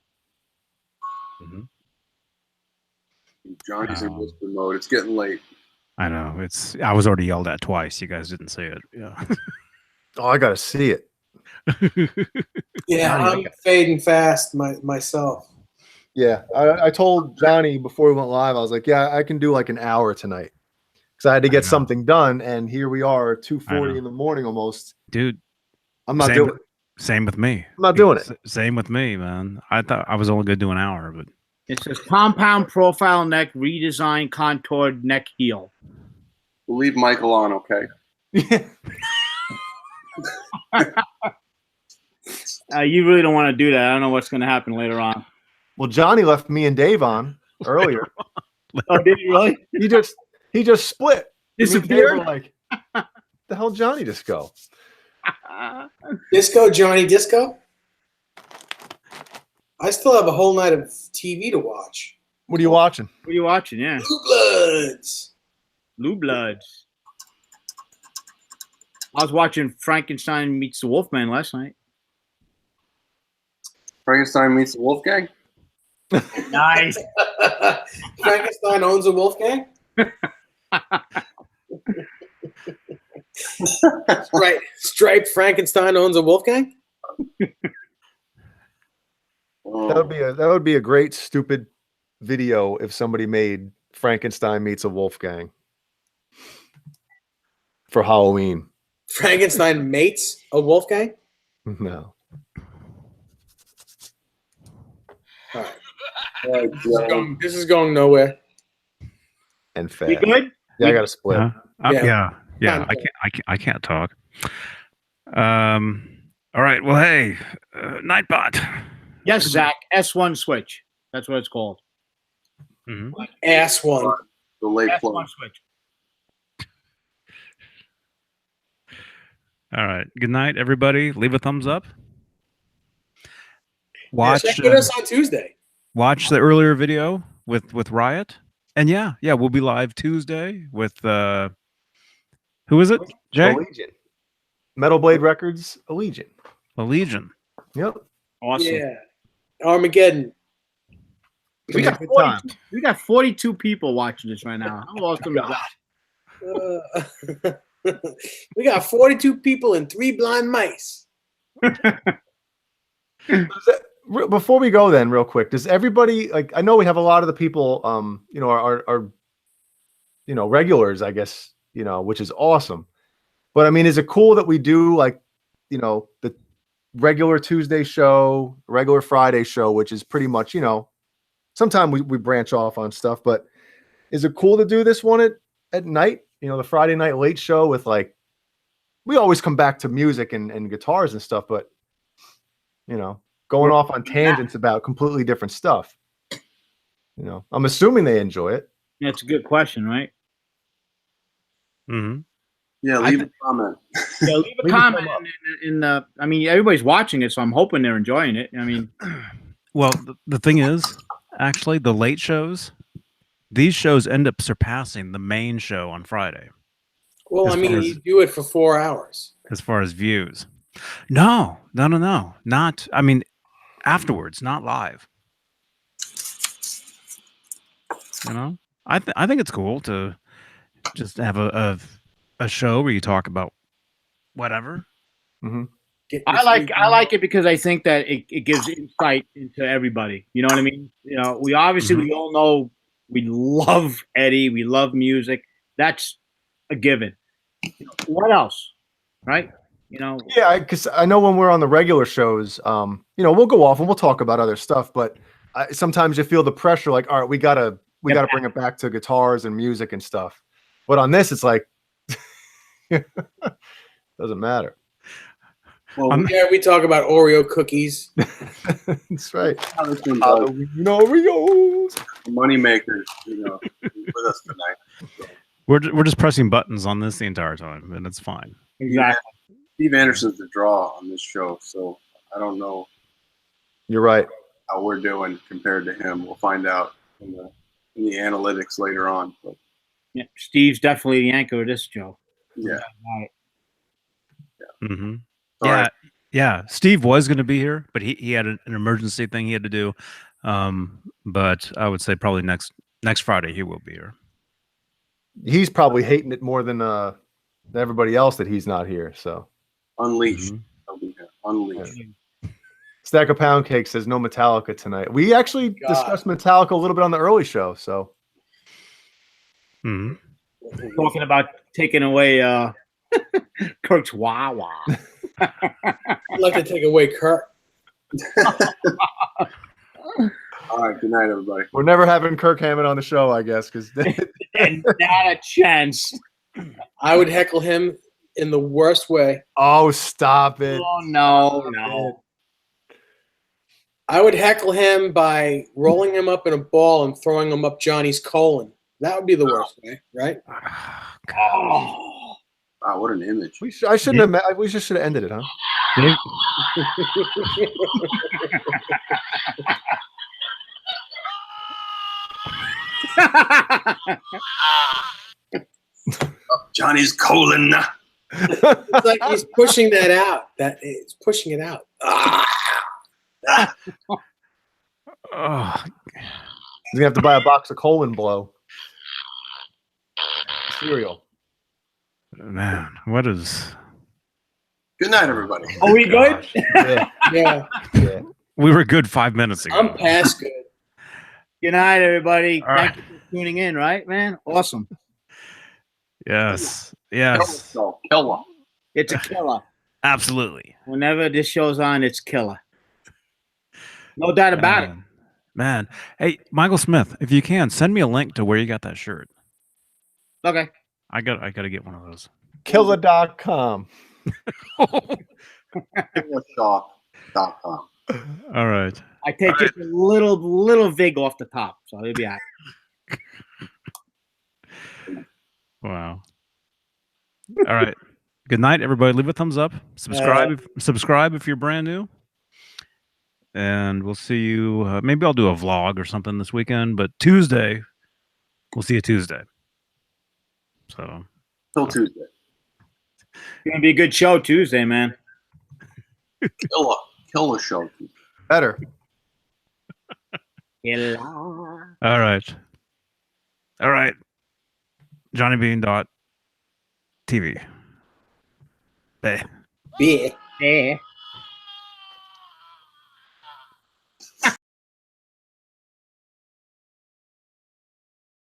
Johnny's in whisper mode. It's getting late. I know. I was already yelled at twice. You guys didn't see it. Yeah. Oh, I gotta see it. Yeah, I'm fading fast myself. Yeah, I told Johnny before we went live, I was like, yeah, I can do like an hour tonight. Because I had to get something done, and here we are, 2:40 in the morning almost. Dude, I'm not doing it. Same with me. I'm not doing it. Same with me, man. I thought I was only going to do an hour, but It says compound profile neck, redesigned contoured neck heel. We'll leave Michael on, okay? You really don't want to do that. I don't know what's going to happen later on. Well, Johnny left me and Dave on earlier. Oh, did he really? He just split. Disappeared? Me and Dave were like, the hell Johnny just go? Disco, Johnny Disco? I still have a whole night of TV to watch. What are you watching? What are you watching? Yeah. Blue Bloods. Blue Bloods. I was watching Frankenstein meets the Wolfman last night. Frankenstein meets the Wolfgang? Nice. Frankenstein owns a Wolfgang? Striped Frankenstein owns a Wolfgang? That would be a great stupid video if somebody made Frankenstein meets a Wolfgang for Halloween. Frankenstein mates a Wolfgang? No. All right. This is going nowhere. And fast. You good? Yeah, I got to split. yeah. I can't talk. All right. Well, hey, Nightbot. Yes, Zach. S1 switch. That's what it's called. Mm-hmm. Ass one. The late S1 plug. switch. All right. Good night, everybody. Leave a thumbs up. Watch. Check with us on Tuesday. Watch the earlier video with Riot, and yeah, we'll be live Tuesday with who is it? Jay? Allegiant. Metal Blade Records, Allegiant. Allegiant. Yep. Awesome. Yeah. Armageddon. We got, Good time. 42, we got 42 people watching this right now. How awesome is that? We got 42 people and 3 blind mice. Before we go then real quick, does everybody, like, I know we have a lot of the people are regulars, I guess, which is awesome, but I mean, is it cool that we do like the regular Tuesday show, regular Friday show, which is pretty much sometimes we branch off on stuff, but is it cool to do this one at night, the Friday night late show with, like, we always come back to music and guitars and stuff, but going off on tangents about completely different stuff. I'm assuming they enjoy it. That's a good question, right? Mm-hmm. Yeah, leave a comment. Yeah, leave a comment in the. I mean, everybody's watching it, so I'm hoping they're enjoying it. I mean, well, the thing is, actually, the late shows, these shows end up surpassing the main show on Friday. Well, I mean, you do it for 4 hours. As far as views. No. Not, I mean, afterwards, not live. I think it's cool to just have a show where you talk about whatever. Mm-hmm. I like it because I think that it gives insight into everybody. You know what I mean? We obviously we all know we love Eddie, we love music. That's a given. What else, right? Yeah, because I know when we're on the regular shows, we'll go off and we'll talk about other stuff, but sometimes you feel the pressure, like, all right, we gotta bring it back to guitars and music and stuff. But on this, it's like doesn't matter. Well, we talk about Oreo cookies. That's right. Oreos. Money makers, with us tonight. So. We're just pressing buttons on this the entire time, and it's fine. Exactly. Steve Anderson's the draw on this show, so I don't know. You're right. how we're doing compared to him. We'll find out in the analytics later on. But Yeah, Steve's definitely the anchor of this show. yeah, Mm-hmm. Sorry. Yeah. Steve was going to be here, but he had an emergency thing he had to do. But I would say probably next Friday he will be here. He's probably hating it more than everybody else that he's not here. So Unleashed. I'll be here. Unleashed. Stack of Pound Cake says no Metallica tonight. We actually discussed Metallica a little bit on the early show. So Talking about taking away Kirk's wah-wah. I'd like to take away Kurt. All right. Good night, everybody. we're never having Kirk Hammond on the show, I guess, because And not a chance. I would heckle him in the worst way. oh, stop it. Oh, no. I would heckle him by rolling him up in a ball and throwing him up Johnny's colon. That would be the worst way, right? Oh. Wow, what an image. We just should have ended it, huh? Johnny's colon. It's like he's pushing that out. He's pushing it out. Oh, He's gonna have to buy a box of colon blow cereal. man, what is? Good night, everybody. Are we good? Yeah. We were good 5 minutes ago. I'm past good. Good night, everybody. All Thank you for tuning in, right, man? Awesome. Yes. Killer. It's a killer. Absolutely. Whenever this show's on, it's killer. No doubt about it. Man. Hey, Michael Smith, if you can, send me a link to where you got that shirt. Okay. I got to get one of those. Killer.com. Killershop.com. All right. I take just a little vig off the top, so it'll be all right. Wow. All right. Good night, everybody. Leave a thumbs up. Subscribe if you're brand new. And we'll see you. Maybe I'll do a vlog or something this weekend, but Tuesday, we'll see you Tuesday. So Till Tuesday. It's gonna be a good show Tuesday, man. Killer show. Better. Killer. all right. johnnybeane.tv. Hey. Yeah. Yeah.